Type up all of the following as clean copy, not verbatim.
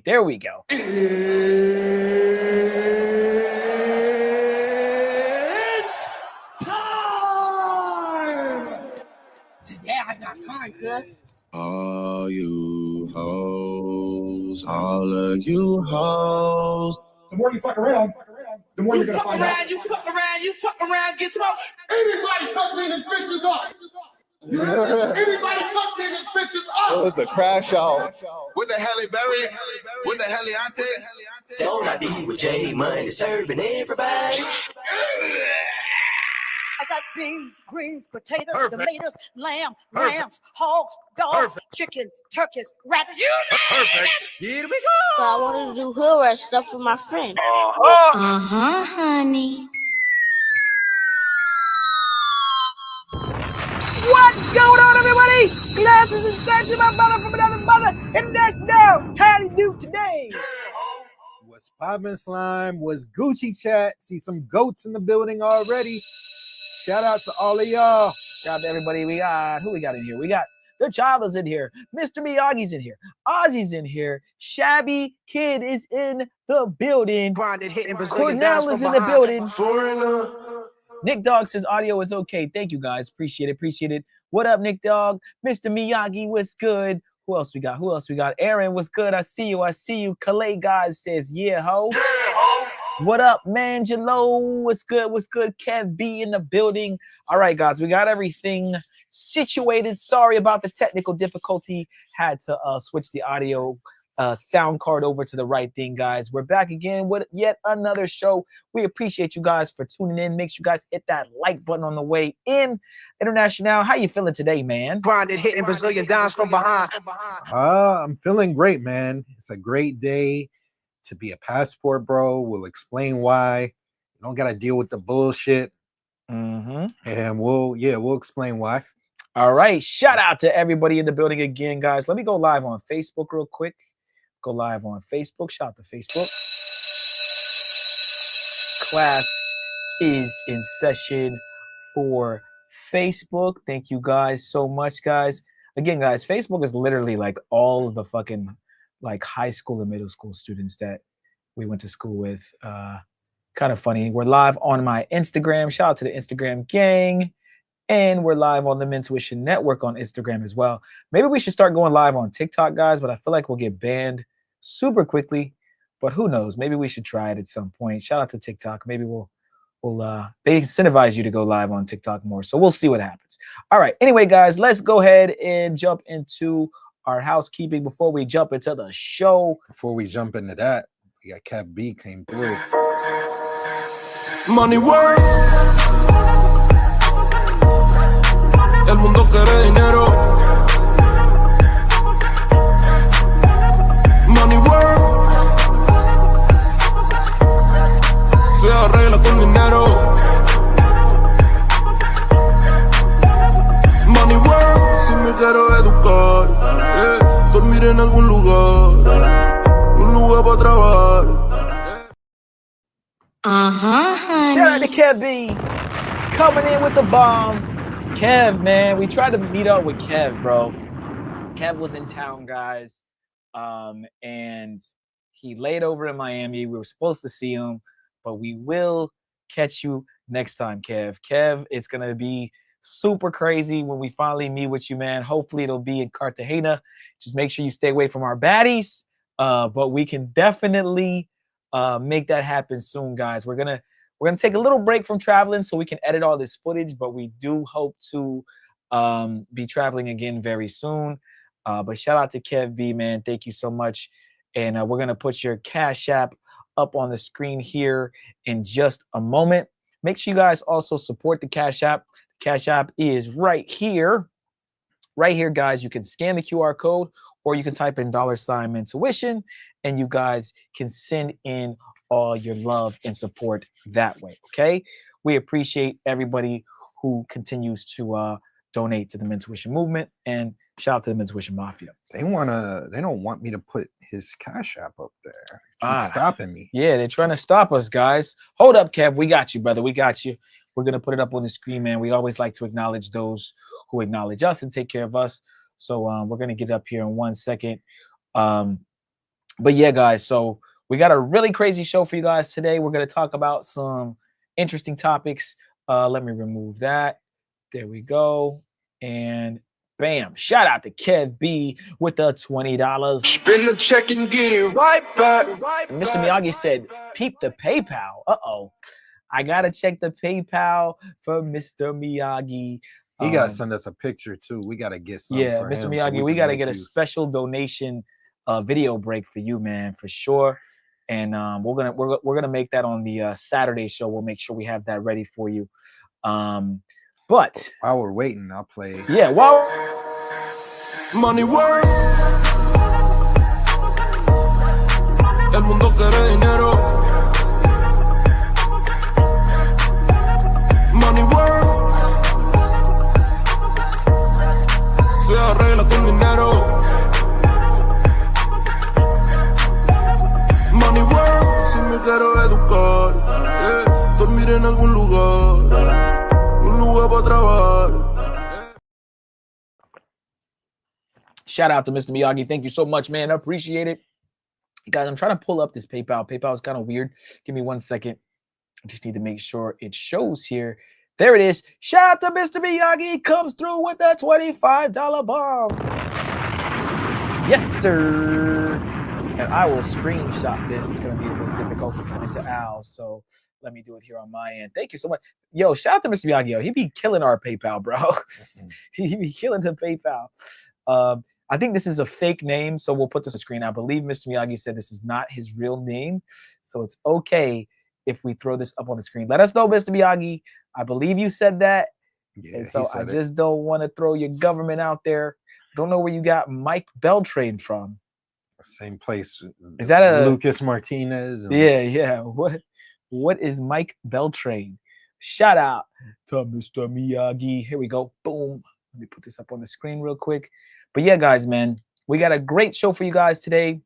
There we go. It's time! Today I got time, cuz. All you hoes, all of you hoes. The more you fuck around, the more you're gonna find out. You fuck around, get smoked. Anybody touch me, this bitch is up. Anybody touch me, this bitch is up. Oh, it's a crash out. What the hell, Berry? What the hell, Ante? Don't I be with J Money serving everybody? I got beans, greens, potatoes, Perfect. tomatoes, lamb, Perfect. rams, hogs, dogs, Perfect. chickens, turkeys, rabbits. You Perfect. Here we So I wanted to do hood rat stuff for my friend. Honey. What's going on, everybody? Glasses and such, my brother from another mother, and that's now. How do you do today? What's poppin', slime? What's Gucci chat? See some goats in the building already. Shout out to all of y'all. Shout out to everybody. We got who we got in here? We got the Chava's in here. Mr. Miyagi's in here. Ozzy's in here. Shabby Kid is in the building. Cornell is in the building. Nick Dog says audio is okay. Thank you guys. Appreciate it. Appreciate it. What up, Nick Dog? Mr. Miyagi, what's good? Who else we got? Who else we got? Aaron, what's good? I see you. I see you. Calais guys says, yeah, ho. Yeah, ho. What up, Mangelo? What's good? What's good? Kev B in the building. All right, guys, we got everything situated. Sorry about the technical difficulty. Had to switch the audio sound card over to the right thing, guys. We're back again with yet another show. We appreciate you guys for tuning in. Make sure you guys hit that like button on the way in. International, how you feeling today, man? Grinded, hitting Brazilian dance from behind. I'm feeling great, man. It's a great day to be a passport, bro. We'll explain why. You don't gotta deal with the bullshit. And we'll explain why. All right. Shout out to everybody in the building again, guys. Let me go live on Facebook real quick. Go live on Facebook. Shout out to Facebook. Class is in session for Facebook. Thank you guys so much, guys. Again, guys, Facebook is literally like all of the fucking like high school and middle school students that we went to school with. Kind of funny. We're live on my Instagram. Shout out to the Instagram gang. And we're live on the Mentuition Network on Instagram as well. Maybe we should start going live on TikTok, guys, but I feel like we'll get banned super quickly. But who knows? Maybe we should try it at some point. Shout out to TikTok. Maybe they incentivize you to go live on TikTok more. So we'll see what happens. All right. Anyway, guys, let's go ahead and jump into our housekeeping before we jump into the show. Before we jump into that, we got Kev B came through. Money work. El mundo quiere dinero. Money work. Se arregla con dinero. Money work. Si me quiero educar, dormir en algún lugar, un lugar para trabajar. Honey. Shout out to Kev B coming in with the bomb. Kev, man, we tried to meet up with Kev, bro. Kev was in town, guys, and he laid over in Miami. We were supposed to see him, but we will catch you next time, Kev. Kev, it's going to be super crazy when we finally meet with you, man. Hopefully it'll be in Cartagena. Just make sure you stay away from our baddies, but we can definitely make that happen soon, guys. We're gonna take a little break from traveling so we can edit all this footage, but we do hope to be traveling again very soon. But shout out to Kev B, man. Thank you so much. And we're going to put your Cash App up on the screen here in just a moment. Make sure you guys also support the Cash App. Cash App is right here. Right here, guys. You can scan the QR code or you can type in $Mentuition and you guys can send in all your love and support that way. Okay, we appreciate everybody who continues to donate to the Mentuition movement, and shout out to the Mentuition Mafia. They don't want me to put his Cash App up there. Keep stopping me. Yeah, they're trying to stop us, guys. Hold up, Kev. We got you, brother. We got you. We're gonna put it up on the screen, man. We always like to acknowledge those who acknowledge us and take care of us. So we're gonna get up here in 1 second. But yeah, guys, so we got a really crazy show for you guys today. We're going to talk about some interesting topics. Let me remove that. There we go. And bam, shout out to Kev B with the $20. Spin the check and get it right back. Mr. Miyagi said, peep the PayPal. Uh-oh. I got to check the PayPal for Mr. Miyagi. He got to send us a picture too. We got to get some. Yeah, for Mr. him Miyagi, so we can got to make get a special donation video break for you, man, for sure. And we're gonna make that on the Saturday show. We'll make sure we have that ready for you. But while we're waiting, I'll play. Yeah, while Money work. El mundo quiere dinero. Money work. Se arregla con dinero. Money work. Si me quiero educar, dormir en algún lugar, un lugar para trabajar. Shout out to Mr. Miyagi. Thank you so much, man. I appreciate it. Guys, I'm trying to pull up this PayPal. PayPal is kind of weird. Give me 1 second. I just need to make sure it shows here. There it is. Shout out to Mr. Miyagi. Comes through with that $25 bomb. Yes, sir. And I will screenshot this. It's going to be a little difficult to send it to Al. So let me do it here on my end. Thank you so much. Yo, shout out to Mr. Miyagi. Yo, he be killing our PayPal, bro. He be killing the PayPal. I think this is a fake name, so we'll put this on the screen. I believe Mr. Miyagi said this is not his real name, so it's okay if we throw this up on the screen. Let us know, Mr. Miyagi. I believe you said that, and so I just don't want to throw your government out there. Don't know where you got Mike Beltran from. Same place. Is that a Lucas Martinez? Yeah. What is Mike Beltran? Shout out to Mr. Miyagi. Here we go. Boom. Let me put this up on the screen real quick. But yeah, guys, man, we got a great show for you guys today.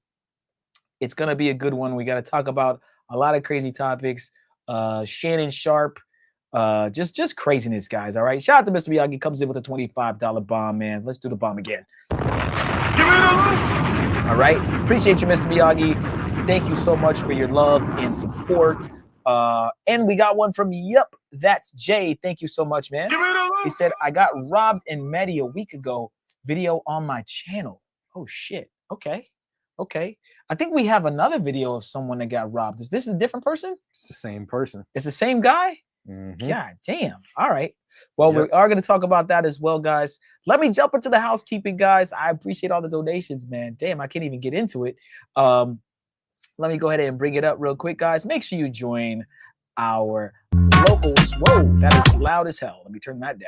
It's going to be a good one. We got to talk about a lot of crazy topics. Shannon Sharp, just craziness, guys. All right. Shout out to Mr. Miyagi. Comes in with a $25 bomb, man. Let's do the bomb again. All right. Appreciate you, Mr. Miyagi. Thank you so much for your love and support. And we got one from Yup, That's Jay. Thank you so much, man. He said, I got robbed in Medellin a week ago. Video on my channel. Oh, shit. Okay. I think we have another video of someone that got robbed. Is this a different person? It's the same person. It's the same guy? Mm-hmm. God damn. All right. Well, we are going to talk about that as well, guys. Let me jump into the housekeeping, guys. I appreciate all the donations, man. Damn, I can't even get into it. Let me go ahead and bring it up real quick, guys. Make sure you join our locals. Whoa, that is loud as hell. Let me turn that down.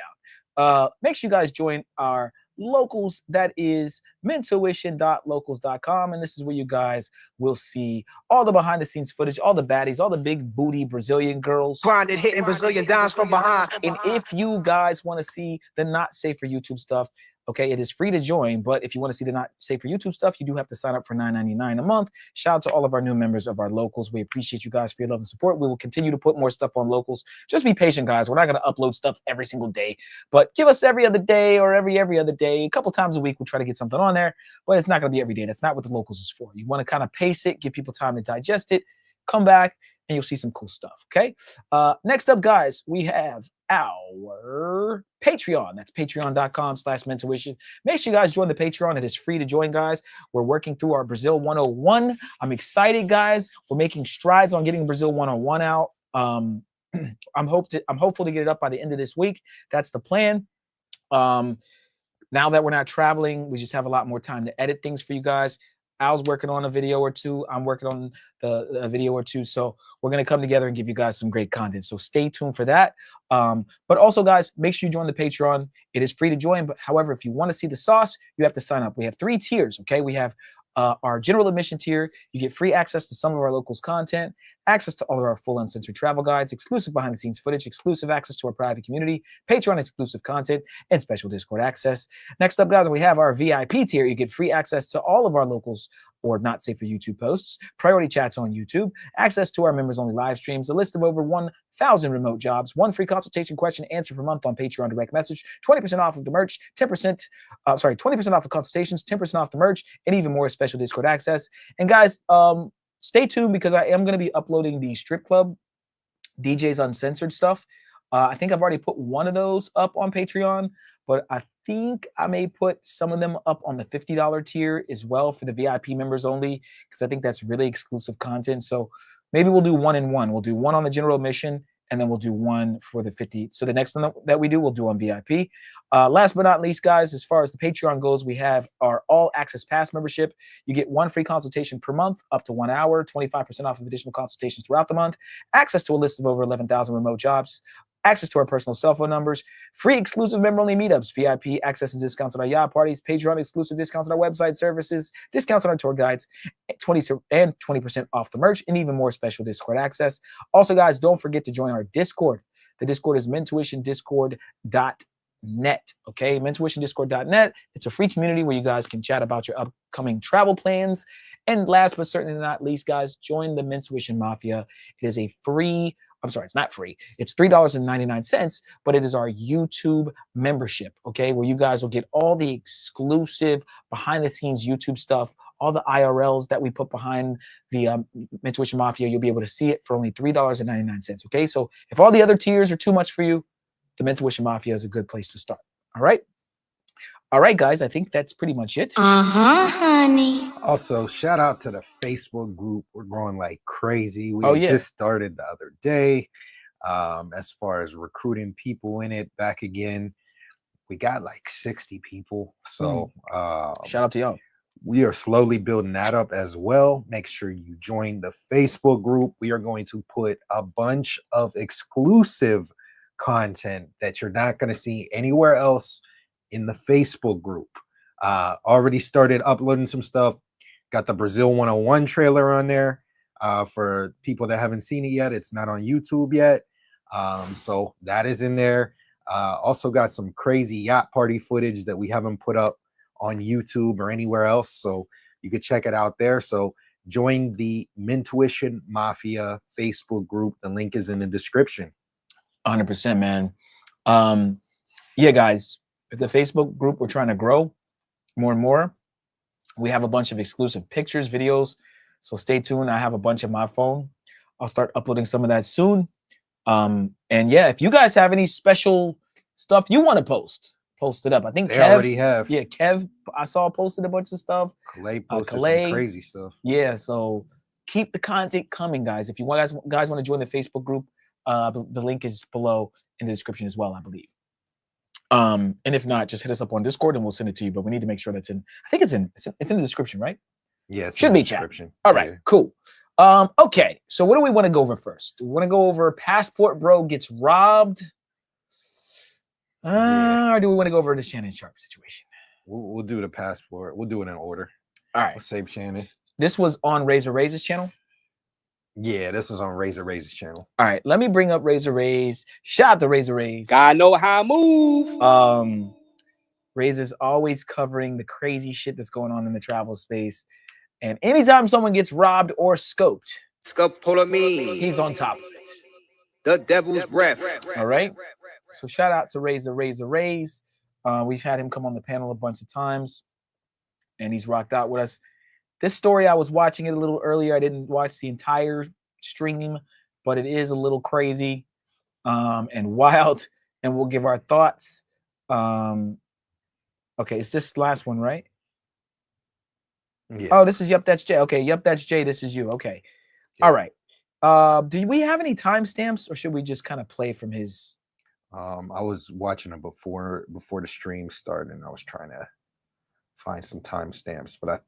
Make sure you guys join our locals. That is mentuition.locals.com, and this is where you guys will see all the behind the scenes footage, all the baddies, all the big booty Brazilian girls Grinding, hitting Brazilian dimes from behind. And if you guys want to see the not safe for YouTube stuff, okay, it is free to join, but if you want to see the not safe for YouTube stuff, you do have to sign up for $9.99 a month. Shout out to all of our new members of our locals. We appreciate you guys for your love and support. We will continue to put more stuff on locals. Just be patient, guys. We're not going to upload stuff every single day, but give us every other day or every other day. A couple times a week, we'll try to get something on there, but it's not going to be every day. That's not what the locals is for. You want to kind of pace it, give people time to digest it, come back, and you'll see some cool stuff, okay? Next up, guys, we have our Patreon. That's patreon.com/mentuition. Make sure you guys join the Patreon. It is free to join, guys. We're working through our Brazil 101. I'm excited, guys. We're making strides on getting Brazil 101 out. I'm hopeful to get it up by the end of this week. That's the plan. Now that we're not traveling, we just have a lot more time to edit things for you guys. Al's working on a video or two. I'm working on a video or two. So we're going to come together and give you guys some great content. So stay tuned for that. But also, guys, make sure you join the Patreon. It is free to join. But however, if you want to see the sauce, you have to sign up. We have 3 tiers, okay? We have our general admission tier. You get free access to some of our locals content. access to all of our full uncensored travel guides, exclusive behind-the-scenes footage, exclusive access to our private community, Patreon exclusive content, and special Discord access. Next up, guys, we have our VIP tier. You get free access to all of our locals or not safe for YouTube posts, priority chats on YouTube, access to our members-only live streams, a list of over 1,000 remote jobs, one free consultation question answer per month on Patreon direct message, 20% off of the merch, 20% off of consultations, 10% off the merch, and even more special Discord access. And guys, stay tuned because I am going to be uploading the strip club DJs Uncensored stuff. I think I've already put one of those up on Patreon, but I think I may put some of them up on the $50 tier as well for the VIP members only, because I think that's really exclusive content. So maybe we'll do one and one. We'll do one on the general admission, and then we'll do one for the 50. So the next one that we do, we'll do on VIP. Last but not least, guys, as far as the Patreon goes, we have our All Access Pass membership. You get one free consultation per month, up to 1 hour, 25% off of additional consultations throughout the month, access to a list of over 11,000 remote jobs, access to our personal cell phone numbers, free exclusive member-only meetups, VIP access and discounts on our yacht parties, Patreon exclusive discounts on our website services, discounts on our tour guides, 20% off the merch, and even more special Discord access. Also, guys, don't forget to join our Discord. The Discord is mentuitiondiscord.net. Okay, mentuitiondiscord.net. It's a free community where you guys can chat about your upcoming travel plans. And last but certainly not least, guys, join the Mentuition Mafia. It is a free, I'm sorry, it's not free. It's $3.99, but it is our YouTube membership, okay, where you guys will get all the exclusive behind-the-scenes YouTube stuff, all the IRLs that we put behind the Mentuition Mafia. You'll be able to see it for only $3.99, okay? So if all the other tiers are too much for you, the Mentuition Mafia is a good place to start, all right? All right, guys, I think that's pretty much it. Honey. Also, shout out to the Facebook group. We're growing like crazy. We yeah. just started the other day. As far as recruiting people in it back again, we got like 60 people. So shout out to y'all. We are slowly building that up as well. Make sure you join the Facebook group. We are going to put a bunch of exclusive content that you're not going to see anywhere else in the Facebook group. Already started uploading some stuff. Got the Brazil 101 trailer on there for people that haven't seen it yet. It's not on YouTube yet. So that is in there. Also got some crazy yacht party footage that we haven't put up on YouTube or anywhere else. So you can check it out there. So join the Mentuition Mafia Facebook group. The link is in the description. 100%, man. Yeah, guys, if the Facebook group, we're trying to grow more and more. We have a bunch of exclusive pictures, videos. So stay tuned. I have a bunch on my phone. I'll start uploading some of that soon. And yeah, if you guys have any special stuff you want to post it up. I think They Kev already have. Yeah, Kev, I saw posted a bunch of stuff. Collab posted some crazy stuff. Yeah, so keep the content coming, guys. If you guys want to join the Facebook group, the link is below in the description as well, I believe. And if not, just hit us up on Discord and we'll send it to you. But we need to make sure that's in. I think it's in the description, right? Yeah, should be chat. All right, cool. Okay, so what do we want to go over first? We want to go over passport bro gets robbed. Or do we want to go over the Shannon Sharp situation? We'll do the passport. We'll do it in order. All right. We'll save Shannon. This was on Razor Ray's channel. Yeah, this was on Razor Ray's channel. All right, let me bring up Razor Ray's. Shout out to Razor Ray's. God know how I move. Razor's always covering the crazy shit that's going on in the travel space. And anytime someone gets robbed or scoped, he's on top of it. The devil's breath. All right. So shout out to Razor Ray's. We've had him come on the panel a bunch of times, and he's rocked out with us. This story, I was watching it a little earlier. I didn't watch the entire stream, but it is a little crazy and wild, and we'll give our thoughts. Okay, it's this last one, right? Yeah. Oh, this is Yup, That's Jay. Okay, Yup, That's Jay. This is you. Okay. Yeah. All right. Do we have any timestamps, or should we just kind of play from his? I was watching it before the stream started, and I was trying to find some timestamps, but I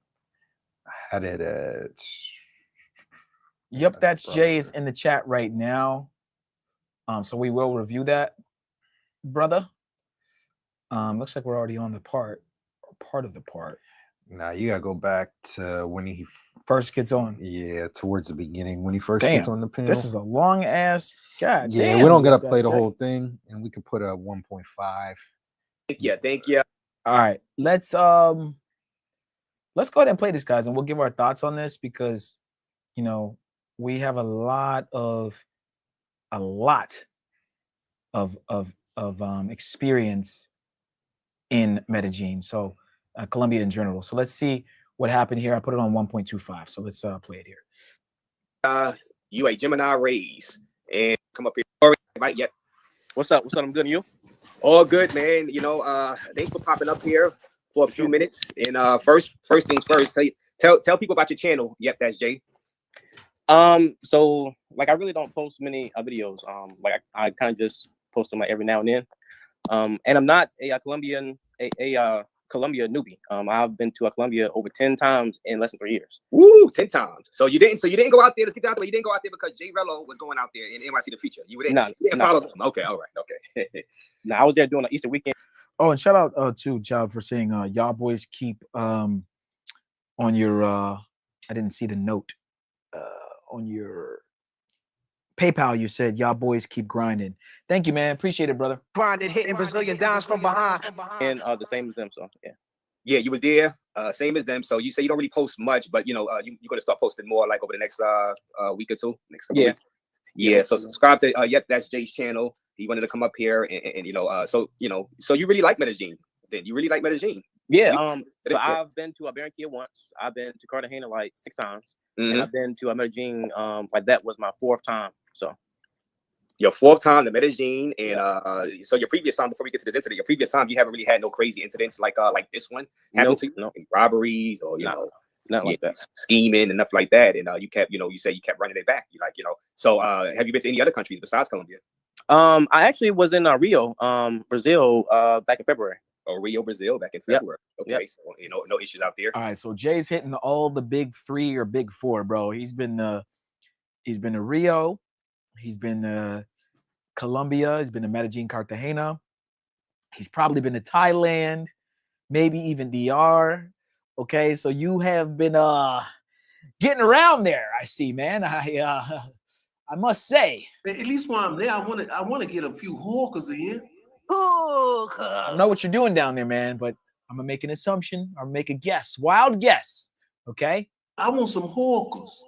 had it at. Yup, That's Jay is in the chat right now. So we will review that, brother. Looks like we're already on the part of the part. Nah, you gotta go back to when he First gets on. Yeah, towards the beginning when he first gets on the panel. This is a long ass. God Yeah, damn. we don't gotta That's play the Jay. whole thing, and we could put a 1.5. Thank you. All right, let's go ahead and play this, guys, and we'll give our thoughts on this because you know we have a lot of experience in Medellin, so Colombia in general. So let's see what happened here. I put it on 1.25, so let's play it here. You a Gemini raise and come up here. Right? Yep. What's up? I'm good. And you? All good, man. You know, thanks for popping up here for a few minutes. And first things first, tell people about your channel. Yep, that's Jay. So like I really don't post many videos. Like I kind of just post them like every now and then. And I'm not a Colombian Colombia newbie. I've been to Colombia over 10 times in less than 3 years. Woo, 10 times. So you didn't go out there. Let's get down to it. You didn't go out there because Jay Rello was going out there in NYC the Future. You didn't follow him. Okay, all right, okay. Now I was there doing an Easter weekend. Oh, and shout out to Job for saying y'all boys keep on your I didn't see the note on your PayPal. You said y'all boys keep grinding. Thank you, man. Appreciate it, brother. Grinding, hitting Brazilian dimes from behind. And the same as them. So yeah, you were there, same as them. So you say you don't really post much, but you know, you're gonna start posting more like over the next week or two. Next couple weeks. Yeah. So subscribe to Yep, that's Jay's channel. He wanted to come up here and you know, so you really like Medellin. Then you really like Medellin. Yeah. So I've been to Barranquilla once. I've been to Cartagena like 6 times. And I've been to Medellin. Like that was my 4th time. So your 4th time to Medellin, and so your previous time, before we get to this incident, your previous time you haven't really had no crazy incidents like this one happened to you, no robberies or nothing like that, scheming and stuff like that, and you kept you said you kept running it back. You so have you been to any other countries besides Colombia? I actually was in Rio, Brazil, back in February. Oh, Rio, Brazil, back in February. Yep. Okay, so no issues out there. All right, so Jay's hitting all the big 3 or big 4, bro. He's been to Rio, he's been to Colombia, he's been to Medellin, Cartagena. He's probably been to Thailand, maybe even DR. Okay, so you have been getting around there. I see, man. I must say. At least while I'm there, I want to get a few hawkers in. I don't know what you're doing down there, man, but I'm gonna make an assumption or make a guess, wild guess. Okay. I want some hawkers.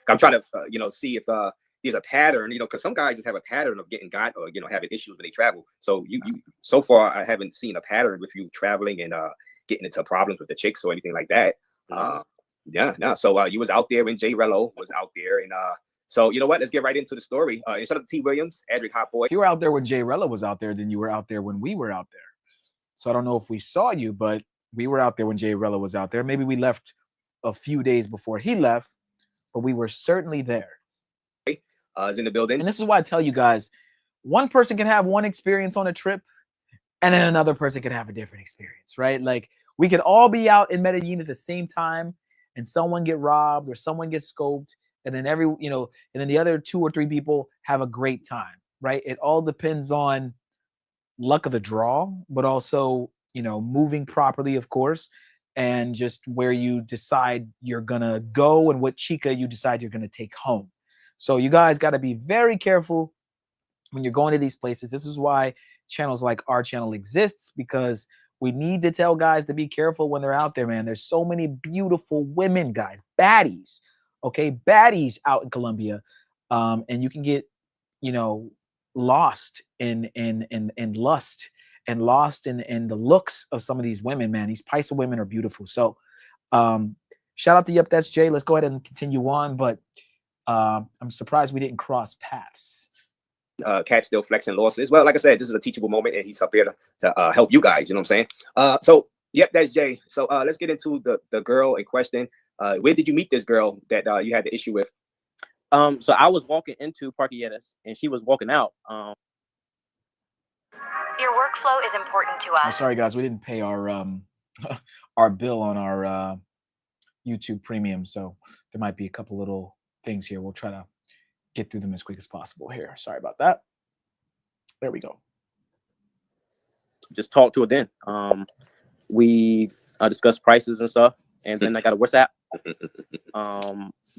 I'm trying to see if there's a pattern, because some guys just have a pattern of getting got or having issues when they travel. So you so far I haven't seen a pattern with you traveling and getting into problems with the chicks or anything like that. So you was out there when Jay Rello was out there, and so you know what? Let's get right into the story. Instead of T. Williams, Adric Hot Boy. If you were out there when Jay Rello was out there, then you were out there when we were out there. So I don't know if we saw you, but we were out there when Jay Rello was out there. Maybe we left a few days before he left, but we were certainly there. Is in the building. And this is why I tell you guys, one person can have one experience on a trip, and then another person can have a different experience, right? Like we could all be out in Medellin at the same time, and someone get robbed or someone gets scoped. And then and then the other 2 or 3 people have a great time, right? It all depends on luck of the draw, but also, moving properly, of course, and just where you decide you're gonna go and what Chica you decide you're gonna take home. So you guys got to be very careful when you're going to these places. This is why channels like our channel exists, because we need to tell guys to be careful when they're out there, man. There's so many beautiful women, guys, baddies. Okay, baddies out in Colombia, and you can get, lost in lust and lost in the looks of some of these women, man. These Paisa women are beautiful. So, shout out to Yep, that's Jay. Let's go ahead and continue on, but I'm surprised we didn't cross paths. Cat still flexing losses. Well, like I said, this is a teachable moment, and he's up here to help you guys. You know what I'm saying? So, Yep, that's Jay. So let's get into the girl in question. Where did you meet this girl that you had the issue with? So I was walking into Parquilletas and she was walking out. Your workflow is important to us. Oh, sorry guys, we didn't pay our our bill on our YouTube Premium, so there might be a couple little things here. We'll try to get through them as quick as possible here. Sorry about that. There we go. Just talk to her then. We discuss prices and stuff, and then I got a WhatsApp.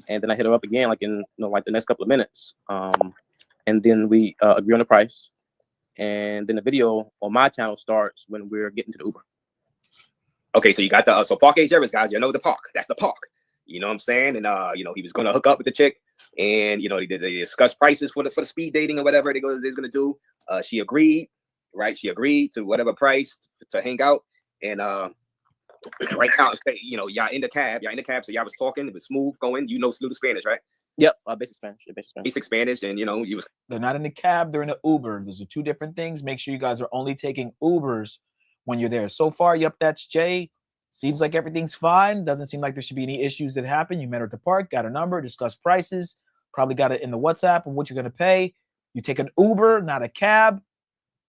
And then I hit her up again, like in like the next couple of minutes. And then we agree on the price, and then the video on my channel starts when we're getting to the Uber. Okay, so you got the so Park Age Areas, guys. You know the park. That's the park. You know what I'm saying? And he was gonna hook up with the chick, and they discussed prices for the speed dating or whatever they're gonna do. She agreed, right? She agreed to whatever price to hang out, and right now, y'all in the cab, so y'all was talking, it was smooth going. You know, little Spanish, right? Yep, basic Spanish. Basic Spanish, and you was. They're not in the cab; they're in the Uber. Those are two different things. Make sure you guys are only taking Ubers when you're there. So far, yep, that's Jay. Seems like everything's fine. Doesn't seem like there should be any issues that happen. You met her at the park, got her number, discussed prices, probably got it in the WhatsApp and what you're gonna pay. You take an Uber, not a cab.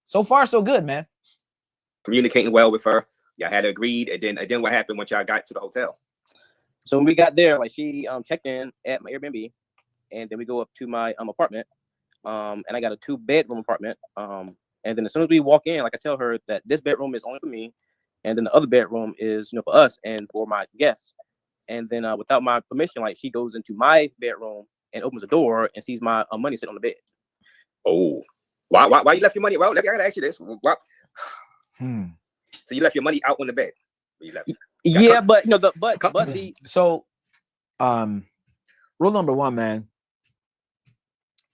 So far, so good, man. Communicating well with her. Y'all had agreed, and then what happened once y'all got to the hotel? So when we got there, like she checked in at my Airbnb, and then we go up to my apartment, and I got a 2-bedroom apartment. And then as soon as we walk in, like I tell her that this bedroom is only for me, and then the other bedroom is for us and for my guests. And then without my permission, like she goes into my bedroom and opens the door and sees my money sitting on the bed. Oh, why you left your money? Well, I gotta ask you this. Why? So you left your money out on the bed? You left. Yeah, but so rule number one, man,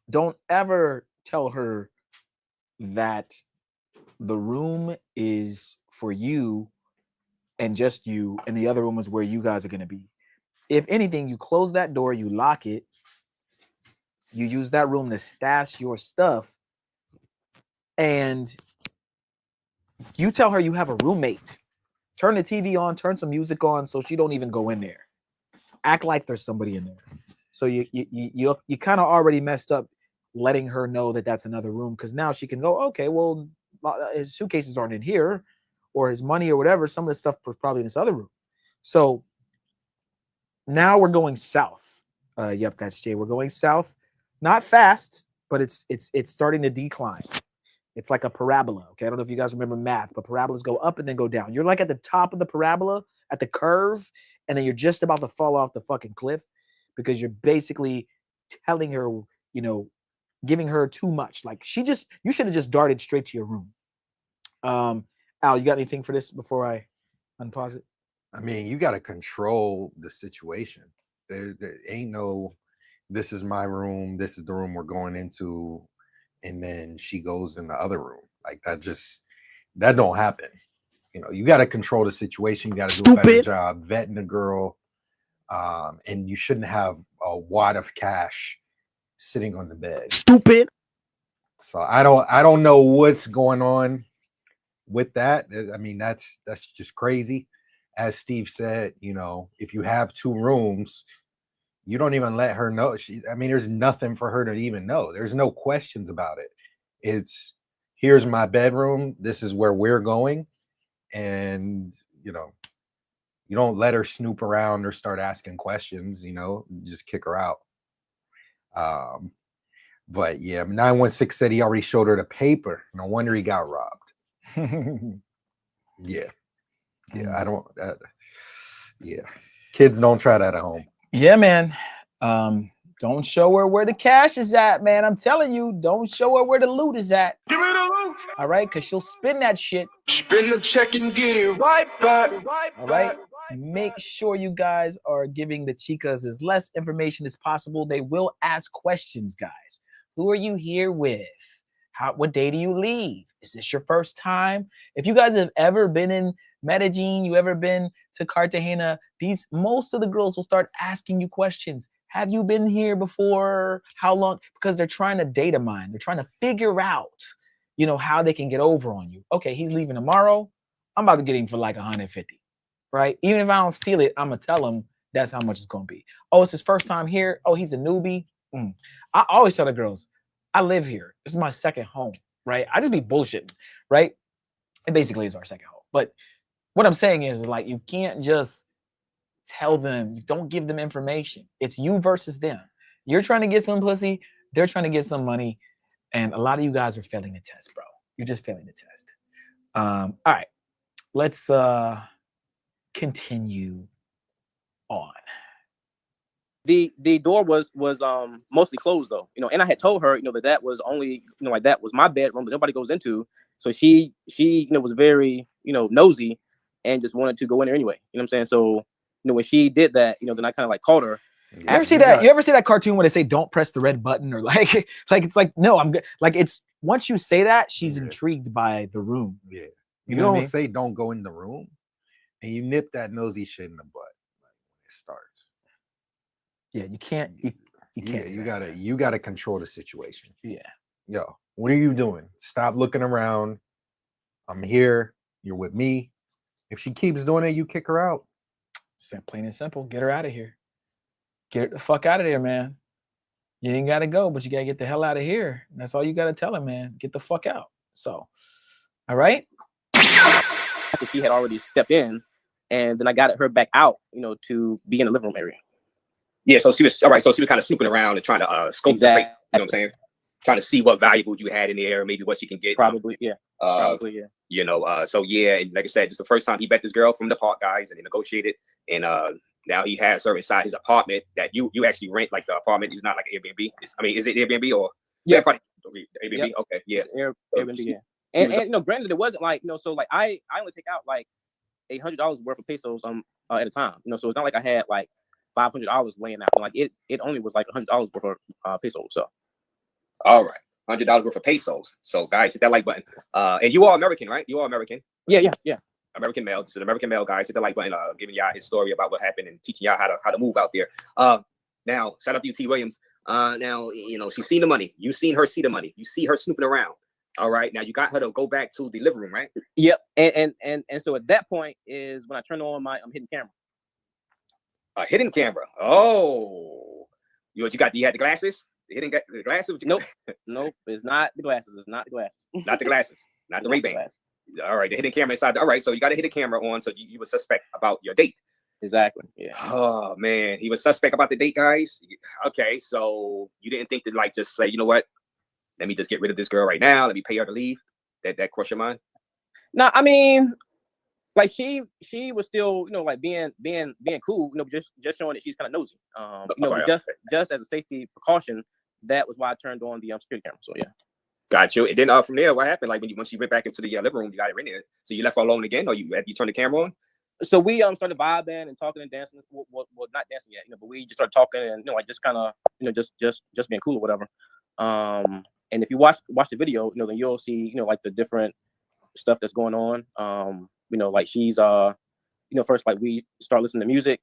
don't ever tell her that the room is for you and just you, and the other room is where you guys are going to be. If anything, you close that door, you lock it, you use that room to stash your stuff, and you tell her you have a roommate. Turn the TV on, turn some music on, so she don't even go in there. Act like there's somebody in there. So you kind of already messed up letting her know that that's another room, because now she can go, okay, well, his suitcases aren't in here, or his money or whatever. Some of the stuff was probably in this other room. So now we're going south. Yep, that's Jay. We're going south, not fast, but it's starting to decline. It's like a parabola. Okay, I don't know if you guys remember math, but parabolas go up and then go down. You're like at the top of the parabola, at the curve, and then you're just about to fall off the fucking cliff, because you're basically telling her, giving her too much. Like you should have just darted straight to your room. Al, you got anything for this before I unpause it? I mean, you got to control the situation. There ain't no, this is my room, this is the room we're going into, and then she goes in the other room. Like that don't happen. You got to control the situation. You got to do a better job vetting the girl. And you shouldn't have a wad of cash sitting on the bed. Stupid. So I don't know what's going on with that. I mean, that's just crazy. As Steve said, if you have 2 rooms, you don't even let her know. There's nothing for her to even know. There's no questions about it. It's, here's my bedroom. This is where we're going. And, you don't let her snoop around or start asking questions, you just kick her out. But yeah, 916 said he already showed her the paper. No wonder he got robbed. Yeah. I don't. Yeah, kids don't try that at home. Yeah, man. Don't show her where the cash is at, man. I'm telling you, don't show her where the loot is at. Give me the loot. All right, because she'll spin that shit. Spin the check and get it right back. All right. Make sure you guys are giving the chicas as less information as possible. They will ask questions, guys. Who are you here with? What day do you leave? Is this your first time? If you guys have ever been in Medellin, you ever been to Cartagena, most of the girls will start asking you questions. Have you been here before? How long? Because they're trying to data mine. They're trying to figure out, how they can get over on you. Okay, he's leaving tomorrow. I'm about to get him for like 150, right? Even if I don't steal it, I'm gonna tell him that's how much it's gonna be. Oh, it's his first time here. Oh, he's a newbie. I always tell the girls, I live here. This is my second home, right? I just be bullshitting, right? It basically is our second home. But what I'm saying is like, you can't just tell them, you don't give them information. It's you versus them. You're trying to get some pussy. They're trying to get some money. And a lot of you guys are failing the test, bro. You're just failing the test. All right. Let's continue on. The door was mostly closed though, you know, and I had told her, you know, that was only, you know, like that was my bedroom that nobody goes into. So she you know, was very, you know, nosy and just wanted to go in there anyway. You know what I'm saying? So, you know, when she did that, you know, then I kind of like called her. You ever see that? You ever see that cartoon where they say don't press the red button, or like it's like, no, I'm good. Like, it's once you say that, she's intrigued by the room. Yeah. You You know what I don't mean? say don't go in the room, and you nip that nosy shit in the butt like when it starts. Yeah, you can't. You can't. do that. You gotta control the situation. Yeah. Yo, what are you doing? Stop looking around. I'm here. You're with me. If she keeps doing it, you kick her out. Plain and simple. Get her out of here. Get her the fuck out of there, man. You ain't gotta go, but you gotta get the hell out of here. That's all you gotta tell her, man. Get the fuck out. So, all right. She had already stepped in, and then I got her back out, you know, to be in the living room area. Yeah, so she was all right. So she was kind of snooping around and trying to scope the place. You know what I'm saying? Trying to see what valuables you had in there, maybe what she can get. Probably, yeah. Probably, yeah. You know, so yeah, and like I said, just the first time he met this girl from the park, guys, and they negotiated, and now he has her inside his apartment that you actually rent. Like the apartment is not like an Airbnb. Is it Airbnb or yeah, Airbnb? Yep. Okay, yeah, Airbnb. Yeah. And you know, granted, it wasn't like, you know, so like I only take out like $800 worth of pesos at a time. You know, so it's not like I had like $500 laying out. Like it only was like $100 worth of pesos. So all right, $100 worth of pesos. So guys, hit that like button. And you are American, right? You are American. Yeah. American male. This is an American male, guys. Hit the like button. Giving y'all his story about what happened and teaching y'all how to move out there. Now, shout out to you, T. Williams. Now, you know, she's seen the money. You've seen her see the money. You see her snooping around. All right. Now you got her to go back to the living room, right? Yep. And so at that point is when I turned on my hidden camera. A hidden camera. Oh, you got? You had the glasses. The glasses. Nope. Nope. It's not the glasses. It's not the glasses. Not the glasses. Not the Ray-Bans. All right. The hidden camera inside. All right. So you got a hidden camera on. So you were suspect about your date. Exactly. Yeah. Oh man, he was suspect about the date, guys. Okay. So you didn't think to like just say, you know what? Let me just get rid of this girl right now. Let me pay her to leave. That crossed your mind? No, I mean, like she was still, you know, like being cool, you know, just showing that she's kind of nosy. You know, just as a safety precaution, that was why I turned on the security camera. So yeah. Got you. And then from there, what happened? Like when she went back into the living room, you got her in there. So you left her alone again, or you turned the camera on? So we started vibing and talking and dancing. Well, not dancing yet, you know, but we just started talking and, you know, like just kind of, you know, just being cool or whatever. And if you watch the video, you know, then you'll see, you know, like the different stuff that's going on. You know, like she's you know, first like we start listening to music,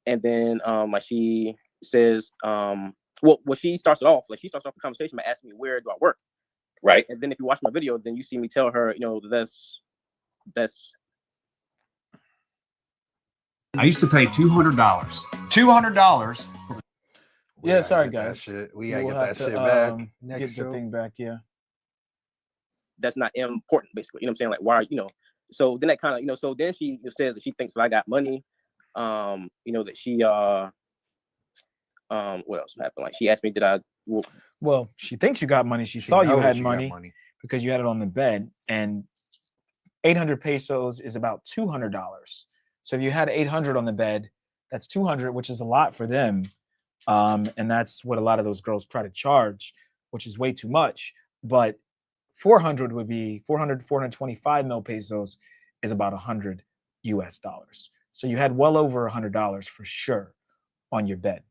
and then like she says, well she starts it off, like she starts off the conversation by asking me where do I work, right? And then if you watch my video, then you see me tell her, you know, that's I used to pay $200. $200. Yeah, sorry guys. We gotta get that shit back. Get the thing back, yeah. That's not important, basically. You know what I'm saying? Like, why, you know? So then that kind of, you know, so then she says that she thinks that I got money. You know, that she what else happened? Like she asked me, did I well, she thinks you got money. She saw you had money because you had it on the bed, and 800 pesos is about $200. So if you had 800 on the bed, that's 200, which is a lot for them. And that's what a lot of those girls try to charge, which is way too much. But 400 would be 425 mil pesos is about $100 US. So you had well over $100 for sure on your bed.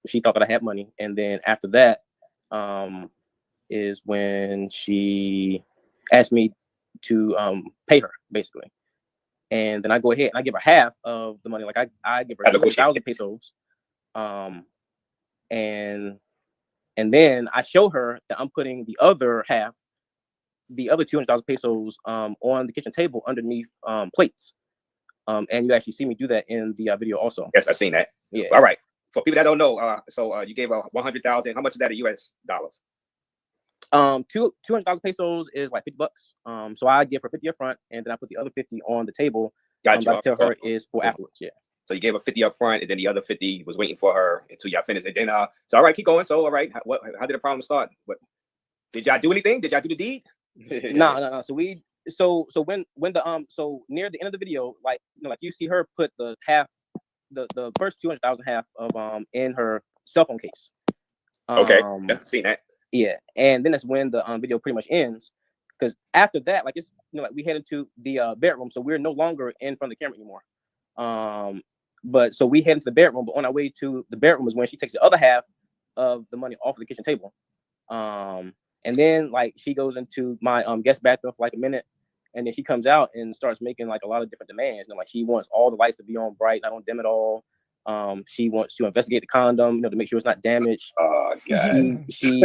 She thought that I had money. And then after that is when she asked me to pay her, basically. And then I go ahead and I give her half of the money. Like I give her 1,000 pesos. And then I show her that I'm putting the other half, the other 200,000 pesos on the kitchen table underneath plates. And you actually see me do that in the video also. Yes, I've seen that. Yeah. All right. For people that don't know, so you gave her 100,000. How much is that in US dollars? 200,000 pesos is like $50. So I give her 50 up front, and then I put the other 50 on the table. I tell her is for afterwards. Yeah. So you gave her 50 up front, and then the other 50 was waiting for her until y'all finished. And then so all right, keep going. So all right, how did the problem start? What did y'all do anything? Did y'all do the deed? No. So we when the so near the end of the video, like like you see her put the first 200,000 half of in her cell phone case. Okay, yeah, seen that. Yeah, and then that's when the video pretty much ends, because after that, like it's like we head into the bedroom, so we're no longer in front of the camera anymore. But so we head into the bedroom, but on our way to the bedroom is when she takes the other half of the money off of the kitchen table. And then like she goes into my guest bathroom for like a minute, and then she comes out and starts making like a lot of different demands. Like she wants all the lights to be on bright, not on dim at all. She wants to investigate the condom, to make sure it's not damaged. Oh God. She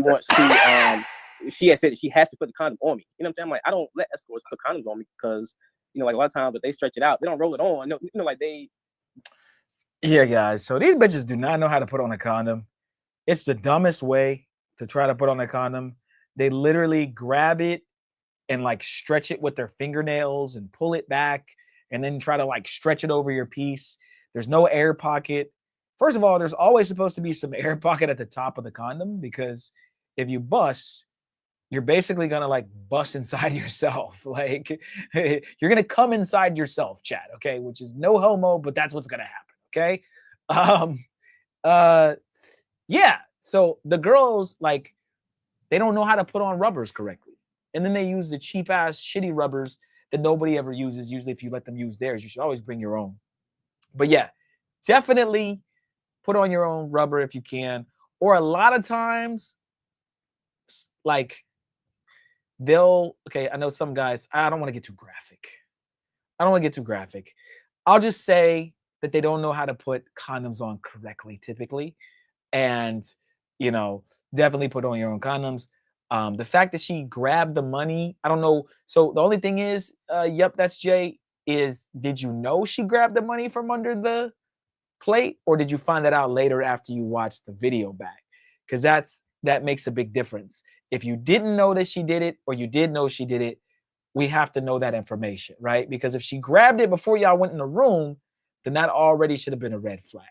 wants to she has said that she has to put the condom on me. You know what I'm saying? I'm like, I don't let escorts put condoms on me because like a lot of times, but they stretch it out. They don't roll it on. No, like they. Yeah, guys. So these bitches do not know how to put on a condom. It's the dumbest way to try to put on a condom. They literally grab it and like stretch it with their fingernails and pull it back and then try to like stretch it over your piece. There's no air pocket. First of all, there's always supposed to be some air pocket at the top of the condom, because if you bust, you're basically gonna like bust inside yourself. Like you're gonna come inside yourself, chat. Okay, which is no homo, but that's what's gonna happen. Okay. Yeah. So the girls, like, they don't know how to put on rubbers correctly, and then they use the cheap ass shitty rubbers that nobody ever uses. Usually, if you let them use theirs, you should always bring your own. But yeah, definitely put on your own rubber if you can. Or a lot of times, like, okay, I know some guys, I don't want to get too graphic. I'll just say that they don't know how to put condoms on correctly typically. And, definitely put on your own condoms. The fact that she grabbed the money, I don't know. So the only thing is, yep, that's Jay, is did you know she grabbed the money from under the plate, or did you find that out later after you watched the video back? Because that makes a big difference. If you didn't know that she did it, or you did know she did it, we have to know that information, right? Because if she grabbed it before y'all went in the room, then that already should have been a red flag.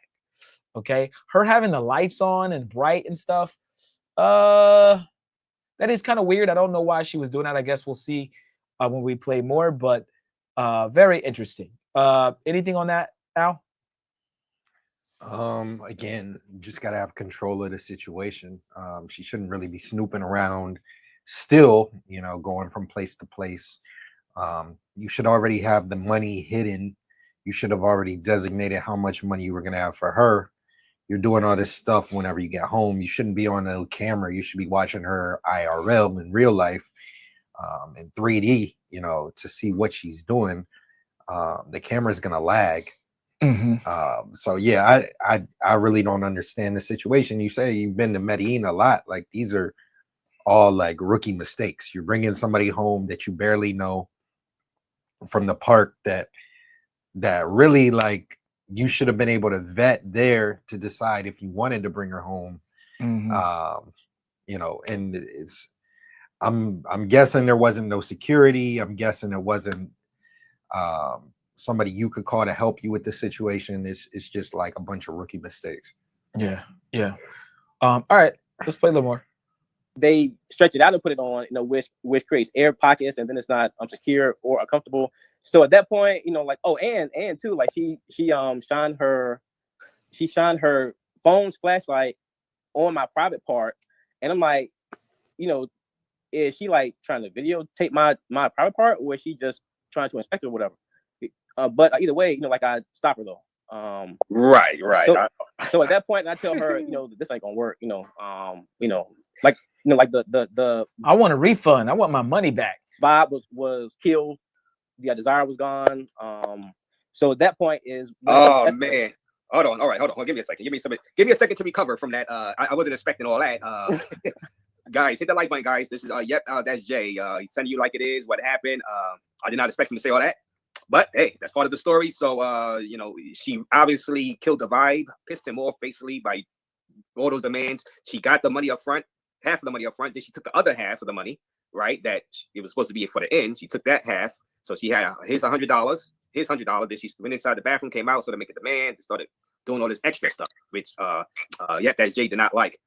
Okay, her having the lights on and bright and stuff, that is kind of weird. I don't know why she was doing that. I guess we'll see when we play more, but very interesting. Anything on that, Al? Again, you just gotta have control of the situation. She shouldn't really be snooping around still, going from place to place. You should already have the money hidden. You should have already designated how much money you were gonna have for her. You're doing all this stuff whenever you get home. You shouldn't be on a camera. You should be watching her IRL in real life, in 3D, to see what she's doing. The camera's gonna lag. So yeah, I really don't understand the situation. You say you've been to Medellin a lot. Like, these are all like rookie mistakes. You're bringing somebody home that you barely know from the park that really, like, you should have been able to vet there to decide if you wanted to bring her home. And I'm guessing there wasn't no security. I'm guessing there wasn't somebody you could call to help you with the situation. It's just like a bunch of rookie mistakes. Yeah. All right, let's play a little more. They stretch it out and put it on, which creates air pockets, and then it's not secure or uncomfortable. So at that point, like, oh, and too, like she shined her phone's flashlight on my private part, and I'm like, is she like trying to videotape my private part, or is she just trying to inspect it or whatever? But either way, like, I stop her though. Right. So at that point, I tell her, this ain't gonna work. Like the I want a refund. I want my money back. Vibe was killed. The desire was gone. So at that point is. Oh man. Hold on. All right. Hold on. Give me a second. Give me a second to recover from that. I wasn't expecting all that. Guys, hit the like button, guys. This is that's Jay. He's sending you like it is. What happened? I did not expect him to say all that. But hey, that's part of the story. So she obviously killed the vibe, pissed him off basically by all those demands. She got the money up front, half of the money up front. Then she took the other half of the money, right? That it was supposed to be for the end. She took that half. So she had his $100, his $100. Then she went inside the bathroom, came out, started making demands, and started doing all this extra stuff, which that Jay did not like.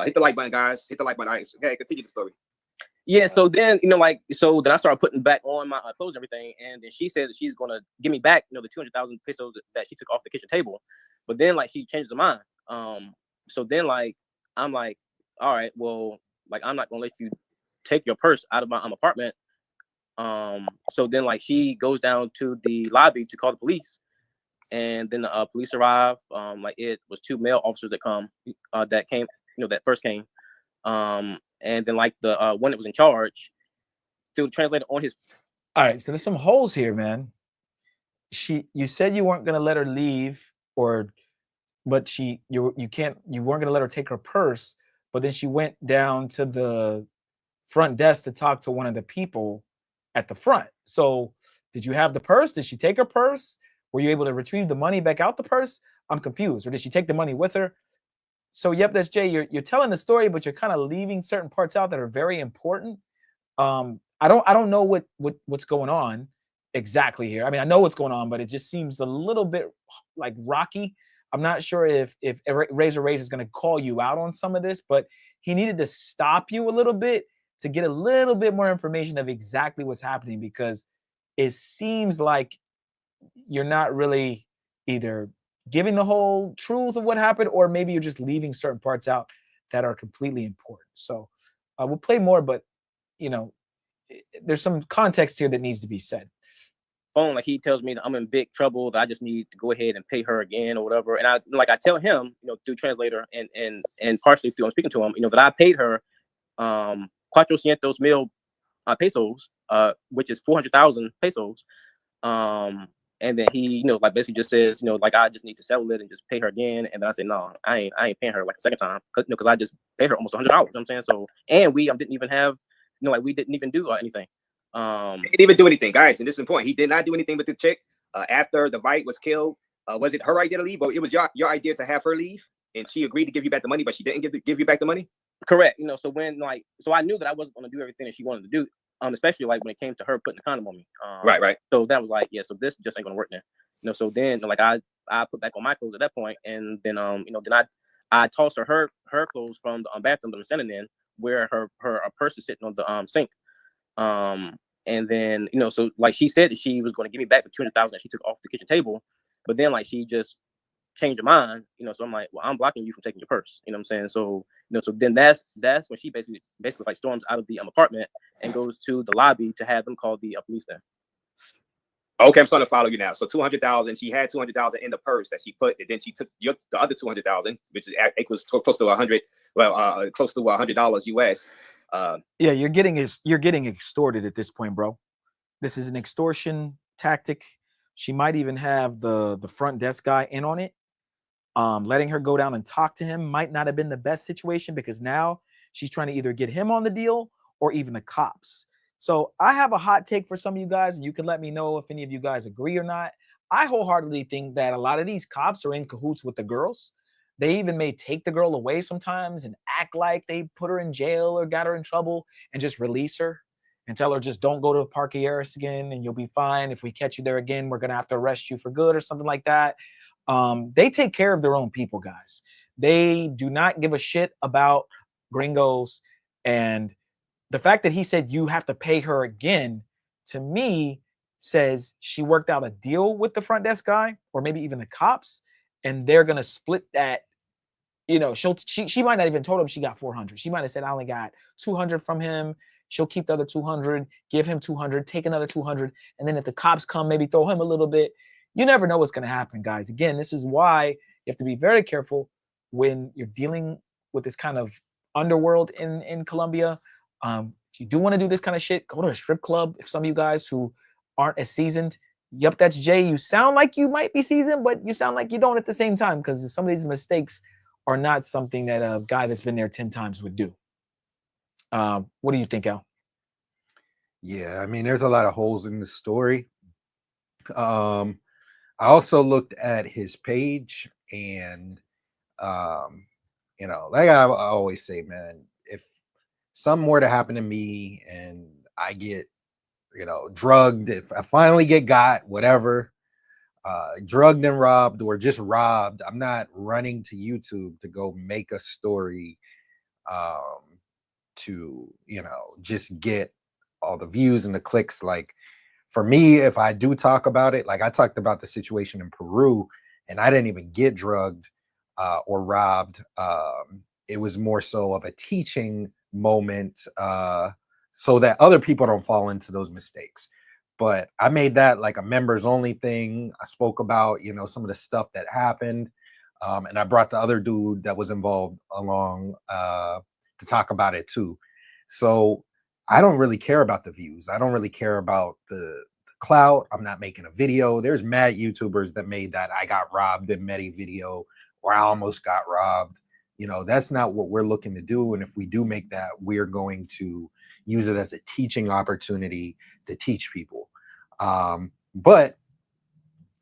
Hit the like button, guys. Hit the like button. Okay, continue the story. Yeah, so then, like, so then I started putting back on my clothes and everything, and then she says that she's gonna give me back, the 200,000 pesos that she took off the kitchen table. But then, like, she changes her mind. So then, like, I'm like, all right, well, like, I'm not gonna let you take your purse out of my apartment. So then, like, she goes down to the lobby to call the police, and then the police arrive. Like, it was 2 male officers that came, that first came. And then, like, the one that was in charge, through the translator on his. All right, so there's some holes here, man. You said you weren't gonna let her leave, but you weren't gonna let her take her purse, but then she went down to the front desk to talk to one of the people at the front. So did you have the purse? Did she take her purse? Were you able to retrieve the money back out the purse? I'm confused. Or did she take the money with her? So yep, that's Jay. You're telling the story, but you're kind of leaving certain parts out that are very important. I don't know what's going on exactly here. I mean, I know what's going on, but it just seems a little bit like rocky. I'm not sure if Razor Razor is going to call you out on some of this, but he needed to stop you a little bit to get a little bit more information of exactly what's happening, because it seems like you're not really either giving the whole truth of what happened, or maybe you're just leaving certain parts out that are completely important. So we'll play more, but there's some context here that needs to be said. Phone, like, he tells me that I'm in big trouble, that I just need to go ahead and pay her again or whatever. And I tell him, through translator and partially through I'm speaking to him, that I paid her 400,000 pesos, which is 400,000 pesos. And then he, like, basically just says, like, I just need to settle it and just pay her again. And then I say, no, I ain't paying her like a second time, because I just paid her almost $100. You know what I'm saying? So, and we didn't even have, like, we didn't even do anything. He didn't even do anything, guys. And this is important. He did not do anything with the chick after the fight was killed. Was it her idea to leave, or it was your idea to have her leave, and she agreed to give you back the money, but she didn't give you back the money? Correct. So when, like, so I knew that I wasn't going to do everything that she wanted to do. Especially, like, when it came to her putting the condom on me. Right. So that was like, yeah. So this just ain't gonna work then. So then, like, I put back on my clothes at that point, and then then I tossed her clothes from the bathroom that I'm standing in, where her purse is sitting on the sink. And then, so, like, she said that she was going to give me back the 200,000 that she took off the kitchen table, but then, like, she just changed her mind. So I'm like, well, I'm blocking you from taking your purse. You know what I'm saying? So, so then that's when she basically like storms out of the apartment and goes to the lobby to have them call the police there. Okay, I'm starting to follow you now. So 200,000, she had 200,000 in the purse that she put, and then she took the other 200,000, which is equals close to close to $100 US. Yeah, you're getting extorted at this point, bro. This is an extortion tactic. She might even have the front desk guy in on it. Letting her go down and talk to him might not have been the best situation, because now she's trying to either get him on the deal or even the cops. So I have a hot take for some of you guys, and you can let me know if any of you guys agree or not. I wholeheartedly think that a lot of these cops are in cahoots with the girls. They even may take the girl away sometimes and act like they put her in jail or got her in trouble and just release her and tell her, just don't go to Parquearis again and you'll be fine. If we catch you there again, we're going to have to arrest you for good or something like that. They take care of their own people, guys. They do not give a shit about gringos. And the fact that he said you have to pay her again, to me, says she worked out a deal with the front desk guy, or maybe even the cops, and they're gonna split that. She might not even told him she got 400. She might have said, I only got 200 from him. She'll keep the other 200, give him 200, take another 200, and then if the cops come, maybe throw him a little bit. You never know what's going to happen, guys. Again, this is why you have to be very careful when you're dealing with this kind of underworld in Colombia. If you do want to do this kind of shit, go to a strip club. If some of you guys who aren't as seasoned, yep, that's Jay. You sound like you might be seasoned, but you sound like you don't at the same time, because some of these mistakes are not something that a guy that's been there 10 times would do. What do you think, Al? Yeah, I mean, there's a lot of holes in the story. I also looked at his page, and like I always say, man, if something were to happen to me and I get, drugged, if I finally get got, whatever, drugged and robbed, or just robbed, I'm not running to YouTube to go make a story to, you know, just get all the views and the clicks. Like for me, if I do talk about it, like I talked about the situation in Peru, and I didn't even get drugged or robbed. It was more so of a teaching moment so that other people don't fall into those mistakes. But I made that like a members only thing. I spoke about, you know, some of the stuff that happened. And I brought the other dude that was involved along to talk about it too. So I don't really care about the views. I don't really care about the clout. I'm not making a video. There's mad YouTubers that made that I got robbed in Medi video, or I almost got robbed. You know, that's not what we're looking to do. And if we do make that, we're going to use it as a teaching opportunity to teach people. But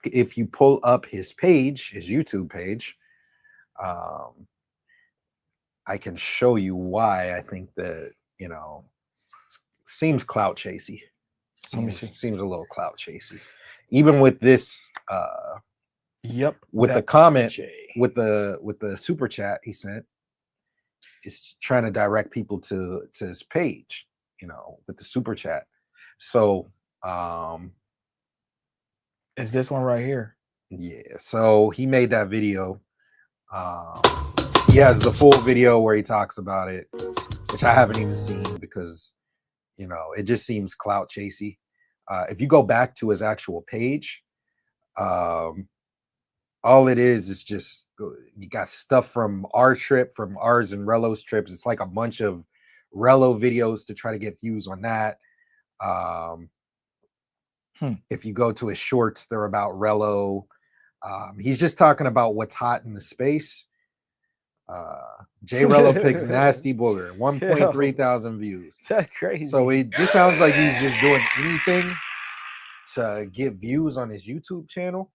if you pull up his page, his YouTube page, I can show you why I think that, you know, seems clout chasey. Seems a little clout chasey. Even with this with the comment, with the super chat he sent, it's trying to direct people to his page, you know, with the super chat. So is this one right here? Yeah, so he made that video. He has the full video where he talks about it, which I haven't even seen because, you know, it just seems clout chasey. If you go back to his actual page, all it is just, you got stuff from our trip, from ours and Relo's trips. It's like a bunch of Relo videos to try to get views on that. If you go to his shorts, they're about Relo. He's just talking about what's hot in the space. J Relo picks nasty booger, 1.3 thousand views. That's crazy. So it just sounds like he's just doing anything to get views on his YouTube channel.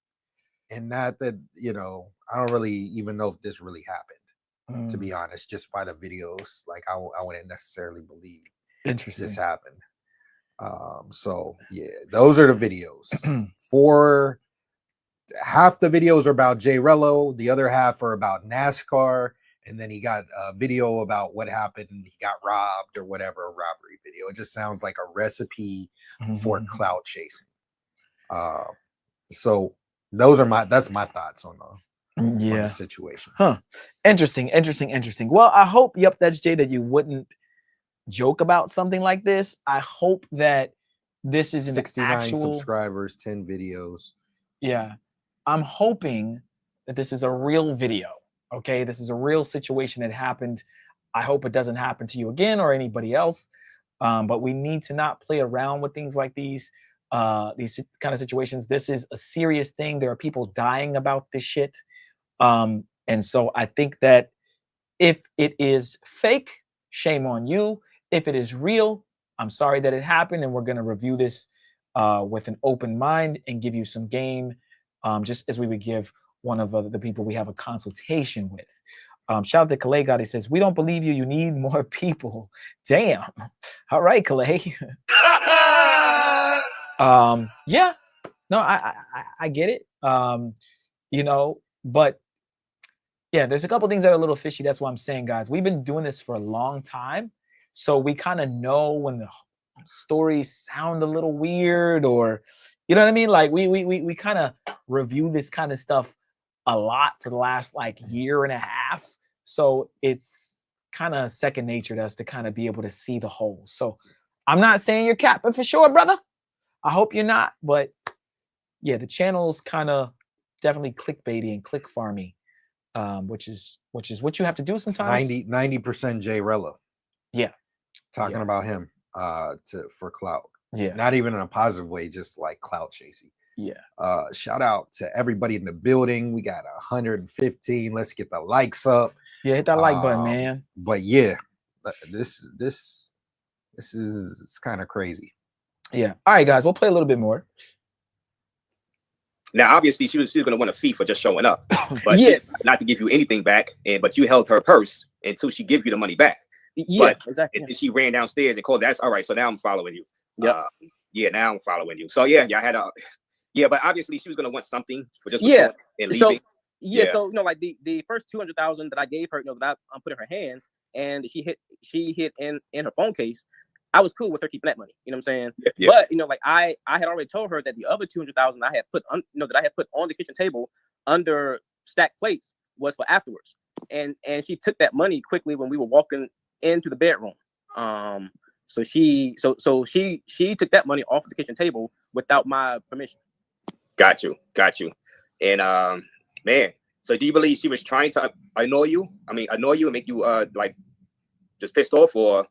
And not that, you know, I don't really even know if this really happened, to be honest, just by the videos. Like I wouldn't necessarily believe this happened. So yeah, those are the videos. For half the videos are about J Relo, the other half are about NASCAR, and then he got a video about what happened. He got robbed or whatever, a robbery video. It just sounds like a recipe for clout chasing. So that's my thoughts on the situation. Interesting. Well, I hope, that's Jay, that you wouldn't joke about something like this. I hope that this is an 69 actual subscribers, 10 videos. Yeah. I'm hoping that this is a real video. Okay, this is a real situation that happened. I hope it doesn't happen to you again or anybody else. But we need to not play around with things like these kind of situations. This is a serious thing. There are people dying about this shit. And so I think that if it is fake, shame on you. If it is real, I'm sorry that it happened, and we're going to review this with an open mind and give you some game, just as we would give one of the people we have a consultation with. Shout out to Calais God. He says, "We don't believe you. You need more people." Damn. All right, Calais. Yeah. No, I get it. You know, but yeah, there's a couple things that are a little fishy. That's why I'm saying, guys, we've been doing this for a long time, so we kind of know when the stories sound a little weird, or you know what I mean. Like we kind of review this kind of stuff a lot for the last like year and a half, so it's kind of second nature to us to kind of be able to see the whole. So I'm not saying you're capping for sure, brother. I hope you're not, but yeah, the channel's kind of definitely clickbaity and click farmy, which is what you have to do sometimes. 90% J Relo. Yeah, talking about him for clout. Yeah, not even in a positive way, just like clout chasing. Yeah. Shout out to everybody in the building. We got 115. Let's get the likes up. Yeah, hit that like button, man. But yeah, this is kind of crazy. Yeah. All right, guys, we'll play a little bit more. Now, obviously, she was going to want a fee for just showing up, but Yeah, not to give you anything back. But you held her purse until she give you the money back. yeah, But exactly. if she ran downstairs and called. That's all right. So now I'm following you. Yep. Yeah, now I'm following you. So yeah, y'all had a. Yeah, but obviously she was going to want something for just Yeah. and So leaving. Yeah, Yeah. so like the first 200,000 that I gave her, that I put in her hands, and she hit in her phone case. I was cool with her keeping that money. You know what I'm saying? Yeah. But like I had already told her that the other 200,000 I had put on, that I had put on the kitchen table under stacked plates was for afterwards. And she took that money quickly when we were walking into the bedroom. So she took that money off the kitchen table without my permission. Got you. And man, so do you believe she was trying to annoy you? I mean, annoy you and make you like just pissed off, or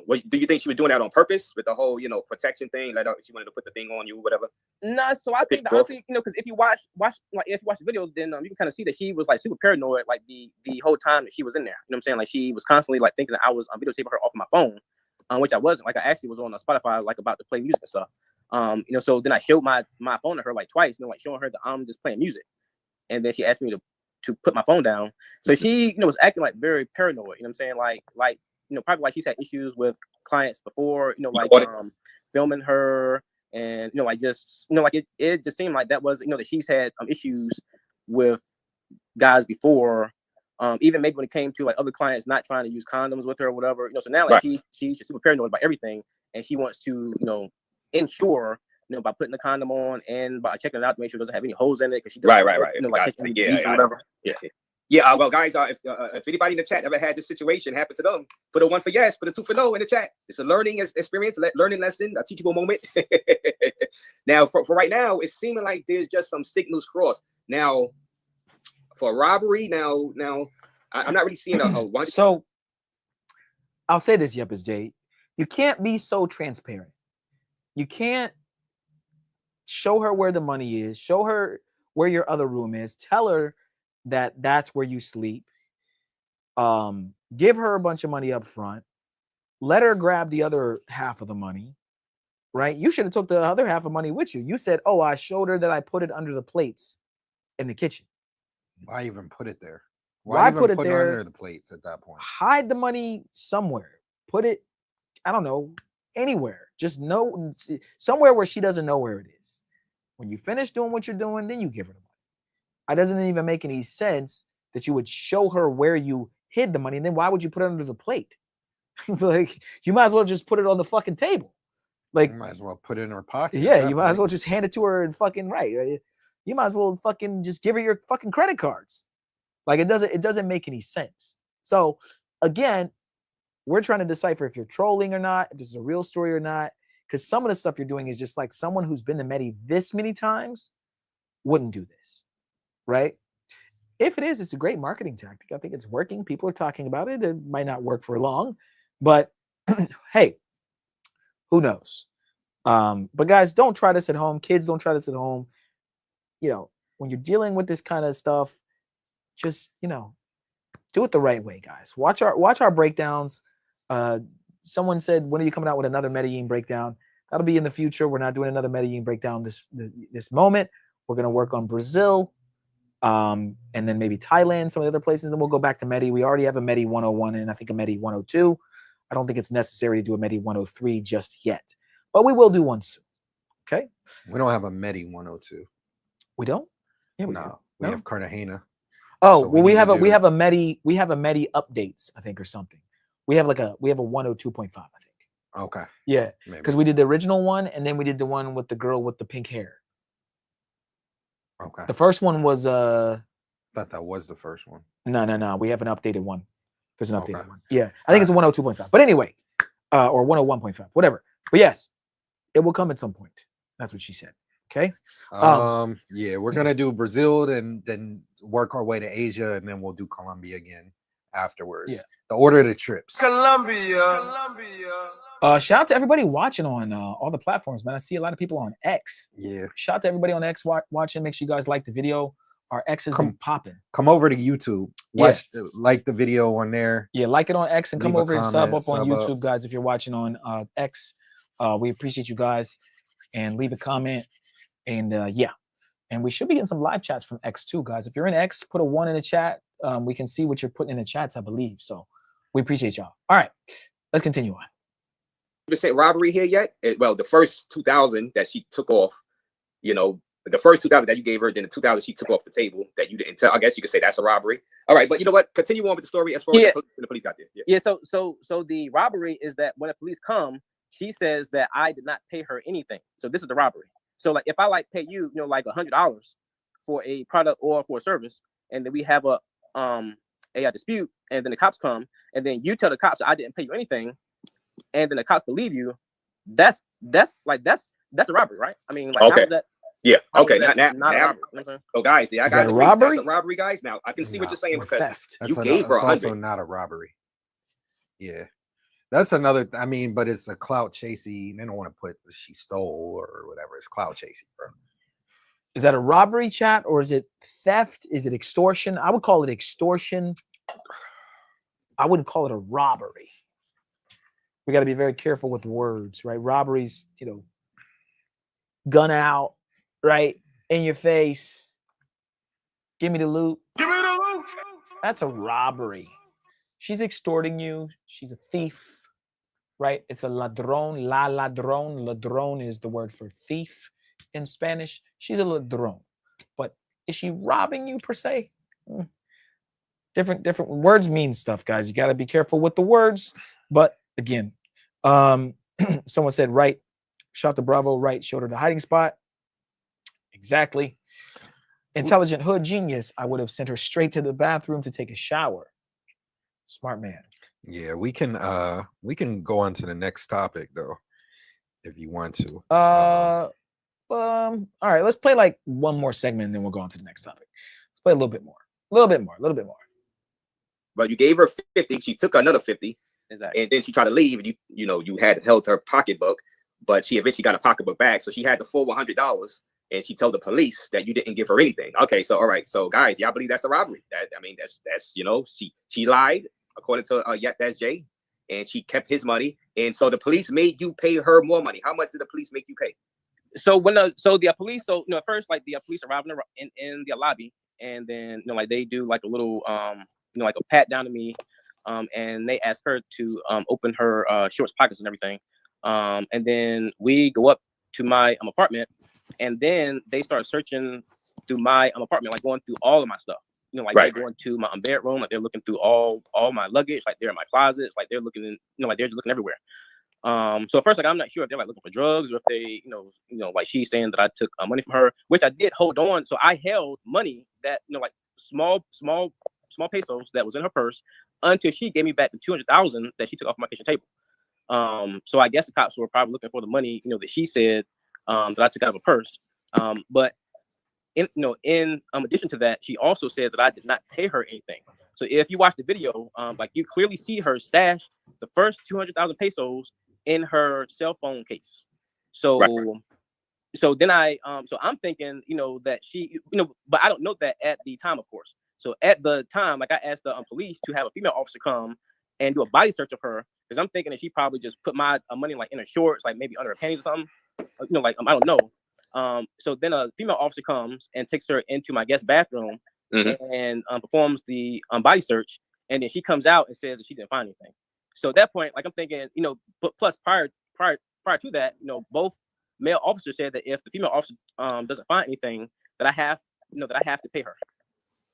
what do you think she was doing that on purpose with the whole protection thing? Like she wanted to put the thing on you, whatever. No, so I think that honestly, because if you watch the video, then you can kind of see that she was like super paranoid, like the whole time that she was in there. You know what I'm saying? Like she was constantly like thinking that I was videotaping her off my phone, which I wasn't. Like I actually was on Spotify, like about to play music and stuff. So then I showed my phone to her like twice, like showing her that I'm just playing music, and then she asked me to put my phone down. So she was acting like very paranoid. You know what I'm saying? Like probably like she's had issues with clients before. Filming her. And like just like it just seemed like that was that she's had issues with guys before, even maybe when it came to like other clients not trying to use condoms with her or whatever. So now like she's super paranoid about everything, and she wants to ensure by putting the condom on and by checking it out to make sure it doesn't have any holes in it, because she doesn't whatever. Yeah. Well, guys, if anybody in the chat ever had this situation happen to them, put a 1 for yes, put a 2 for no in the chat. It's a learning experience, learning lesson, a teachable moment. Now, for right now, it's seeming like there's just some signals crossed. Now, for robbery, now I'm not really seeing a one. So I'll say this, Yepis J, you can't be so transparent. You can't show her where the money is, show her where your other room is, tell her that that's where you sleep, give her a bunch of money up front, let her grab the other half of the money, right? You should have took the other half of money with you. You said, oh, I showed her that I put it under the plates in the kitchen. Why even put it there? Why put it there under the plates at that point? Hide the money somewhere. Put it, I don't know, anywhere. Just know somewhere where she doesn't know where it is. When you finish doing what you're doing, then you give her the money. It doesn't even make any sense that you would show her where you hid the money, and then why would you put it under the plate? Like, you might as well just put it on the fucking table. Like, you might as well put it in her pocket. Yeah, you might as well just hand it to her and fucking you might as well fucking just give her your fucking credit cards. Like, it doesn't make any sense. So again, we're trying to decipher if you're trolling or not, if this is a real story or not, because some of the stuff you're doing is just like someone who's been to Medi this many times wouldn't do this. Right? If it is, it's a great marketing tactic. I think it's working. People are talking about it. It might not work for long, but hey, who knows? But guys, don't try this at home. Kids, don't try this at home. When you're dealing with this kind of stuff, just do it the right way, guys. Watch our breakdowns. Someone said, when are you coming out with another Medellin breakdown? That'll be in the future. We're not doing another Medellin breakdown this moment. We're going to work on Brazil. And then maybe Thailand, some of the other places, then we'll go back to Medi. We already have a Medi 101 and I think a Medi 102. I don't think it's necessary to do a Medi 103 just yet, but we will do one soon. Okay. We don't have a Medi 102. We don't? Yeah, we have Cartagena. Oh, so well, we have a Medi updates, I think, or something. We have a 102.5, I think. Okay. Yeah. Because we did the original one and then we did the one with the girl with the pink hair. Okay. The first one was I thought that was the first one. No. We have an updated one. There's an updated one. Yeah. I think it's a 102.5. But anyway, or 101.5, whatever. But yes, it will come at some point. That's what she said. Okay. Yeah, we're gonna do Brazil, then work our way to Asia, and then we'll do Colombia again afterwards. Yeah. The order of the trips. Colombia. Shout out to everybody watching on all the platforms, man. I see a lot of people on X. Yeah. Shout out to everybody on X watching. Make sure you guys like the video. Our X has been popping. Come over to YouTube. Watch, like the video on there. Yeah, like it on X and come over and sub up on YouTube, guys. If you're watching on X, we appreciate you guys. And leave a comment. And yeah, and we should be getting some live chats from X too, guys. If you're in X, put a 1 in the chat. We can see what you're putting in the chats, I believe. So we appreciate y'all. All right, let's continue on. Robbery here yet? Well, the first 2,000 that she took off, The first 2,000 that you gave her, then the 2,000 she took off the table that you didn't tell. I guess you could say that's a robbery. All right, but you know what? Continue on with the story as far as the police got there. Yeah. So the robbery is that when the police come, she says that I did not pay her anything. So this is the robbery. So like if I like pay you, you know, like $100 for a product or for a service, and then we have a dispute, and then the cops come, and then you tell the cops I didn't pay you anything, and then the cops believe you, that's a robbery, right? I mean, like, okay. how is that? Yeah. Okay. Now, Now, so guys, I got a robbery? That's a robbery, guys. Now I can see what you're saying because theft. You gave her 100. Also not a robbery. Yeah, that's another. I mean, but it's a clout chasing. They don't want to put she stole or whatever. It's clout chasing, bro. Is that a robbery, chat, or is it theft? Is it extortion? I would call it extortion. I wouldn't call it a robbery. We got to be very careful with words, right? Robberies, you know, gun out, right? In your face. Give me the loot. Give me the loot. That's a robbery. She's extorting you. She's a thief, right? It's a ladrón, la ladrón. Ladrón is the word for thief in Spanish. She's a ladrón. But is she robbing you per se? Different words mean stuff, guys. You got to be careful with the words. But again, someone said, right, shot the Bravo, right, showed her the hiding spot. Exactly. Intelligent hood genius. I would have sent her straight to the bathroom to take a shower. Smart man. Yeah, we can go on to the next topic though, if you want to. All right, let's play like one more segment and then we'll go on to the next topic. Let's play a little bit more. But you gave her 50, she took another 50, exactly. And then she tried to leave, and you had held her pocketbook, but she eventually got a pocketbook back, so she had the full $100, and she told the police that you didn't give her anything. Okay, so all right, so guys, y'all believe that's the robbery? That's she lied according to that's Jay, and she kept his money, and so the police made you pay her more money. How much did the police make you pay? So the police, at first, like the police arrived in the lobby, and then like they do like a little like a pat down to me, and they ask her to open her shorts pockets and everything, and then we go up to my apartment, and then they start searching through my apartment, like going through all of my stuff. Like right. They're going to my bedroom, like they're looking through all my luggage, like they're in my closets, like they're looking in, like they're just looking everywhere. So at first, like I'm not sure if they're like looking for drugs or if they, like she's saying that I took money from her, which I did hold on. So I held money that like small pesos that was in her purse until she gave me back the 200,000 that she took off my kitchen table. So I guess the cops were probably looking for the money, that she said that I took out of her purse. But in addition to that, she also said that I did not pay her anything. So if you watch the video, like you clearly see her stash the first 200,000 pesos in her cell phone case. So, right. So then so I'm thinking, that she, but I don't know that at the time, of course. So at the time, like I asked the police to have a female officer come and do a body search of her, because I'm thinking that she probably just put my money like in her shorts, like maybe under her panties or something, like I don't know. So then a female officer comes and takes her into my guest bathroom, mm-hmm. and performs the body search, and then she comes out and says that she didn't find anything. So at that point, like I'm thinking, but plus prior to that, both male officers said that if the female officer doesn't find anything, that I have to pay her.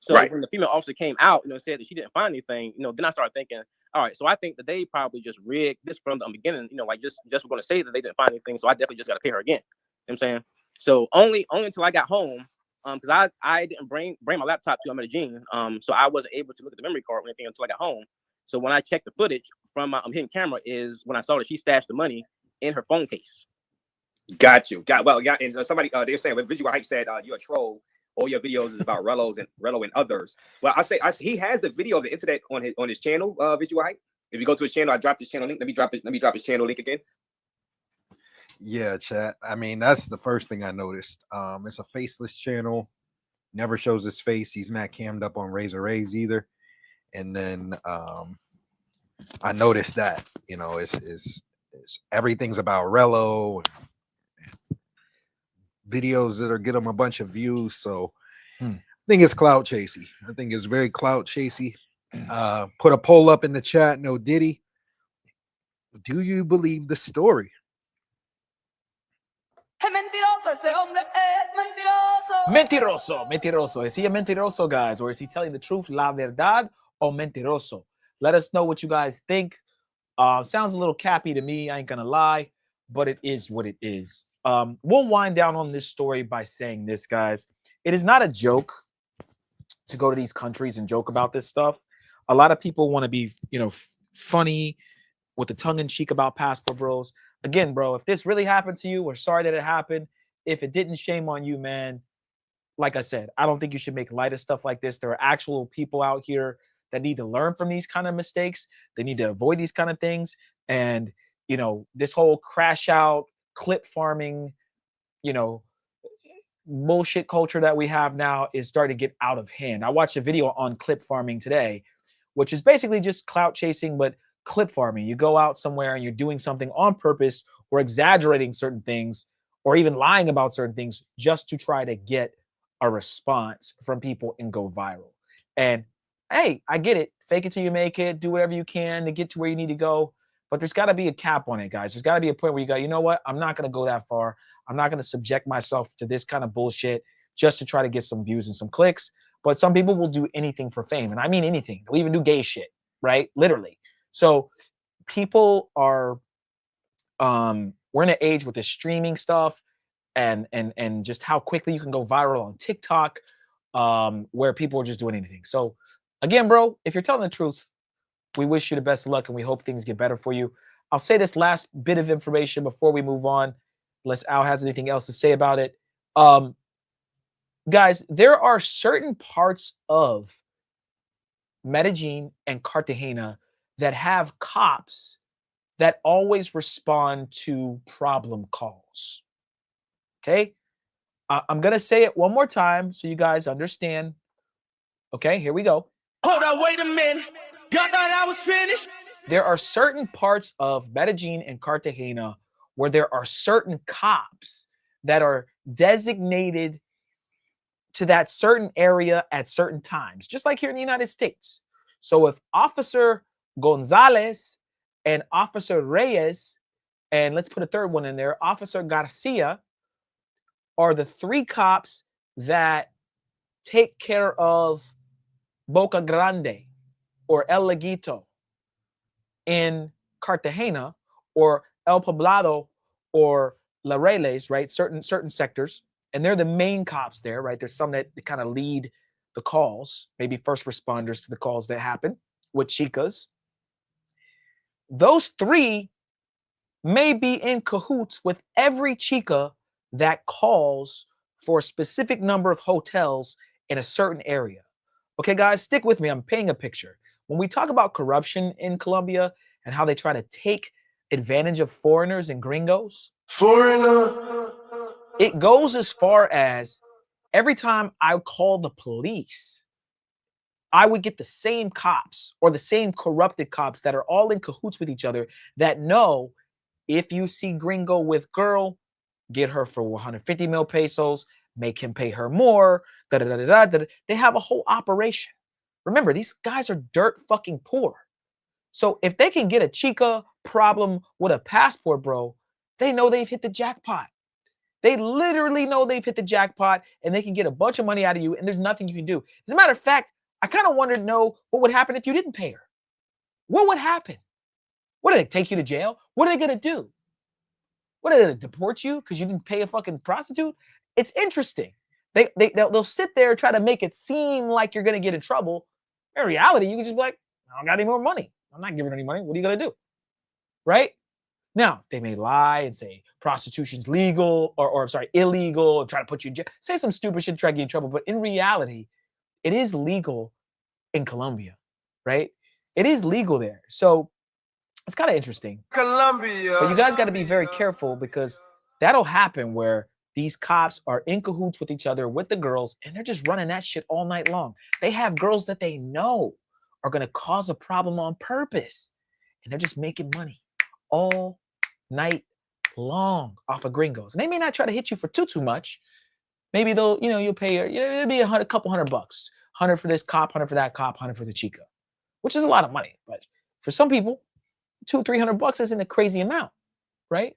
So right. When the female officer came out, said that she didn't find anything, then I started thinking, all right, so I think that they probably just rigged this from the beginning, like just were going to say that they didn't find anything, so I definitely just got to pay her again. You know what I'm saying? So only until I got home, because I didn't bring my laptop to Medellin, so I wasn't able to look at the memory card or anything until I got home. So when I checked the footage from my hidden camera is when I saw that she stashed the money in her phone case. Got you. And somebody they're saying when Visual Hype said you're a troll. All your videos is about Rello and others. Well, he has the video of the incident on his channel, Visual Hype. If you go to his channel, I dropped his channel link. Let me drop his channel link again. Yeah, chat. I mean, that's the first thing I noticed. It's a faceless channel. Never shows his face. He's not cammed up on Razor Rays either. And then I noticed that, it's everything's about Rello and videos that are get him a bunch of views. So I think it's clout chasey. I think it's very clout chasey. Put a poll up in the chat. No Diddy. Do you believe the story? Mentiroso, mentiroso. Is he a mentiroso, guys? Or is he telling the truth, la verdad o mentiroso? Let us know what you guys think. Sounds a little cappy to me, I ain't gonna lie, but it is what it is. We'll wind down on this story by saying this, guys. It is not a joke to go to these countries and joke about this stuff. A lot of people want to be, funny with the tongue in cheek about passport bros. Again, bro, if this really happened to you, we're sorry that it happened. If it didn't, shame on you, man. Like I said, I don't think you should make light of stuff like this. There are actual people out here that need to learn from these kind of mistakes. They need to avoid these kind of things. And, this whole crash out, clip farming, bullshit culture that we have now is starting to get out of hand. I watched a video on clip farming today, which is basically just clout chasing, but clip farming. You go out somewhere and you're doing something on purpose or exaggerating certain things or even lying about certain things just to try to get a response from people and go viral. And hey, I get it. Fake it till you make it. Do whatever you can to get to where you need to go. But there's got to be a cap on it, guys. There's got to be a point where you go, you know what? I'm not going to go that far. I'm not going to subject myself to this kind of bullshit just to try to get some views and some clicks. But some people will do anything for fame. And I mean anything. They'll even do gay shit, right? Literally. So people are, we're in an age with this streaming stuff and just how quickly you can go viral on TikTok, where people are just doing anything. So again, bro, if you're telling the truth, we wish you the best of luck and we hope things get better for you. I'll say this last bit of information before we move on, unless Al has anything else to say about it. Guys, there are certain parts of Medellin and Cartagena that have cops that always respond to problem calls. Okay? I'm going to say it one more time so you guys understand. Okay, here we go. Hold on, wait a minute. Y'all thought I was finished? There are certain parts of Medellin and Cartagena where there are certain cops that are designated to that certain area at certain times, just like here in the United States. So if Officer Gonzalez and Officer Reyes, and let's put a third one in there, Officer Garcia, are the three cops that take care of Boca Grande or El Laguito in Cartagena, or El Poblado or La Reles, right? Certain sectors. And they're the main cops there, right? There's some that kind of lead the calls, maybe first responders to the calls that happen with chicas. Those three may be in cahoots with every chica that calls for a specific number of hotels in a certain area. Okay, guys, stick with me. I'm painting a picture. When we talk about corruption in Colombia and how they try to take advantage of foreigners and gringos, it goes as far as every time I call the police, I would get the same cops or the same corrupted cops that are all in cahoots with each other that know if you see gringo with girl, get her for 150 mil pesos, make him pay her more, They have a whole operation. Remember, these guys are dirt fucking poor. So if they can get a chica problem with a passport, bro, they know they've hit the jackpot. They literally know they've hit the jackpot and they can get a bunch of money out of you and there's nothing you can do. As a matter of fact, I kind of wanted to know what would happen if you didn't pay her. What would happen? What, did they take you to jail? What are they going to do? What, are they going to deport you because you didn't pay a fucking prostitute? It's interesting. They'll sit there and try to make it seem like you're going to get in trouble. In reality, you can just be like, I don't got any more money. I'm not giving her any money. What are you going to do? Right? Now, they may lie and say prostitution's legal or I'm sorry, illegal and try to put you in jail. Say some stupid shit to try to get you in trouble. But in reality, it is legal in Colombia, right? It is legal there. So it's kind of interesting. Colombia. But you guys got to be very careful because that'll happen where these cops are in cahoots with each other, with the girls, and they're just running that shit all night long. They have girls that they know are going to cause a problem on purpose. And they're just making money all night long off of gringos. And they may not try to hit you for too much. Maybe they'll, you'll pay her, it'll be a couple $100. 100 for this cop, 100 for that cop, 100 for the chica, which is a lot of money. But for some people, $200-300 isn't a crazy amount, right?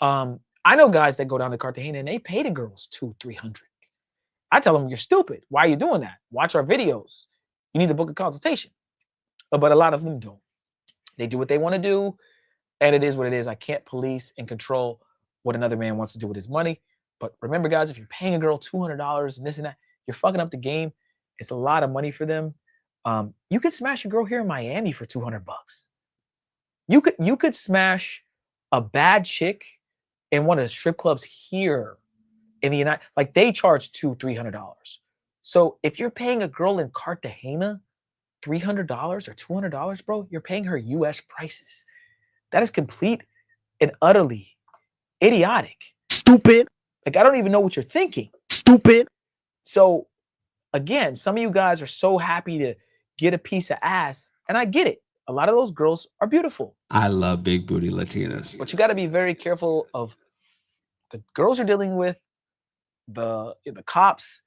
I I know guys that go down to Cartagena and they pay the girls $200-300. I tell them, you're stupid. Why are you doing that? Watch our videos. You need to book a consultation. But a lot of them don't. They do what they want to do, and it is what it is. I can't police and control what another man wants to do with his money. But remember, guys, if you're paying a girl $200 and this and that, you're fucking up the game. It's a lot of money for them. You could smash a girl here in Miami for $200. You could smash a bad chick in one of the strip clubs here in the United, like they charge $200-300. So if you're paying a girl in Cartagena $300 or $200, bro, you're paying her US prices. That is complete and utterly idiotic. Stupid. Like, I don't even know what you're thinking. Stupid. So again, some of you guys are so happy to get a piece of ass, and I get it. A lot of those girls are beautiful. I love big booty Latinas. But you got to be very careful of the girls you're dealing with, the cops,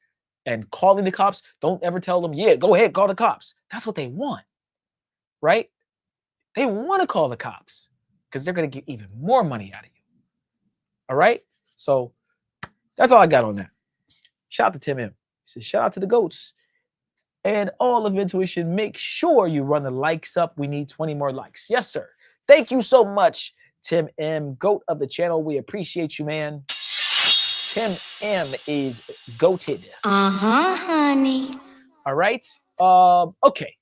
and calling the cops. Don't ever tell them, yeah, go ahead, call the cops. That's what they want, right? They want to call the cops because they're going to get even more money out of you. All right? So that's all I got on that. Shout out to Tim M. He says, shout out to the GOATs and all of Intuition. Make sure you run the likes up. We need 20 more likes. Yes, sir. Thank you so much, Tim M, GOAT of the channel. We appreciate you, man. Tim M is goated. Honey. All right. Okay.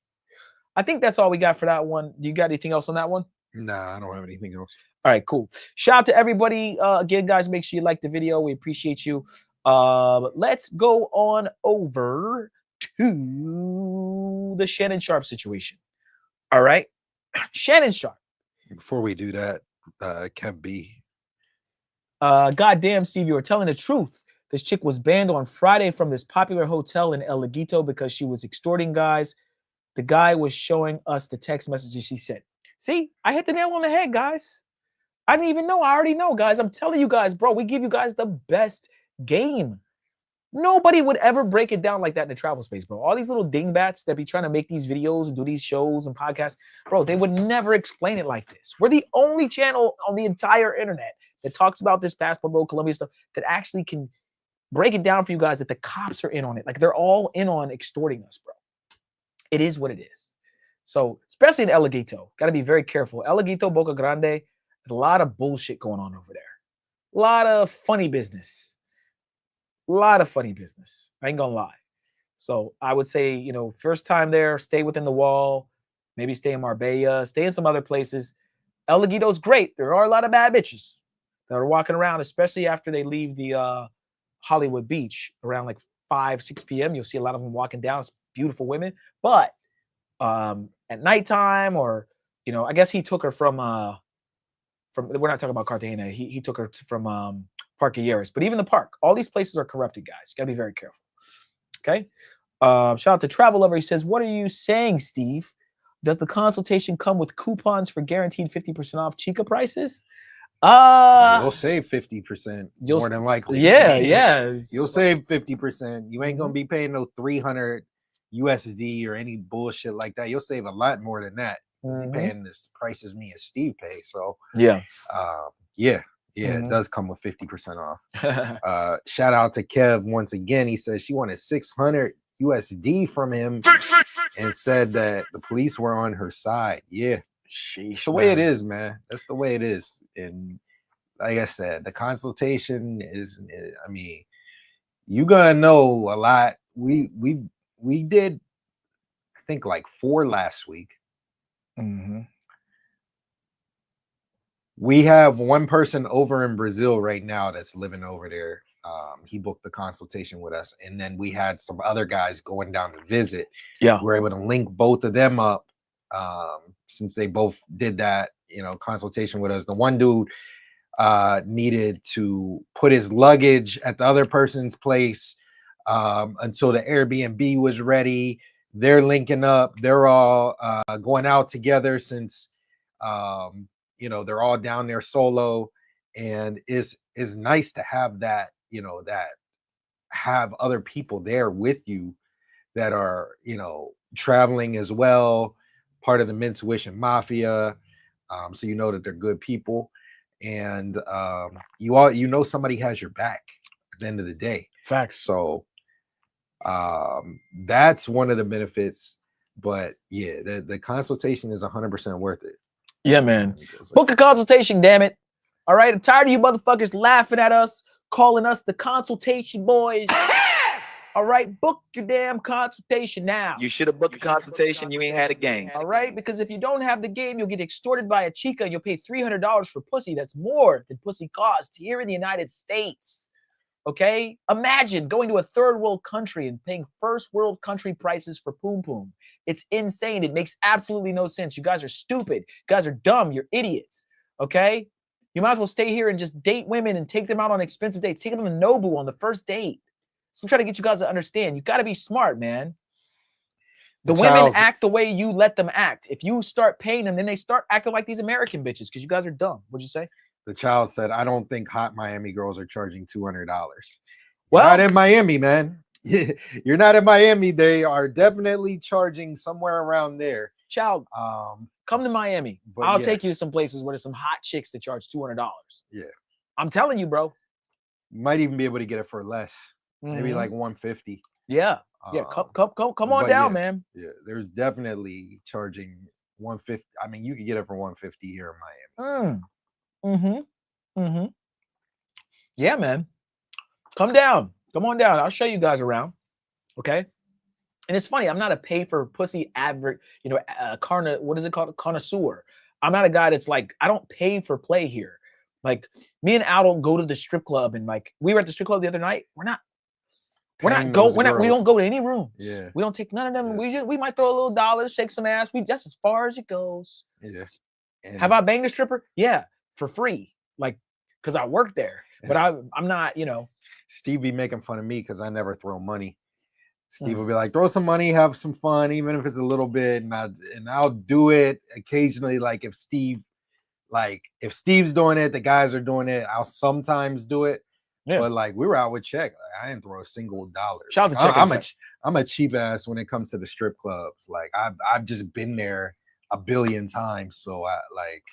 I think that's all we got for that one. Do you got anything else on that one? Nah, I don't have anything else. All right, cool. Shout out to everybody. Again, guys, make sure you like the video. We appreciate you. Let's go on over to the Shannon Sharp situation. All right. Shannon Sharp. Before we do that, Kev B. Goddamn, Steve, you were telling the truth. This chick was banned on Friday from this popular hotel in El Laguito because she was extorting guys. The guy was showing us the text messages she sent. See, I hit the nail on the head, guys. I didn't even know. I already know, guys. I'm telling you guys, bro, we give you guys the best game. Nobody would ever break it down like that in the travel space, bro. All these little dingbats that be trying to make these videos and do these shows and podcasts, bro, they would never explain it like this. We're the only channel on the entire internet that talks about this passport bro, Colombia stuff that actually can break it down for you guys that the cops are in on it. Like, they're all in on extorting us, bro. It is what it is. So, especially in El Laguito, got to be very careful. El Laguito, Boca Grande, there's a lot of bullshit going on over there. A lot of funny business. A lot of funny business. I ain't gonna lie. So I would say, you know, first time there, stay within the wall. Maybe stay in Marbella. Stay in some other places. El Laguito's great. There are a lot of bad bitches that are walking around, especially after they leave the Hollywood Beach around like 5-6 p.m. You'll see a lot of them walking down. It's beautiful women. But at nighttime, or, you know, I guess he took her from we're not talking about Cartagena. He took her from Parque Yeris. But even the park, all these places are corrupted, guys. You gotta be very careful. Okay. Shout out to Travel Lover. He says, what are you saying, Steve? Does the consultation come with coupons for guaranteed 50% off Chica prices? You'll save 50% more than likely. Yeah, yeah. You'll save 50%. You ain't gonna be paying no 300 USD or any bullshit like that. You'll save a lot more than that. You'll be paying this prices me and Steve pay. So yeah, it does come with 50% off. Shout out to Kev once again. He says she wanted 600 USD from him and said that the police were on her side. Yeah. Sheesh, it's the way it is, man. That's the way it is. And like I said, the consultation is, I mean, you gonna know a lot. We did, I think, like 4 last week. We have one person over in Brazil right now that's living over there. He booked the consultation with us, and then we had some other guys going down to visit. Yeah, we were able to link both of them up. Since they both did that, you know, consultation with us. The one dude needed to put his luggage at the other person's place until the Airbnb was ready. They're linking up. They're all going out together since, you know, they're all down there solo. And it's nice to have that, you know, that have other people there with you that are, you know, traveling as well, part of the Intuition Mafia, so you know that they're good people. and you know somebody has your back at the end of the day. Facts. So that's one of the benefits. But yeah, the consultation is 100% worth it. Yeah, man. Book a consultation, damn it. All right, I'm tired of you motherfuckers laughing at us, calling us the consultation boys. All right, book your damn consultation now. You should have booked a consultation. You ain't had a game. All right, because if you don't have the game, you'll get extorted by a Chica and you'll pay $300 for pussy. That's more than pussy costs here in the United States. Okay? Imagine going to a third world country and paying first world country prices for poom poom. It's insane. It makes absolutely no sense. You guys are stupid. You guys are dumb. You're idiots. Okay? You might as well stay here and just date women and take them out on expensive dates. Take them to Nobu on the first date. So I'm trying to get you guys to understand. You got to be smart, man. The women act the way you let them act. If you start paying them, then they start acting like these American bitches because you guys are dumb. What'd you say? The child said, I don't think hot Miami girls are charging $200. Well, not in Miami, man. You're not in Miami. They are definitely charging somewhere around there. Child, come to Miami. I'll take you to some places where there's some hot chicks that charge $200. Yeah. I'm telling you, bro. You might even be able to get it for less. Maybe like 150. Yeah. Yeah. Come on down, man. Yeah. There's definitely charging 150. I mean, you can get it for 150 here in Miami. Yeah, man. Come down. Come on down. I'll show you guys around. Okay. And it's funny. I'm not a pay for pussy advert, what is it called? Connoisseur. I'm not a guy that's like, I don't pay for play here. Like me and Al don't go to the strip club and like we were at the strip club the other night. We don't go to any rooms. Yeah. We don't take none of them. Yeah. We might throw a little dollars, shake some ass. That's as far as it goes. Yeah. And have I banged a stripper? Yeah, for free. Like, because I work there. But I'm not, Steve be making fun of me because I never throw money. Steve will be like, throw some money, have some fun, even if it's a little bit, and I'll do it occasionally. Like if Steve's doing it, the guys are doing it, I'll sometimes do it. Yeah. But like we were out with Check, I didn't throw a single dollar. Shout out to Check. I'm a cheap ass when it comes to the strip clubs. Like I've just been there a billion times, so I like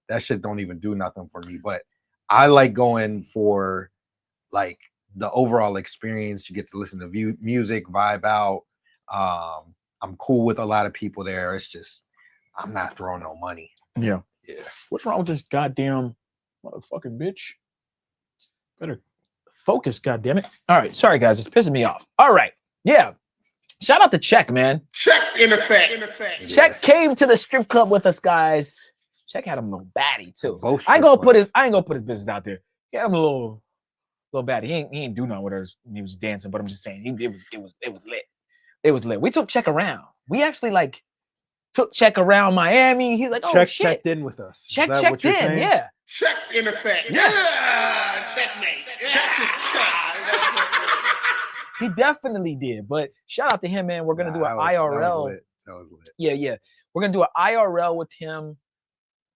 that shit don't even do nothing for me. But I like going for like the overall experience. You get to listen to music, vibe out. I'm cool with a lot of people there. It's just I'm not throwing no money. Yeah. Yeah. What's wrong with this goddamn motherfucking bitch? Better focus, goddammit. All right. Sorry, guys. It's pissing me off. All right. Yeah. Shout out to Check, man. Check in effect. Check came to the strip club with us, guys. Check had him a little baddie too. Both I ain't gonna put his business out there. He had him a little baddie. He ain't do nothing with her when he was dancing, but I'm just saying it was lit. It was lit. We took Check around. We actually like took Check around Miami. He's like, oh Check shit. checked in with us. Check checked in, saying? Yeah. Check in effect. Yeah. Checkmate. Check is check. He definitely did. But shout out to him, man. We're gonna do an IRL. That was lit. Yeah. We're gonna do an IRL with him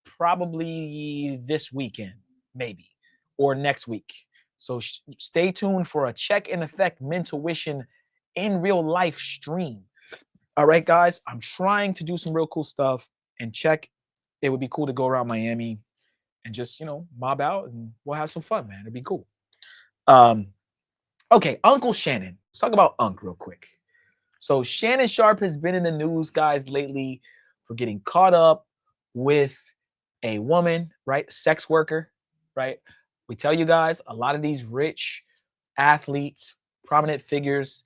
probably this weekend, maybe, or next week. So stay tuned for a Check in Effect Mentuition in real life stream. All right, guys. I'm trying to do some real cool stuff and Check. It would be cool to go around Miami and just, mob out and we'll have some fun, man. It'd be cool. Okay, Uncle Shannon. Let's talk about Unc real quick. So Shannon Sharp has been in the news, guys, lately for getting caught up with a woman, right? Sex worker, right? We tell you guys, a lot of these rich athletes, prominent figures,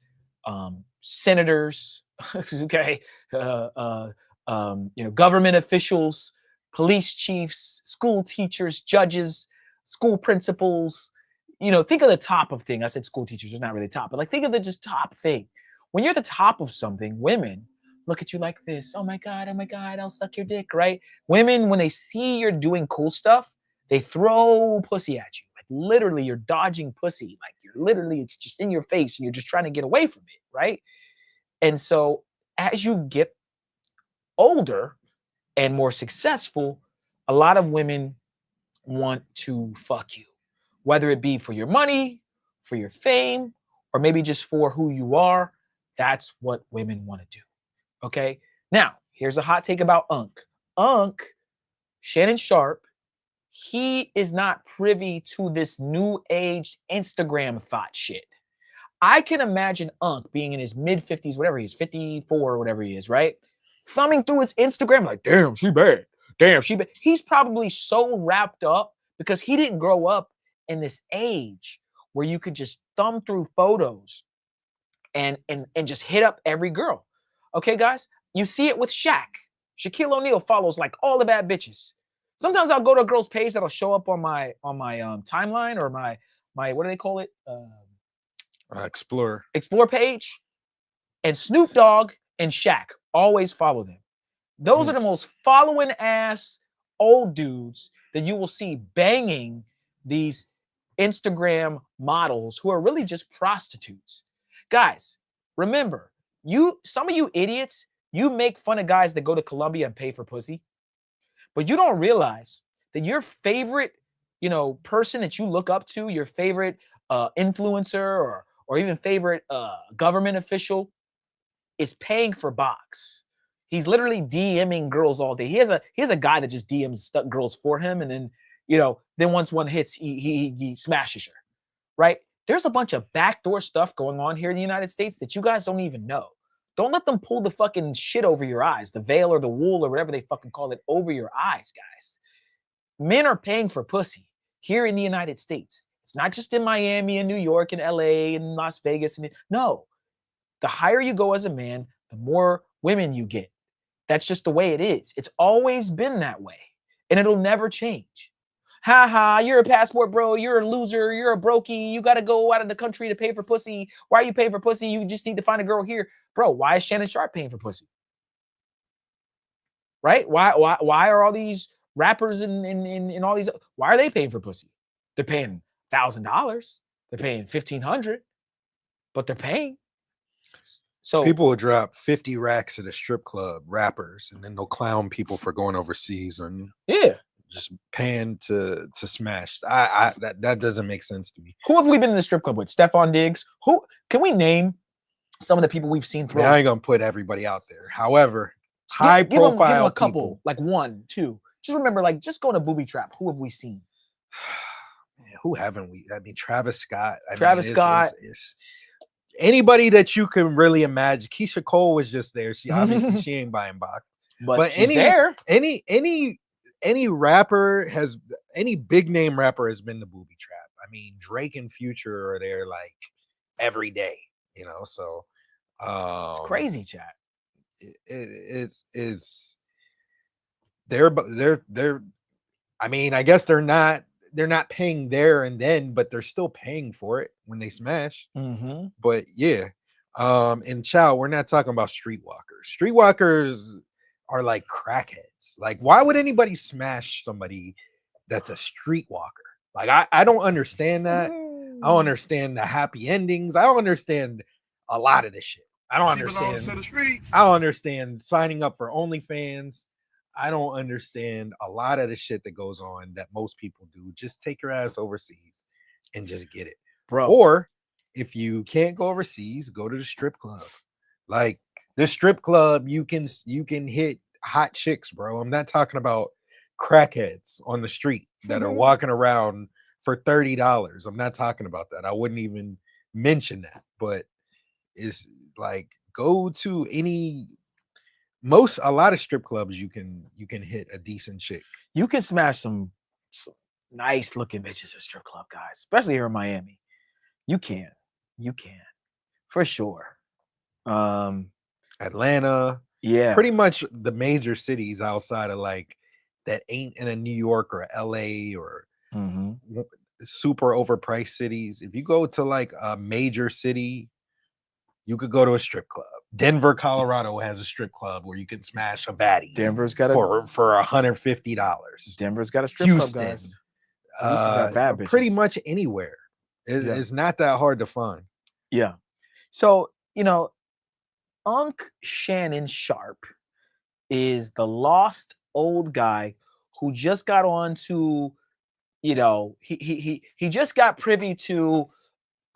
senators, okay, government officials, police chiefs, school teachers, judges, school principals, think of the top of thing. I said school teachers, it's not really top, but like think of the just top thing. When you're at the top of something, women look at you like this. Oh my God, I'll suck your dick, right? Women, when they see you're doing cool stuff, they throw pussy at you. Like literally you're dodging pussy. Like you're literally, it's just in your face and you're just trying to get away from it, right? And so as you get older and more successful, a lot of women want to fuck you. Whether it be for your money, for your fame, or maybe just for who you are, that's what women want to do. Okay? Now, here's a hot take about Unc. Shannon Sharp, he is not privy to this new age Instagram thought shit. I can imagine Unc being in his mid 50s, whatever he is, 54 or whatever he is, right? Thumbing through his Instagram like, damn, she bad. Damn, she bad. He's probably so wrapped up because he didn't grow up in this age where you could just thumb through photos and just hit up every girl. Okay, guys? You see it with Shaq. Shaquille O'Neal follows like all the bad bitches. Sometimes I'll go to a girl's page that'll show up on my timeline or my what do they call it? Explore Page, and Snoop Dogg and Shaq always follow them. Those are the most following ass old dudes that you will see banging these Instagram models who are really just prostitutes. Guys, remember, some of you idiots, you make fun of guys that go to Colombia and pay for pussy, but you don't realize that your favorite, person that you look up to, your favorite influencer or even favorite government official is paying for box. He's literally DMing girls all day. He has a guy that just DMs stuck girls for him, and then then once one hits, he smashes her, right? There's a bunch of backdoor stuff going on here in the United States that you guys don't even know. Don't let them pull the fucking shit over your eyes, the veil or the wool or whatever they fucking call it over your eyes, guys. Men are paying for pussy here in the United States. It's not just in Miami and New York and LA and Las Vegas. No, the higher you go as a man, the more women you get. That's just the way it is. It's always been that way, and it'll never change. Ha ha, you're a passport bro, you're a loser, you're a brokey, you got to go out of the country to pay for pussy. Why are you paying for pussy? You just need to find a girl here. Bro, why is Shannon Sharp paying for pussy? Right? Why are all these rappers and all these, why are they paying for pussy? They're paying $1,000. They're paying $1,500, but they're paying. So people will drop 50 racks at a strip club, rappers, and then they'll clown people for going overseas and just paying to smash. That doesn't make sense to me. Who have we been in the strip club with? Stephon Diggs. Who can we name? Some of the people we've seen through. I ain't gonna put everybody out there. However, high profile give them a couple, people. like 1, 2. Just remember, like, just go to booby trap. Who have we seen? Who haven't we? I mean, Travis Scott. Scott. It's anybody that you can really imagine. Keisha Cole was just there. She obviously she ain't buying box, but she's there. Any rapper has, any big name rapper has been the booby trap. I mean, Drake and Future are there like every day, So it's crazy, chat. They're. I mean, I guess they're not paying there and then, but they're still paying for it when they smash. But yeah, and Chow, we're not talking about streetwalkers. Streetwalkers are like crackheads. Like, why would anybody smash somebody that's a streetwalker? Like, I don't understand that. I don't understand the happy endings. I don't understand a lot of this shit. I don't understand signing up for OnlyFans. I don't understand a lot of the shit that goes on that most people do. Just take your ass overseas and just get it, bro. Or if you can't go overseas, go to the strip club. Like, the strip club, you can hit hot chicks, bro. I'm not talking about crackheads on the street that are walking around for $30. I'm not talking about that. I wouldn't even mention that. But it's like, go to a lot of strip clubs, you can hit a decent chick. You can smash some nice looking bitches at strip club, guys, especially here in Miami. You can for sure. Atlanta, pretty much the major cities outside of like that ain't in a New York or LA or super overpriced cities. If you go to like a major city, you could go to a strip club. Denver, Colorado has a strip club where you can smash a baddie. Denver's got for $150. Denver's got a strip club, guys. Got bad bitches. Pretty much anywhere. It's not that hard to find. Yeah. So, Unc Shannon Sharp is the lost old guy who just got on to, he just got privy to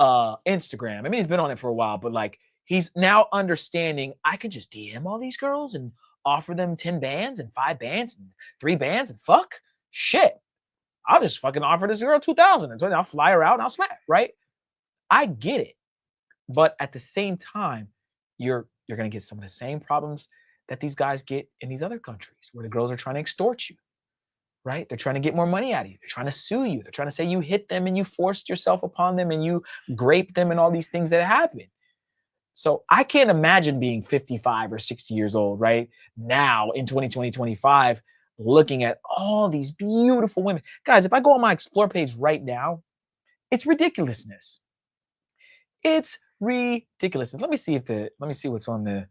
Instagram. I mean, he's been on it for a while, but like, he's now understanding I can just DM all these girls and offer them 10 bands and 5 bands and 3 bands and fuck shit. I'll just fucking offer this girl 2,000 and I'll fly her out and I'll smack, right? I get it. But at the same time, you're going to get some of the same problems that these guys get in these other countries where the girls are trying to extort you, right? They're trying to get more money out of you. They're trying to sue you. They're trying to say you hit them and you forced yourself upon them and you grape them and all these things that happen. So I can't imagine being 55 or 60 years old, right? Now in 2020, 25, looking at all these beautiful women. Guys, if I go on my Explore page right now, it's ridiculousness. It's ridiculous. Let me see what's on the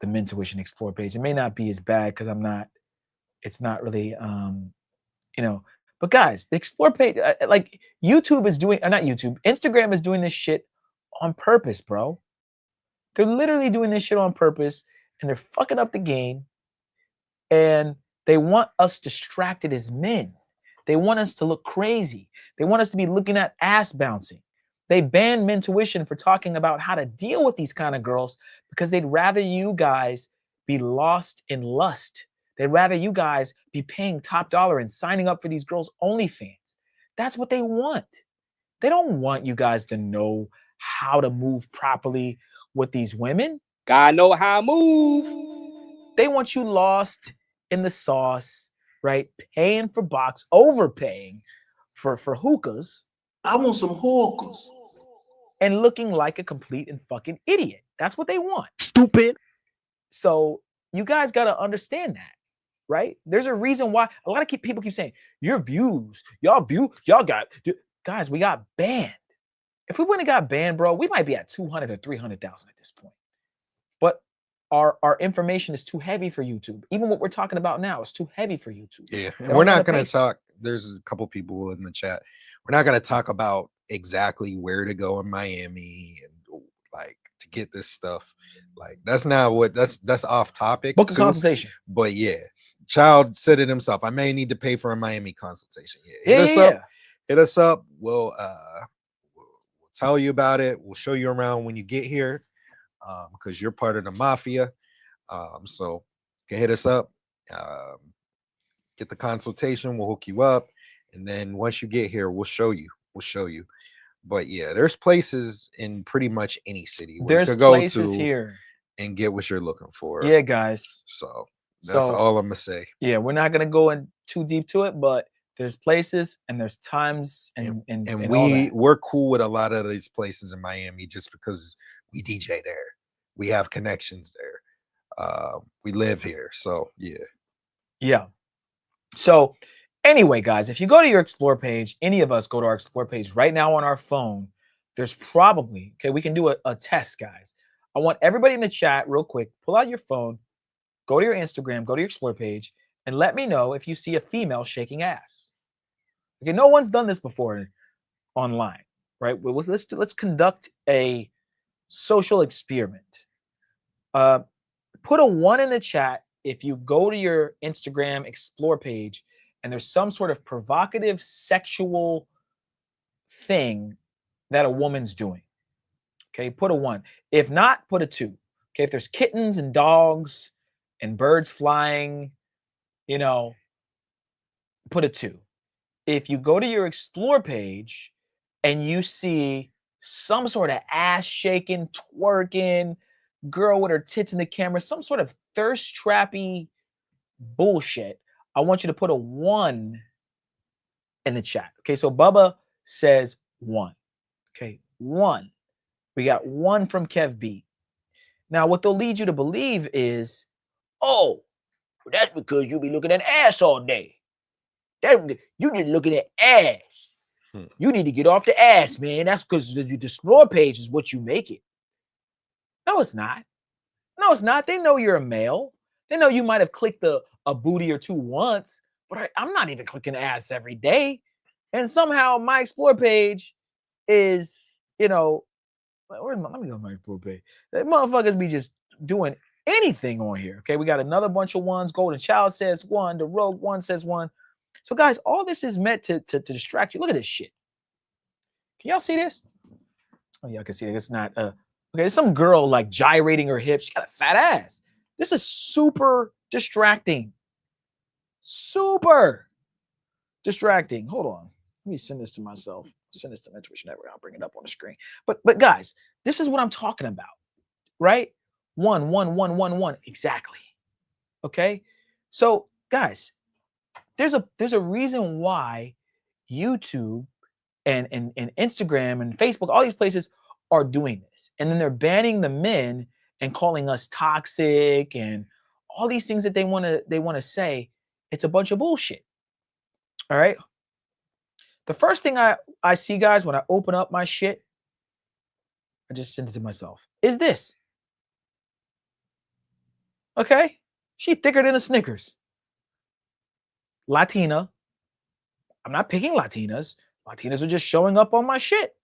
Men Tuition Explore page. It may not be as bad because it's not really, but guys, the Explore page, like YouTube is doing, not YouTube, Instagram is doing this shit on purpose, bro. They're literally doing this shit on purpose and they're fucking up the game. And they want us distracted as men. They want us to look crazy. They want us to be looking at ass bouncing. They banned Men Tuition for talking about how to deal with these kind of girls because they'd rather you guys be lost in lust. They'd rather you guys be paying top dollar and signing up for these girls' OnlyFans. That's what they want. They don't want you guys to know how to move properly with these women. Gotta know how to move. They want you lost in the sauce, right? Paying for box, overpaying for hookahs. I want some hookahs. And looking like a complete and fucking idiot. That's what they want. Stupid. So you guys got to understand that, right? There's a reason why a lot of people keep saying, your views, y'all got, guys, we got banned. If we wouldn't have got banned, bro, we might be at 200 or 300,000 at this point. But our information is too heavy for YouTube. Even what we're talking about now is too heavy for YouTube. Yeah, and we're not going to talk. There's a couple people in the chat. We're not going to talk about exactly where to go in Miami and like to get this stuff. Like that's not what that's off topic. Book a consultation. But yeah, Child said it himself. I may need to pay for a Miami consultation. Yeah, hit us up. We'll tell you about it. We'll show you around when you get here, because you're part of the mafia. So you can hit us up. Get the consultation. We'll hook you up, and then once you get here, we'll show you. But yeah, there's places in pretty much any city where you could go to here and get what you're looking for. Yeah, guys. So that's all I'm gonna say. Yeah, we're not gonna go in too deep to it, but there's places and there's times and we're cool with a lot of these places in Miami just because we DJ there. We have connections there. We live here. So yeah. So anyway, guys, if you go to your Explore page, any of us go to our Explore page right now on our phone, there's probably, okay, we can do a test, guys. I want everybody in the chat real quick, pull out your phone, go to your Instagram, go to your Explore page, and let me know if you see a female shaking ass. Okay, no one's done this before online, right? Well, let's conduct a social experiment. Put a 1 in the chat if you go to your Instagram Explore page and there's some sort of provocative sexual thing that a woman's doing. Okay, put a 1. If not, put a 2. Okay, if there's kittens and dogs and birds flying, put a 2. If you go to your Explore page and you see some sort of ass shaking, twerking, girl with her tits in the camera, some sort of thirst trappy bullshit, I want you to put a 1 in the chat. Okay, so Bubba says 1. Okay, 1. We got 1 from Kev B. Now, what they'll lead you to believe is, oh, that's because you be looking at ass all day. You just looking at ass. You need to get off the ass, man. That's because the Explore page is what you make it. No, it's not. No, it's not. They know you're a male. They know you might have clicked a booty or 2 once, but I'm not even clicking ass every day. And somehow my Explore page is, let me go to my Explore page. That motherfuckers be just doing anything on here. Okay, we got another bunch of 1s. Golden Child says 1. The Rogue 1 says 1. So guys, all this is meant to distract you. Look at this shit. Can y'all see this? Oh, y'all can see it. It's not okay, there's some girl like gyrating her hips. She got a fat ass. This is super distracting. Super. Distracting. Hold on. Let me send this to myself. Send this to my Twitch network. I'll bring it up on the screen. But guys, this is what I'm talking about, right? 1, 1, 1, 1, 1. Exactly. Okay. So guys, there's a reason why YouTube and Instagram and Facebook, all these places are doing this. And then they're banning the men and calling us toxic and all these things that they want to say. It's a bunch of bullshit. All right. The first thing I see, guys, when I open up my shit, I just send it to myself, is this. Okay. She thicker than a Snickers. Latina. I'm not picking Latinas. Latinas are just showing up on my shit.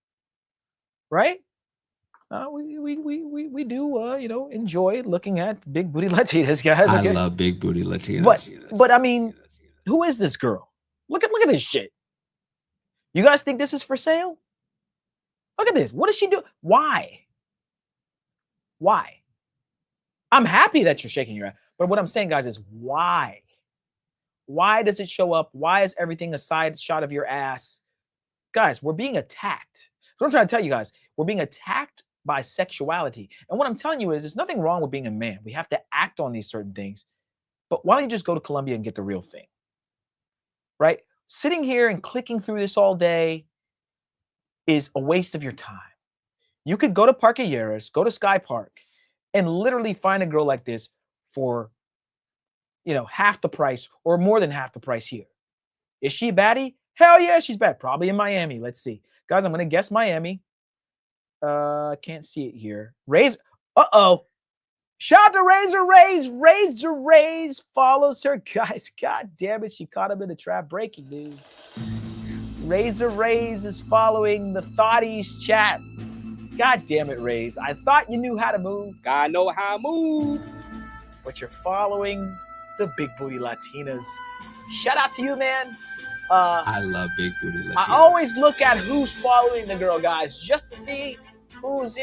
Right? We do enjoy looking at big booty Latinas, guys. Okay? I love big booty Latinas. But I mean, who is this girl? Look at this shit. You guys think this is for sale? Look at this. What does she do? Why? I'm happy that you're shaking your ass. But what I'm saying, guys, is why? Why does it show up? Why is everything a side shot of your ass? Guys, we're being attacked. So I'm trying to tell you guys, we're being attacked by sexuality. And what I'm telling you is there's nothing wrong with being a man. We have to act on these certain things. But why don't you just go to Colombia and get the real thing? Right? Sitting here and clicking through this all day is a waste of your time. You could go to Parquilleras, go to Sky Park, and literally find a girl like this for, half the price or more than half the price here. Is she baddie? Hell yeah, she's bad. Probably in Miami. Let's see. Guys, I'm going to guess Miami. Can't see it here. Uh-oh. Shout out to Razor Rays. Razor Rays follows her. Guys, god damn it. She caught him in the trap. Breaking news. Razor Rays is following the Thoughties chat. God damn it, Rays. I thought you knew how to move. Gotta know how to move. But you're following the big booty Latinas. Shout out to you, man. I love big booty Latinas. I always look at who's following the girl, guys, just to see who's,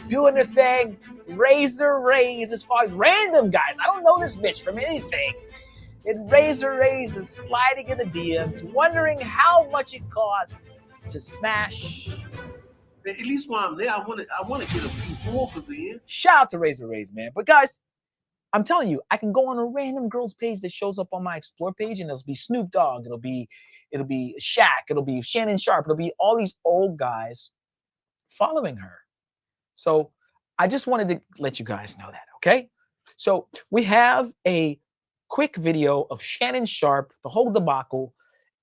doing their thing. Razor Rays is following random guys. I don't know this bitch from anything. And Razor Rays is sliding in the DMs, wondering how much it costs to smash. At least while I'm there, I want to get a few walkers in. Shout out to Razor Rays, man. But guys, I'm telling you, I can go on a random girl's page that shows up on my Explore page, and it'll be Snoop Dogg, it'll be Shaq, it'll be Shannon Sharp, it'll be all these old guys following her. So I just wanted to let you guys know that, okay? So we have a quick video of Shannon Sharp, the whole debacle,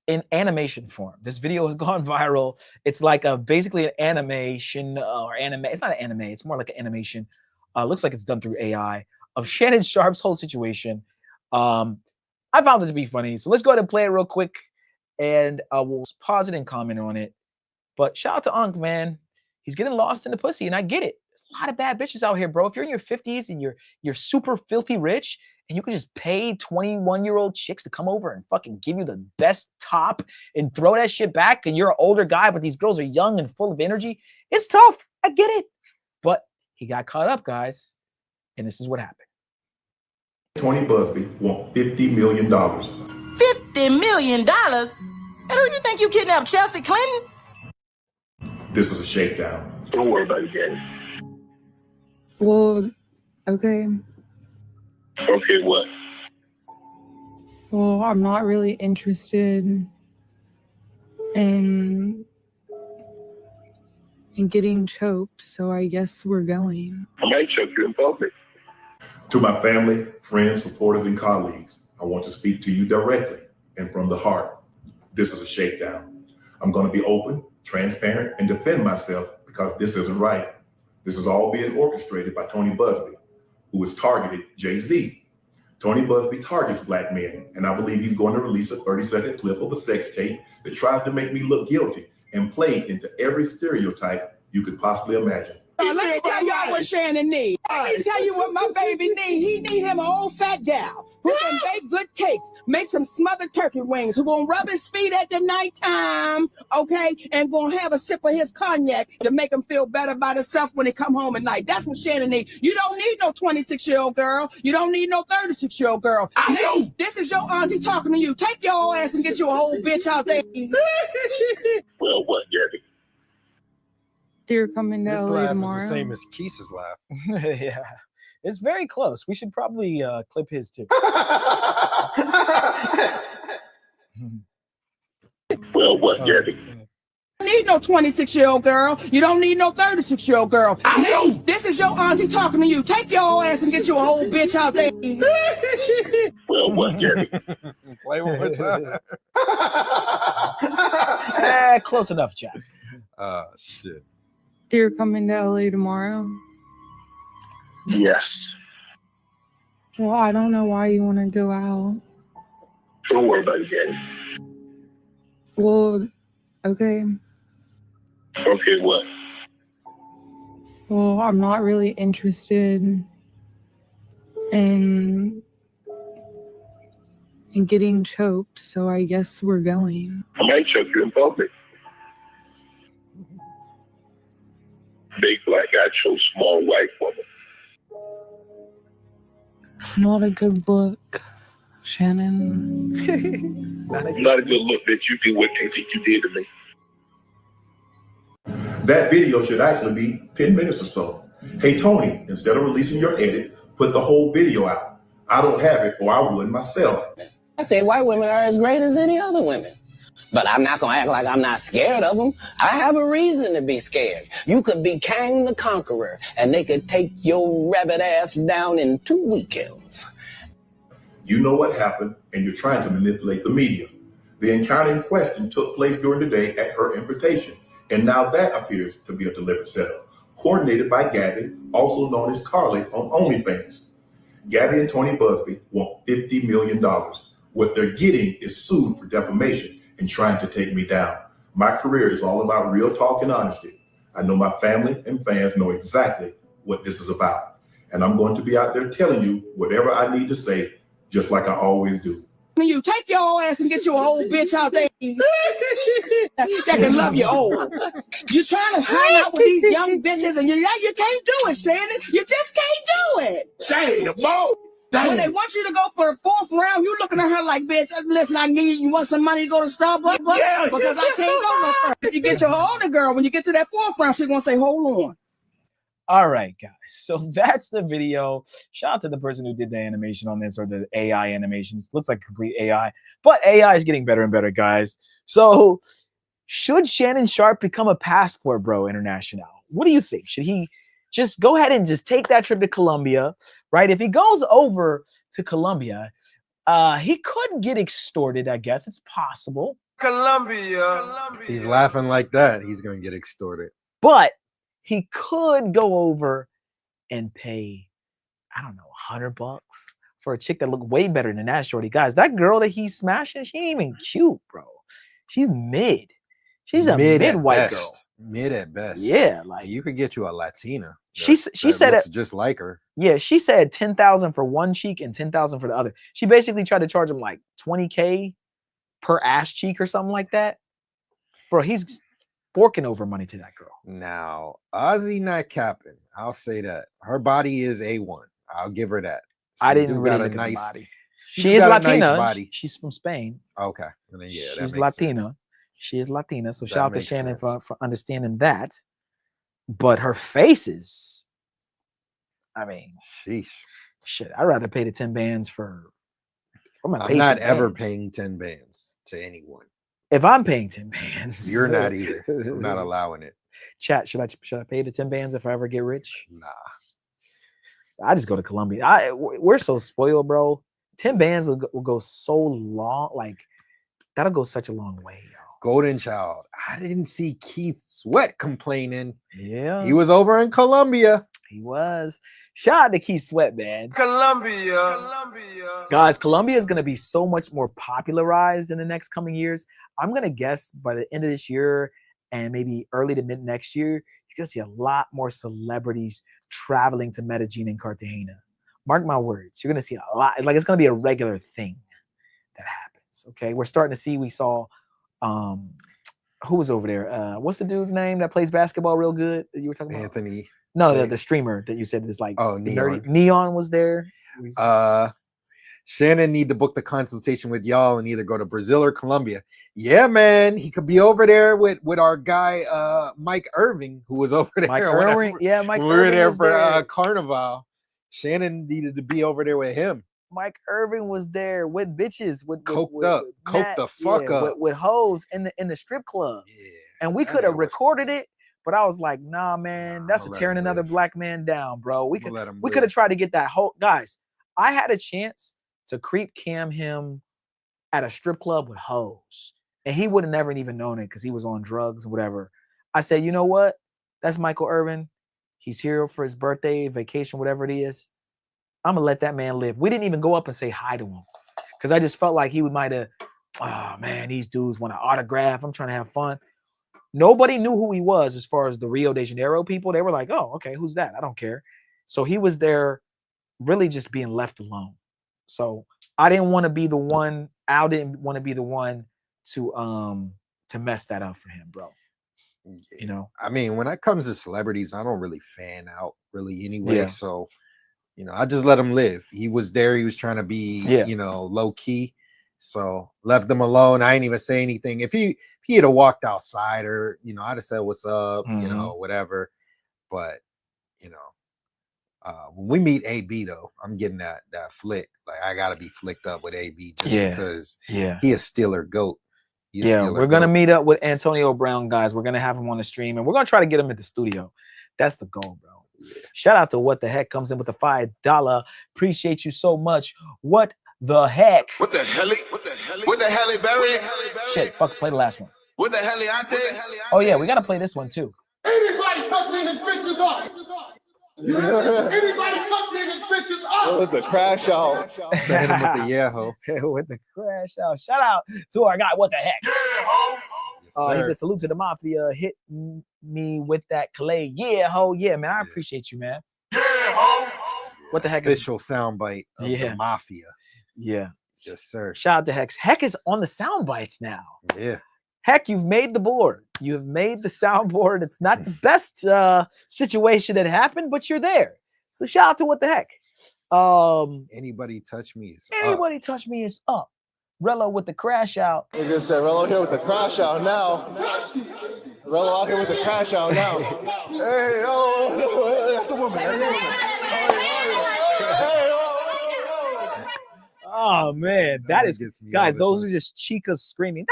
in animation form. This video has gone viral. It's like basically an animation or anime. It's not an anime. It's more like an animation. Looks like it's done through AI of Shannon Sharp's whole situation. I found it to be funny. So let's go ahead and play it real quick, and we'll pause it and comment on it. But shout out to Unc, man. He's getting lost in the pussy, and I get it. There's a lot of bad bitches out here, bro. If you're in your 50s and you're super filthy rich, and you can just pay 21-year-old chicks to come over and fucking give you the best top and throw that shit back, and you're an older guy, but these girls are young and full of energy, it's tough. I get it. But he got caught up, guys, and this is what happened. Tony Busby want $50 million. $50 million? And who you think you kidnapped, Chelsea Clinton? This is a shakedown. Don't worry about it, Daddy. Well, okay. Okay, what? Well, I'm not really interested in getting choked, so I guess we're going. I might choke you in public. To my family, friends, supporters, and colleagues, I want to speak to you directly and from the heart. This is a shakedown. I'm going to be open, transparent, and defend myself because this isn't right. This is all being orchestrated by Tony Busby, who has targeted Jay-Z. Tony Busby targets black men, and I believe he's going to release a 30-second clip of a sex tape that tries to make me look guilty and play into every stereotype you could possibly imagine. Let me tell y'all what Shannon needs. Let me tell you what my baby needs. He need him an old fat gal who can bake good cakes, make some smothered turkey wings, who gonna rub his feet at the nighttime, okay, and gonna have a sip of his cognac to make him feel better about himself when he come home at night. That's what Shannon needs. You don't need no 26-year-old girl. You don't need no 36-year-old girl. I know. This is your auntie talking to you. Take your ass and get you a whole bitch out there. Well, what, Gabby? You're coming to This LA laugh is tomorrow. the same as Keis's laugh. Yeah, it's very close. We should probably clip his too. Well, what, Gabby? You don't need no 26-year-old girl. You don't need no 36-year-old girl. I know. This is your auntie talking to you. Take your ass and get you a whole bitch out there. Well, what, Gabby? Play one more time. Close enough, Jack. Oh, shit. You're coming to LA tomorrow? Yes. Well, I don't know why you want to go out. Don't worry about it, Gabby. Well, okay. Okay, what? Well, I'm not really interested in getting choked, so I guess we're going. I might choke you in public. Big black guy chose small white woman. It's not a good look, Shannon. Not a good look that you do what they think you did to me. That video should actually be 10 minutes or so. Hey, Tony, instead of releasing your edit, put the whole video out. I don't have it, or I would myself. I think white women are as great as any other women. But I'm not going to act like I'm not scared of them. I have a reason to be scared. You could be Kang the Conqueror, and they could take your rabbit ass down in 2 weekends. You know what happened, and you're trying to manipulate the media. The encounter in question took place during the day at her invitation, and now that appears to be a deliberate setup, coordinated by Gabby, also known as Carly on OnlyFans. Gabby and Tony Busby want $50 million. What they're getting is sued for defamation and trying to take me down. My career is all about real talk and honesty. I know my family and fans know exactly what this is about. And I'm going to be out there telling you whatever I need to say, just like I always do. You take your ass and get you a whole bitch out there that can love you old. You're trying to hang out with these young bitches and you can't do it, Shannon. You just can't do it. Damn, Mo. When they want you to go for the 4th round, you looking at her like, bitch, listen, I need you want some money to go to Starbucks? Yeah, because I can't go no further. If you get your older girl, when you get to that 4th round, she's gonna say, hold on. All right, guys. So that's the video. Shout out to the person who did the animation on this, or the AI animations. Looks like complete AI, but AI is getting better and better, guys. So should Shannon Sharpe become a passport bro international? What do you think? Should he just go ahead and just take that trip to Colombia, right? If he goes over to Colombia, he could get extorted, I guess. It's possible. Colombia. If he's laughing like that, he's going to get extorted. But he could go over and pay, I don't know, $100 for a chick that looked way better than that shorty. Guys, that girl that he's smashing, she ain't even cute, bro. She's mid. She's a mid white girl. Mid at best. Yeah, like you could get you a Latina. She said it's just like her. Yeah, she said 10,000 for one cheek and 10,000 for the other. She basically tried to charge him like 20K per ass cheek or something like that. Bro, he's forking over money to that girl. Now, Ozzy not capping. I'll say that. Her body is A1. I'll give her that. I didn't really look at the body. She is got Latina. a nice body. She's from Spain. Okay. Well, then, yeah, she's Latina. Sense. She is Latina. So shout out to Shannon for understanding that. But her face is, I mean, sheesh. Shit, I'd rather pay the 10 bands for. I'm not ever paying 10 bands to anyone. If I'm paying 10 bands, you're not either. I'm not allowing it. Chat, should I pay the 10 bands if I ever get rich? Nah. I just go to Colombia. We're so spoiled, bro. 10 bands will go so long. Like, that'll go such a long way, yo. Golden Child. I didn't see Keith Sweat complaining. Yeah. He was over in Colombia. He was. Shout out to Keith Sweat, man. Colombia. Guys, Colombia is going to be so much more popularized in the next coming years. I'm going to guess by the end of this year and maybe early to mid next year, you're gonna see a lot more celebrities traveling to Medellin and Cartagena. Mark my words, you're gonna see a lot. Like it's gonna be a regular thing that happens. Okay, we're starting to see. We saw, who was over there? What's the dude's name that plays basketball real good that you were talking about? Anthony. No, the streamer that you said is like Neon. Neon was there. Shannon need to book the consultation with y'all and either go to Brazil or Colombia. Yeah, man, he could be over there with our guy Mike Irving, who was over there. Mike Irving, yeah, Mike. We were Irving there was for there. Carnival. Shannon needed to be over there with him. Mike Irving was there with bitches, with coked up, coked the fuck up, with hoes in the strip club. Yeah, and we could have recorded it, but I was like, nah, man, that's tearing another black man down, bro. We could have tried to get that whole guys. I had a chance to creep cam him at a strip club with hoes, and he would have never even known it because he was on drugs or whatever. I said, you know what? That's Michael Irvin. He's here for his birthday, vacation, whatever it is. I'm gonna let that man live. We didn't even go up and say hi to him because I just felt like he might have, oh man, these dudes want an autograph. I'm trying to have fun. Nobody knew who he was as far as the Rio de Janeiro people. They were like, oh, okay, who's that? I don't care. So he was there really just being left alone. So I didn't want to be the one, Al didn't want to be the one to mess that up for him, bro. You know, I mean, when it comes to celebrities, I don't really fan out really anyway. Yeah. So, you know, I just let him live. He was there. He was trying to be, you know, low key. So left him alone. I ain't even say anything. If he had walked outside or, you know, I'd have said, what's up, you know, whatever. But, you know, when we meet AB though, I'm getting that flick. Like I gotta be flicked up with AB just because he is still a goat. We're gonna meet up with Antonio Brown, guys. We're gonna have him on the stream and we're gonna try to get him at the studio. That's the goal, bro. Shout out to What the Heck comes in with the $5. Appreciate you so much. What the heck? What the hell? What the hell, Barry? Shit, fuck, play the last one. What the hell, Ante? Oh yeah, we gotta play this one too. Anybody touch me in this bitch's off? Anybody touch me in this bitch's off? With the crash out. Hit him with the yeah ho. With the crash out. Shout out to our guy, What the Heck? Yeah, ho. He said, salute to the mafia. Hit me with that clay. Yeah, ho. Yeah, man. I appreciate you, man. Yeah, ho. What the heck official soundbite of the mafia. Yeah. Yes, sir. Shout out to Hex. Heck is on the sound bites now. Yeah. Heck, you've made the board. You have made the soundboard. It's not the best situation that happened, but you're there. So shout out to What the Heck. Anybody touch me is Anybody touch me is up. Rello with the crash out. Like I said, Rello here with the crash out now. Rello out here with the crash out now. Hey, oh, that's a woman. That's a woman. Oh man, that is guys. Those are just Chica's screaming.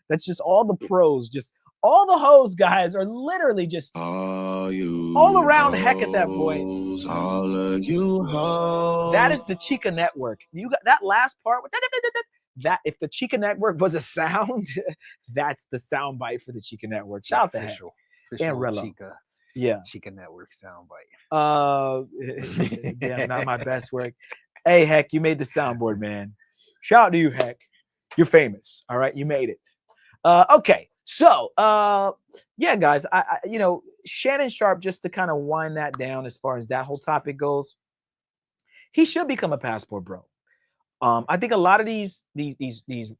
That's just all the pros. Just all the hoes, guys, are literally just all around Heck at that point. All of you hoes. That is the Chica network. You got that last part with that. If the Chica network was a sound, that's the sound bite for the Chica network. Shout out to Heck and Rello. Chica. Yeah, Chica network sound bite. Damn, not my best work. Hey, Heck, you made the soundboard, man. Shout out to you, Heck. You're famous. All right, you made it. Okay, so yeah, guys, I you know, Shannon Sharp, just to kind of wind that down as far as that whole topic goes, he should become a passport bro. I think a lot of these, you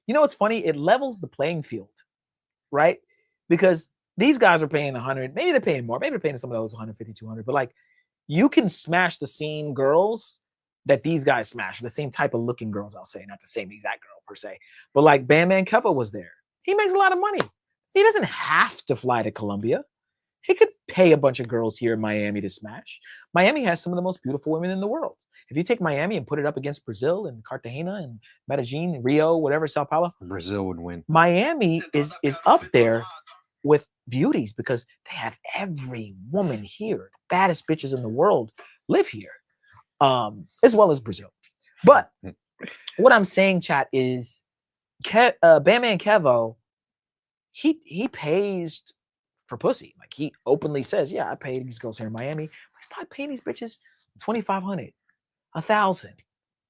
know, it's funny, it levels the playing field, right? Because these guys are paying 100, maybe they're paying more, maybe they're paying some of those 150, 200, but like you can smash the same girls that these guys smash, the same type of looking girls, I'll say, not the same exact girl per se, but like Bam Man Kevo was there. He makes a lot of money. He doesn't have to fly to Colombia. He could pay a bunch of girls here in Miami to smash. Miami has some of the most beautiful women in the world. If you take Miami and put it up against Brazil and Cartagena and Medellin, Rio, whatever, Sao Paulo, Brazil would win. Miami is up there with beauties because they have every woman here. The baddest bitches in the world live here, as well as Brazil. But what I'm saying, chat, is Bam Man Kevo, he pays for pussy. Like he openly says, yeah, I paid these girls here in Miami. He's probably paying these bitches $2,500, $1,000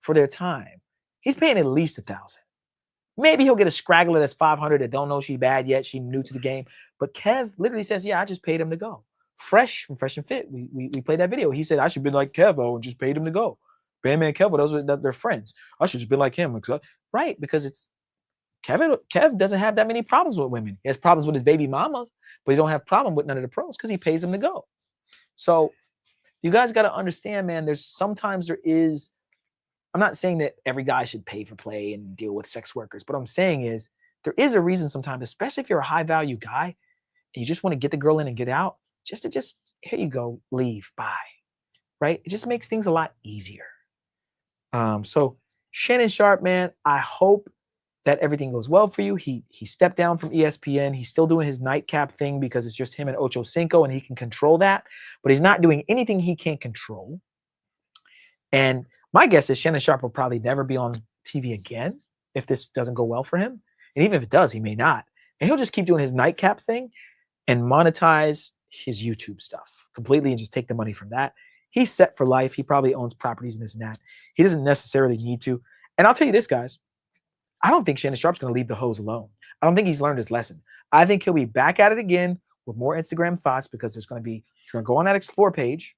for their time. He's paying at least $1,000, Maybe he'll get a scraggler that's 500 that don't know she's bad yet. She's new to the game. But Kev literally says, yeah, I just paid him to go. Fresh from Fresh and Fit. We played that video. He said, I should be like Kevo and just paid him to go. Bandman Kevo, those are their friends. I should just be like him. Right, because it's Kev doesn't have that many problems with women. He has problems with his baby mamas, but he don't have problem with none of the pros because he pays them to go. So you guys got to understand, man, sometimes there is, I'm not saying that every guy should pay for play and deal with sex workers. But what I'm saying is there is a reason sometimes, especially if you're a high value guy and you just want to get the girl in and get out, just here you go, leave, bye, right? It just makes things a lot easier. So Shannon Sharpe, man, I hope that everything goes well for you. He stepped down from ESPN. He's still doing his nightcap thing because it's just him and Ocho Cinco and he can control that, but he's not doing anything he can't control. And my guess is Shannon Sharpe will probably never be on TV again if this doesn't go well for him. And even if it does, he may not. And he'll just keep doing his nightcap thing and monetize his YouTube stuff completely and just take the money from that. He's set for life. He probably owns properties and this and that. He doesn't necessarily need to. And I'll tell you this, guys. I don't think Shannon Sharpe's going to leave the hoes alone. I don't think he's learned his lesson. I think he'll be back at it again with more Instagram thoughts because he's going to go on that explore page,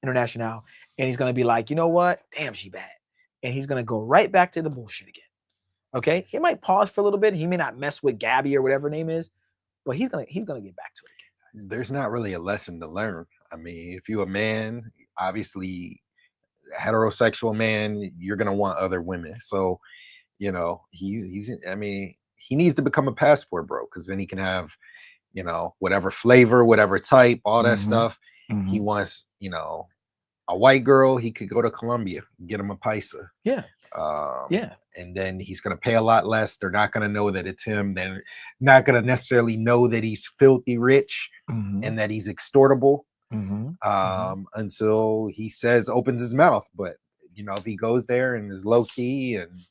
International, and he's going to be like, you know what? Damn, she bad. And he's going to go right back to the bullshit again. Okay? He might pause for a little bit. He may not mess with Gabby or whatever her name is, but he's going to get back to it again. There's not really a lesson to learn. I mean, if you're a man, obviously heterosexual man, you're going to want other women. So, you know, he needs to become a passport bro, because then he can have, you know, whatever flavor, whatever type, all that stuff. He wants, you know, a white girl, he could go to Colombia, get him a paisa. Yeah. And then he's going to pay a lot less. They're not going to know that it's him. They're not going to necessarily know that he's filthy rich and that he's extortable until he opens his mouth. But, you know, if he goes there and is low key and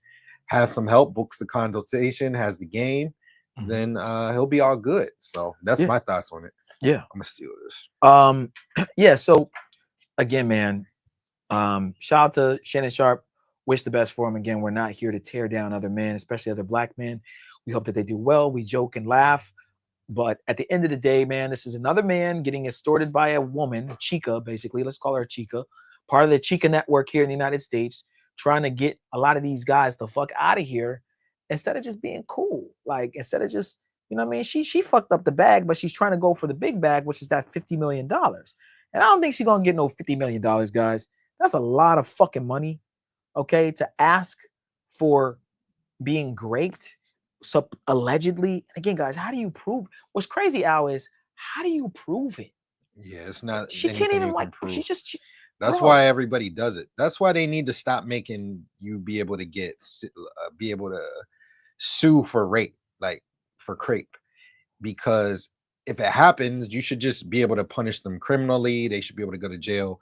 has some help, books the consultation, has the game, then he'll be all good. So that's my thoughts on it. Yeah. I'm going to steal this. Yeah. So again, man, shout out to Shannon Sharpe. Wish the best for him. Again, we're not here to tear down other men, especially other black men. We hope that they do well. We joke and laugh. But at the end of the day, man, this is another man getting extorted by a woman, Chica, basically. Let's call her Chica. Part of the Chica network here in the United States, trying to get a lot of these guys the fuck out of here instead of just being cool. Like, instead of just, you know what I mean? She fucked up the bag, but she's trying to go for the big bag, which is that $50 million. And I don't think she's going to get no $50 million, guys. That's a lot of fucking money. Okay, to ask for being great, so allegedly. Again, guys, how do you prove? What's crazy, Al, is how do you prove it? Yeah, it's not. She can't even like. That's why everybody does it. That's why they need to stop making you be able to sue for rape, like for crepe, because if it happens, you should just be able to punish them criminally. They should be able to go to jail.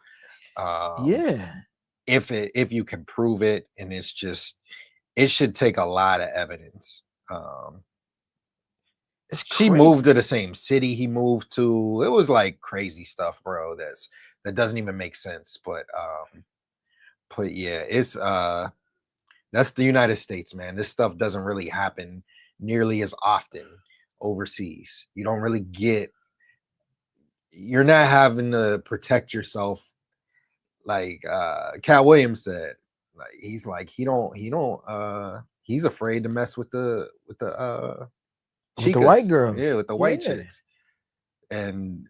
If you can prove it, and it should take a lot of evidence. She moved to the same city he moved to. It was like crazy stuff, bro. That doesn't even make sense. But yeah, it's that's the United States, man. This stuff doesn't really happen nearly as often overseas. You don't really you're not having to protect yourself. Like Cat Williams said, like he's afraid to mess with the white girls. Yeah, with the white chicks. And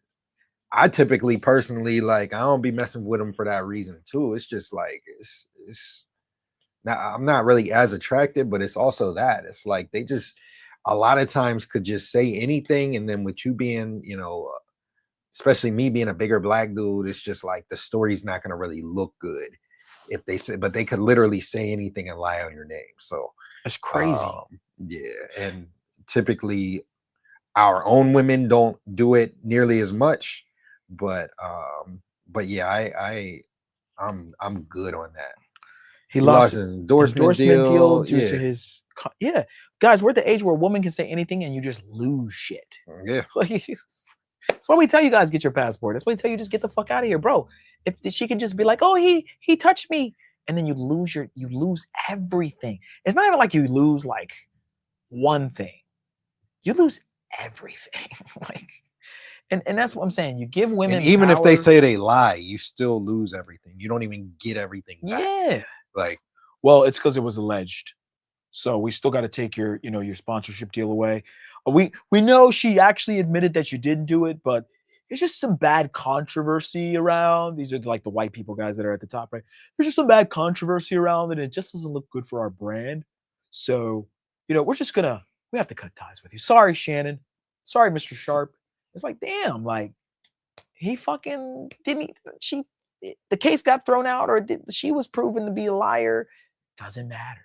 I typically personally, like, I don't be messing with them for that reason too. It's just like it's now I'm not really as attracted, but it's also that it's like they just a lot of times could just say anything, and then with you being, you know, especially me being a bigger black dude, it's just like the story's not going to really look good if they say, but they could literally say anything and lie on your name. So that's crazy. Yeah. And typically our own women don't do it nearly as much, but yeah, I'm good on that. He lost his endorsement deal due to his, guys, we're at the age where a woman can say anything and you just lose shit. Yeah. That's why we tell you guys get your passport. That's why we tell you just get the fuck out of here, bro. If she could just be like, oh, he touched me, and then you lose everything. It's not even like you lose like one thing, you lose everything. Like, and that's what I'm saying. You give women And even if they power. say they lie, you still lose everything. You don't even get everything back. Yeah. Like, well, it's because it was alleged. So we still got to take your, your sponsorship deal away. We know she actually admitted that you didn't do it, but there's just some bad controversy around. These are like the white people guys that are at the top, right? There's just some bad controversy around it. And it just doesn't look good for our brand. So, we have to cut ties with you. Sorry, Shannon. Sorry, Mr. Sharp. It's like, damn, like he fucking the case got thrown out or she was proven to be a liar. Doesn't matter.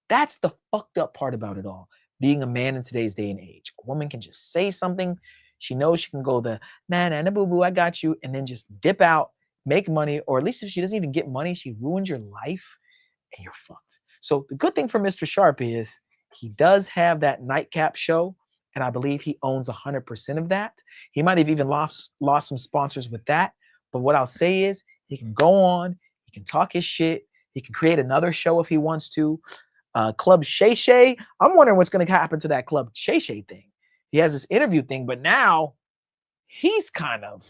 That's the fucked up part about it all. Being a man in today's day and age. A woman can just say something. She knows she can go nah, boo boo, I got you. And then just dip out, make money. Or at least if she doesn't even get money, she ruins your life and you're fucked. So the good thing for Mr. Sharp is he does have that nightcap show. And I believe he owns 100% of that. He might have even lost some sponsors with that. But what I'll say is he can go on, he can talk his shit, he can create another show if he wants to. Club Shay Shay, I'm wondering what's going to happen to that Club Shay Shay thing. He has this interview thing, but now he's kind of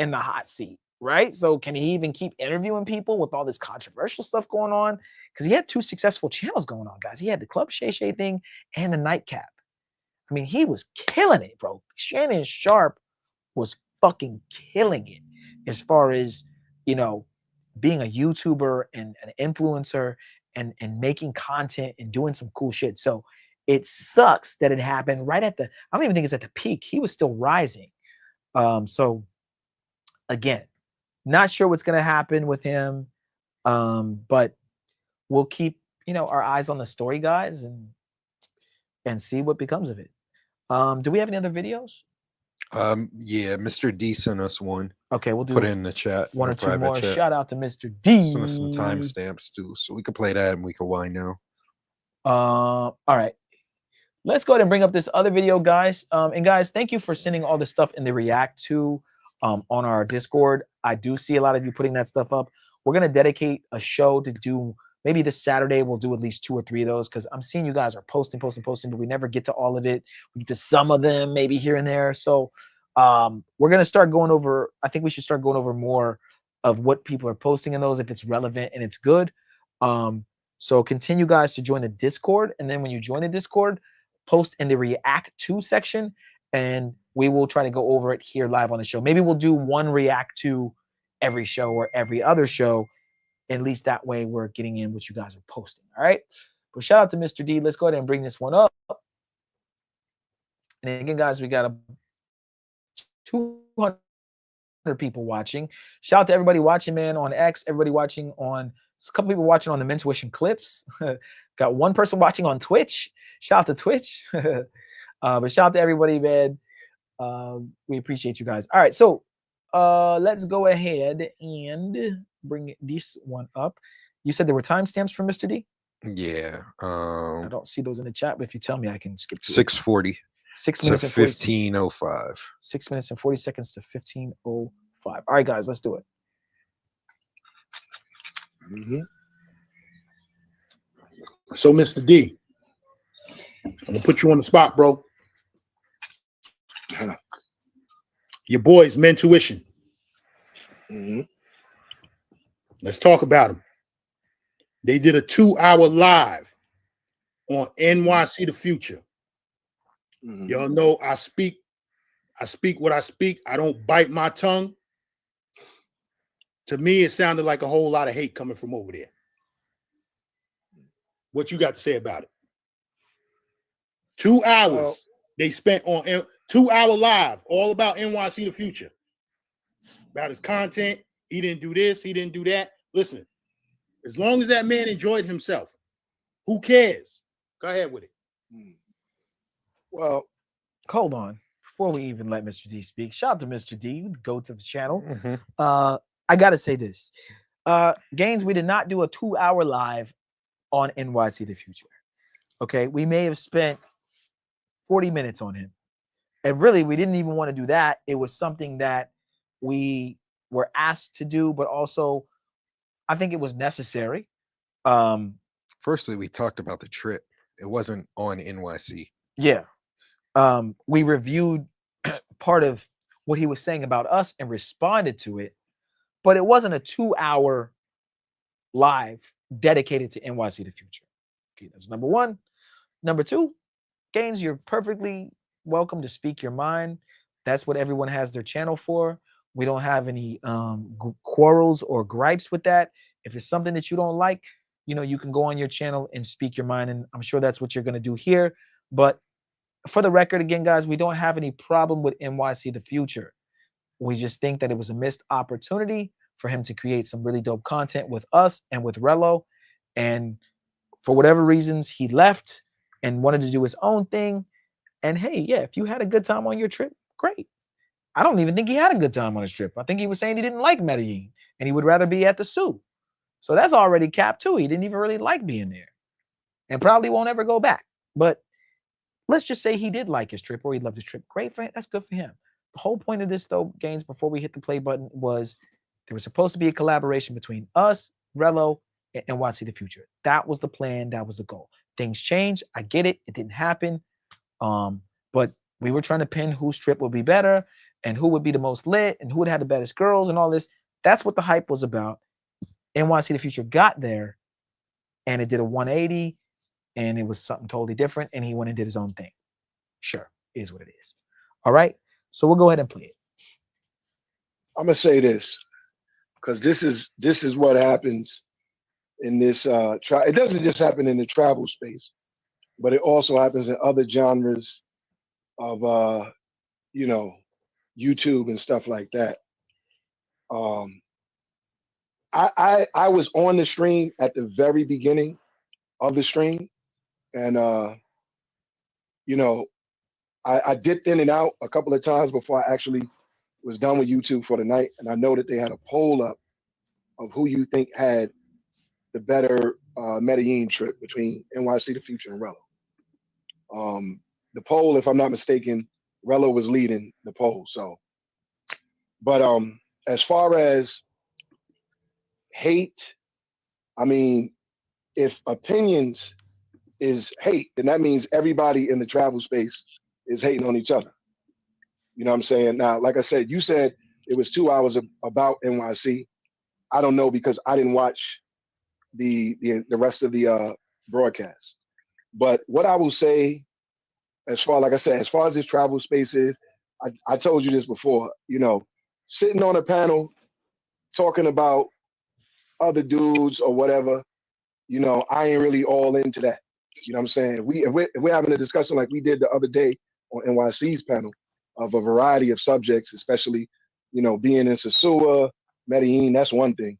in the hot seat, right? So can he even keep interviewing people with all this controversial stuff going on? Because he had 2 successful channels going on, guys. He had the Club Shay Shay thing and the Nightcap. I mean, he was killing it, bro. Shannon Sharp was fucking killing it as far as, being a YouTuber and an influencer and making content and doing some cool shit. So it sucks that it happened right at I don't even think it's at the peak. He was still rising. So again, not sure what's going to happen with him. But we'll keep, our eyes on the story, guys, and see what becomes of it. Do we have any other videos? Yeah, Mr. D sent us one. Okay, we'll do put it in the chat. One or two more. Chat. Shout out to Mr. D. Send us some timestamps too, so we can play that and we can wind down. All right. Let's go ahead and bring up this other video, guys. And guys, thank you for sending all the stuff in the react to on our Discord. I do see a lot of you putting that stuff up. We're gonna dedicate a show to do. Maybe this Saturday we'll do at least 2 or 3 of those because I'm seeing you guys are posting, but we never get to all of it. We get to some of them, maybe here and there. So we're gonna start going over. I think we should start going over more of what people are posting in those if it's relevant and it's good. So continue, guys, to join the Discord, and then when you join the Discord, post in the react to section, and we will try to go over it here live on the show. Maybe we'll do one react to every show or every other show. At least that way we're getting in what you guys are posting. All right. But shout out to Mr. D. Let's go ahead and bring this one up. And again, guys, we got 200 people watching. Shout out to everybody watching, man, on X. Everybody watching on, a couple people watching on the Mentuition Clips. Got one person watching on Twitch. Shout out to Twitch. But shout out to everybody, man. We appreciate you guys. All right. So let's go ahead and bring this one up. You said there were timestamps for Mr. D? Yeah. I don't see those in the chat, but if you tell me, I can skip to 6:40. 6 minutes to and 40 15:05. 6 minutes and 40 seconds to 15:05. All right, guys, let's do it. So, Mr. D, I'm gonna put you on the spot, bro. Your boy's Mentuition. Let's talk about them. They did a 2-hour live on NYC The Future. Y'all know I speak what I speak. I don't bite my tongue. To me, it sounded like a whole lot of hate coming from over there. What you got to say about it? 2 hours they spent on 2-hour live, all about NYC The Future. About his content. He didn't do this. He didn't do that. Listen, as long as that man enjoyed himself, who cares? Go ahead with it. Well, hold on. Before we even let Mr. D speak, shout out to Mr. D. Go to the channel. I got to say this. Gaines, we did not do a 2-hour live on NYC The Future. Okay, we may have spent 40 minutes on him. And really, we didn't even want to do that. It was something that we were asked to do, but also I think it was necessary. Firstly, we talked about the trip. It wasn't on NYC. Yeah. We reviewed part of what he was saying about us and responded to it, but it wasn't a 2-hour live dedicated to NYC the Future. Okay, that's number one. Number two, Gaines, you're perfectly welcome to speak your mind. That's what everyone has their channel for. We don't have any quarrels or gripes with that. If it's something that you don't like, you know, you can go on your channel and speak your mind, and I'm sure that's what you're going to do here. But for the record, again, guys, we don't have any problem with NYC the Future. We just think that it was a missed opportunity for him to create some really dope content with us and with Rello. And for whatever reasons, he left and wanted to do his own thing. And hey, yeah, if you had a good time on your trip, great. I don't even think he had a good time on his trip. I think he was saying he didn't like Medellin and he would rather be at the zoo. So that's already capped too. He didn't even really like being there and probably won't ever go back. But let's just say he did like his trip or he loved his trip. Great for him. That's good for him. The whole point of this, though, Gaines, before we hit the play button, was there was supposed to be a collaboration between us, Rello, and NYC the Future. That was the plan. That was the goal. Things changed. I get it. It didn't happen. But we were trying to pin whose trip would be better and who would be the most lit and who would have the baddest girls and all this. That's what the hype was about. NYC the Future got there and it did a 180 and it was something totally different. And he went and did his own thing. Sure, is what it is. All right. So we'll go ahead and play it. I'm gonna say this because this is what happens in this. It doesn't just happen in the travel space, but it also happens in other genres of you know, YouTube and stuff like that. I was on the stream at the very beginning of the stream, and you know, I dipped in and out a couple of times before I actually was done with YouTube for the night, and I know that they had a poll up of who you think had the better Medellin trip between NYC the Future and Rello. The poll, if I'm not mistaken, Rello was leading the poll. So, but as far as hate, I mean, if opinions is hate, then that means everybody in the travel space is hating on each other. You know what I'm saying? Now, like I said, you said it was 2 hours about NYC. I don't know because I didn't watch the rest of the broadcast. But what I will say, as far, like I said, as far as this travel space is, I told you this before, you know, sitting on a panel talking about other dudes or whatever, you know, I ain't really all into that. You know what I'm saying? If we're having a discussion like we did the other day on NYC's panel of a variety of subjects, especially, you know, being in Sosua, Medellin, that's one thing.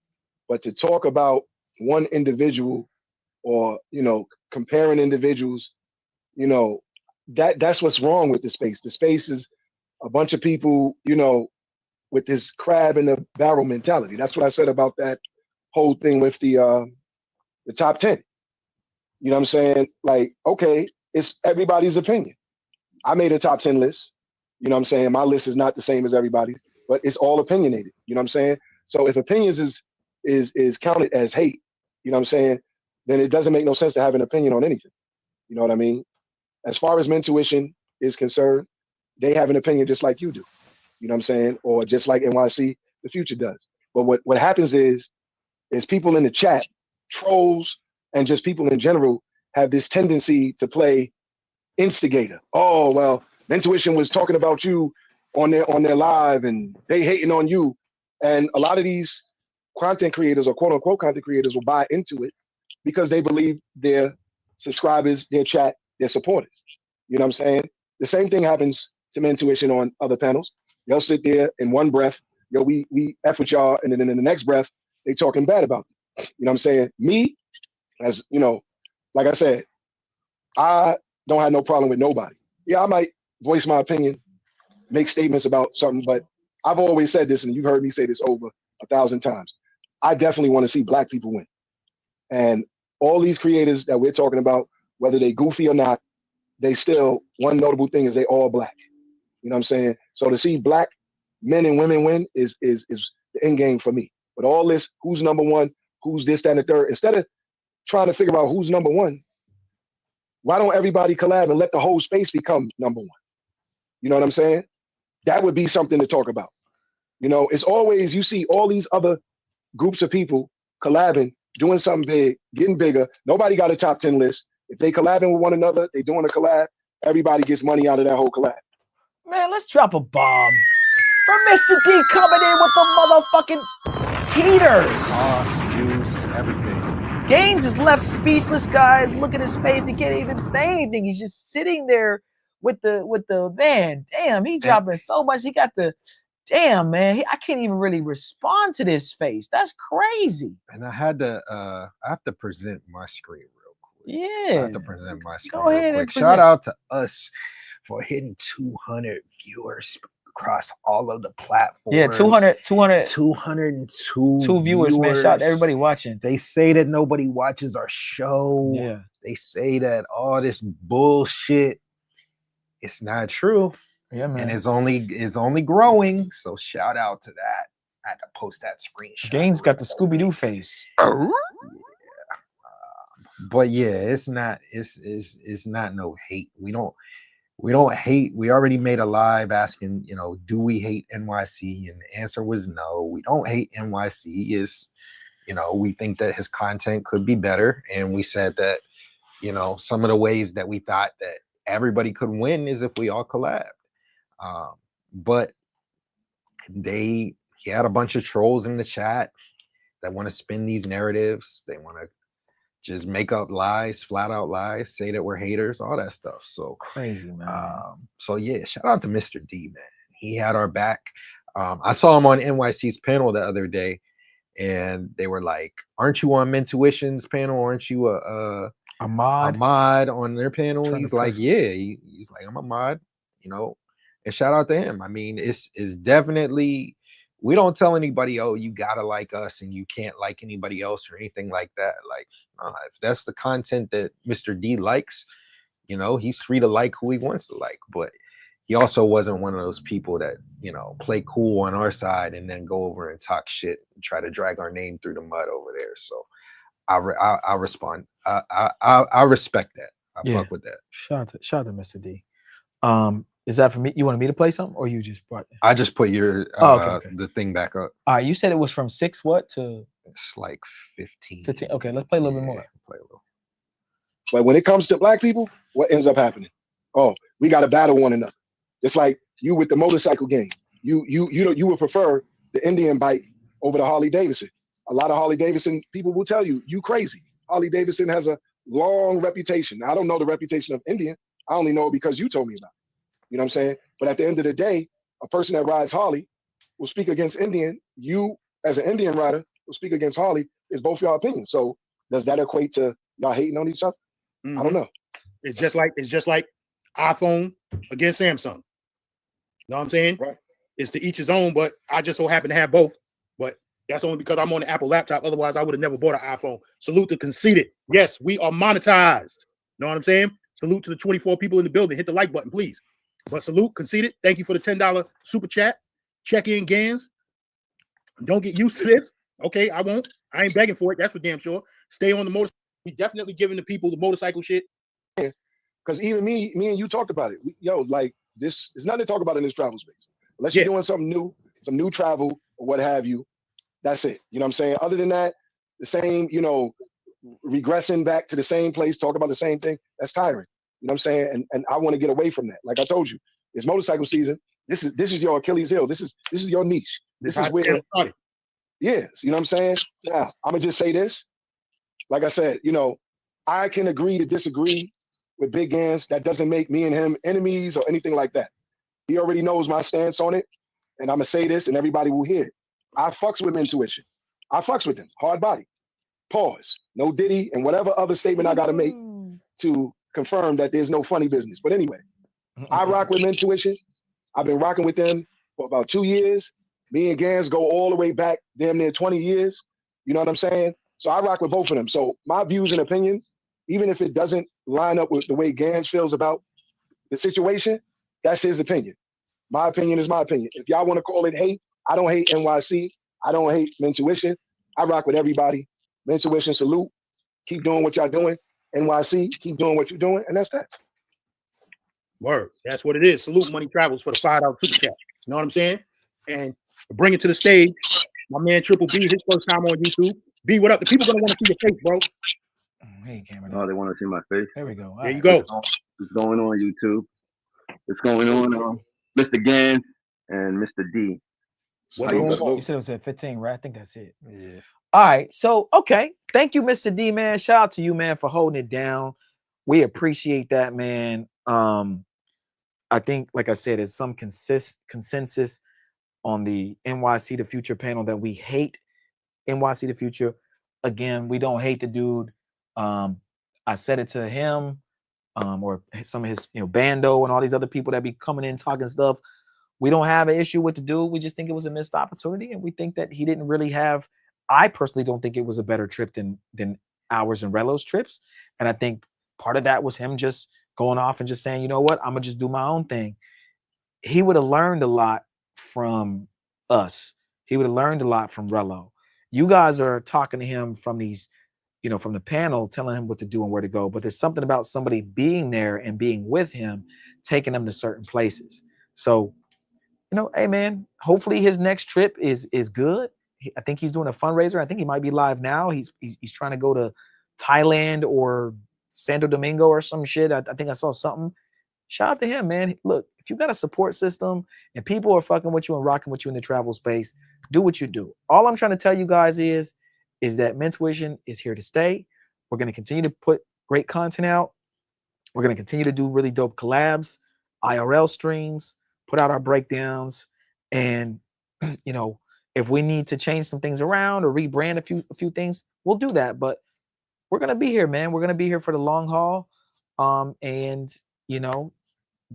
But to talk about one individual or, you know, comparing individuals, you know, that's what's wrong with the space. The space is a bunch of people, you know, with this crab in the barrel mentality. That's what I said about that whole thing with the top 10. You know what I'm saying? Like, okay, it's everybody's opinion. I made a top 10 list. You know what I'm saying? My list is not the same as everybody's, but it's all opinionated. You know what I'm saying? So if opinions is counted as hate, you know what I'm saying, then it doesn't make no sense to have an opinion on anything. You know what I mean? As far as Mentuition is concerned, they have an opinion just like you do. You know what I'm saying? Or just like NYC the Future does. But what happens is people in the chat, trolls, and just people in general have this tendency to play instigator. Oh, well, Mentuition was talking about you on their live and they hating on you. And a lot of these content creators or quote unquote content creators will buy into it because they believe their subscribers, their chat, their supporters. You know what I'm saying? The same thing happens to Mentuition on other panels. They'll sit there in one breath, yo, we F with y'all, and then in the next breath, they talking bad about you. You know what I'm saying? Me, as you know, like I said, I don't have no problem with nobody. Yeah, I might voice my opinion, make statements about something, but I've always said this, and you've heard me say this over 1,000 times. I definitely want to see Black people win. And all these creators that we're talking about, whether they goofy or not, they still, one notable thing is they all Black. You know what I'm saying? So to see Black men and women win is the end game for me. But all this, who's number one, who's this, that, and the third, instead of trying to figure out who's number one, Why don't everybody collab and let the whole space become number one? You know what I'm saying? That would be something to talk about. You know, it's always, you see all these other groups of people collabing, doing something big, getting bigger. Nobody got a top 10 list. If they collabing with one another, they doing a collab, everybody gets money out of that whole collab. Man, let's drop a bomb. From Mr. D coming in with the motherfucking heaters. Sauce, juice, everything. Gaines is left speechless, guys. Look at his face. He can't even say anything. He's just sitting there with the man. Damn, he's dropping so much. He got the damn man. I can't even really respond to this face. That's crazy. And I have to present my screen real quick. Yeah. I have to present my screen Go real ahead quick. and Shout out to us for hitting 200 viewers across all of the platforms. Yeah, 202 202 viewers, man. Shout out to everybody watching. They say that nobody watches our show. Yeah. They say that all this bullshit. It's not true. Yeah, man. And it's only growing. So shout out to that. I had to post that screenshot. Gaines got the Scooby-Doo face. Yeah. But yeah, it's not no hate. We don't hate. We already made a live asking, do we hate NYC? And the answer was no. We don't hate NYC. Is, we think that his content could be better. And we said that, some of the ways that we thought that everybody could win is if we all collabed. But he had a bunch of trolls in the chat that want to spin these narratives. They want to just make up lies, flat out lies, say that we're haters, all that stuff. So crazy, man. So yeah, shout out to Mr. D, man. He had our back. I saw him on NYC's panel the other day, and they were like, "Aren't you on Mentuition's panel? Aren't you a mod on their panel?" He's like, "Yeah." He's like, "I'm a mod," And shout out to him. I mean, it's definitely. We don't tell anybody, oh, you gotta like us and you can't like anybody else or anything like that. Like, if that's the content that Mr. D likes, he's free to like who he wants to like. But he also wasn't one of those people that, play cool on our side and then go over and talk shit and try to drag our name through the mud over there. So I respond. I respect that. I fuck with that. Shout out to Mr. D. Is that for me? You wanted me to play something, or you just brought? I just put your okay. the thing back up. All right, you said it was from 6 what to? It's like 15. 15. Okay, let's play a little bit more. Play a little. But when it comes to black people, what ends up happening? Oh, we got to battle one another. It's like you with the motorcycle game. You would prefer the Indian bike over the Harley Davidson. A lot of Harley Davidson people will tell you crazy. Harley Davidson has a long reputation. Now, I don't know the reputation of Indian. I only know it because you told me about it. You know what I'm saying? But at the end of the day, a person that rides Harley will speak against Indian. You, as an Indian rider, will speak against Harley. It's both your opinions. So does that equate to y'all hating on each other? I don't know. It's just like iPhone against Samsung. You know what I'm saying? Right. It's to each his own, but I just so happen to have both. But that's only because I'm on the Apple laptop. Otherwise, I would have never bought an iPhone. Salute to Conceited. Yes, we are monetized. You know what I'm saying? Salute to the 24 people in the building. Hit the like button, please. But salute, Conceited. Thank you for the $10 super chat. Check in, Gans. Don't get used to this. Okay, I won't. I ain't begging for it. That's for damn sure. Stay on the motorcycle. We definitely giving the people the motorcycle shit. Yeah, because even me and you talked about it. This is nothing to talk about in this travel space. Unless you're doing something new, some new travel or what have you. That's it. You know what I'm saying? Other than that, the same, regressing back to the same place, talk about the same thing. That's tiring. You know what I'm saying? And I want to get away from that. Like I told you, it's motorcycle season. This is your Achilles heel. This is your niche. This is where yes, you know what I'm saying? Now, I'm gonna just say this. Like I said, I can agree to disagree with Big Gans. That doesn't make me and him enemies or anything like that. He already knows my stance on it. And I'm gonna say this and everybody will hear it. I fucks with Intuition. I fucks with him. Hard body. Pause. No Diddy and whatever other statement I gotta make to confirm that there's no funny business. But anyway, I rock with Intuition. I've been rocking with them for about 2 years. Me and Gans go all the way back damn near 20 years. You know what I'm saying? So I rock with both of them. So my views and opinions, even if it doesn't line up with the way Gans feels about the situation, that's his opinion. My opinion is my opinion. If y'all want to call it hate, I don't hate NYC. I don't hate Intuition. I rock with everybody. Intuition, salute. Keep doing what y'all doing. NYC, keep doing what you're doing, and that's that. Word. That's what it is. Salute Money Travels for the $5 super chat. You know what I'm saying? And to bring it to the stage, my man Triple B, his first time on YouTube. B, what up? The people gonna want to see your face, bro. Oh, they want to see my face. There we go. There you go. What's going on, YouTube? What's going on, Mr. Gans and Mr. D? What's going on? You said it was at 15, right? I think that's it. Yeah. All right. So, okay. Thank you, Mr. D, man. Shout out to you, man, for holding it down. We appreciate that, man. I think, like I said, there's some consensus on the NYC the Future panel that we hate NYC the Future. Again, we don't hate the dude. I said it to him, or some of his, Bando and all these other people that be coming in talking stuff. We don't have an issue with the dude. We just think it was a missed opportunity, and we think that he didn't really have. I personally don't think it was a better trip than ours and Relo's trips, and I think part of that was him just going off and just saying, you know what, I'm gonna just do my own thing. He would have learned a lot from us. He would have learned a lot from Relo. You guys are talking to him from these, from the panel, telling him what to do and where to go. But there's something about somebody being there and being with him, taking them to certain places. So, hey man, hopefully his next trip is good. I think he's doing a fundraiser. I think he might be live now. He's trying to go to Thailand or Santo Domingo or some shit. I think I saw something. Shout out to him, man. Look, if you got a support system and people are fucking with you and rocking with you in the travel space, do what you do. All I'm trying to tell you guys is that Mentuition is here to stay. We're going to continue to put great content out. We're going to continue to do really dope collabs, IRL streams, put out our breakdowns. And, if we need to change some things around or rebrand a few things, we'll do that. But we're going to be here, man. We're going to be here for the long haul. And,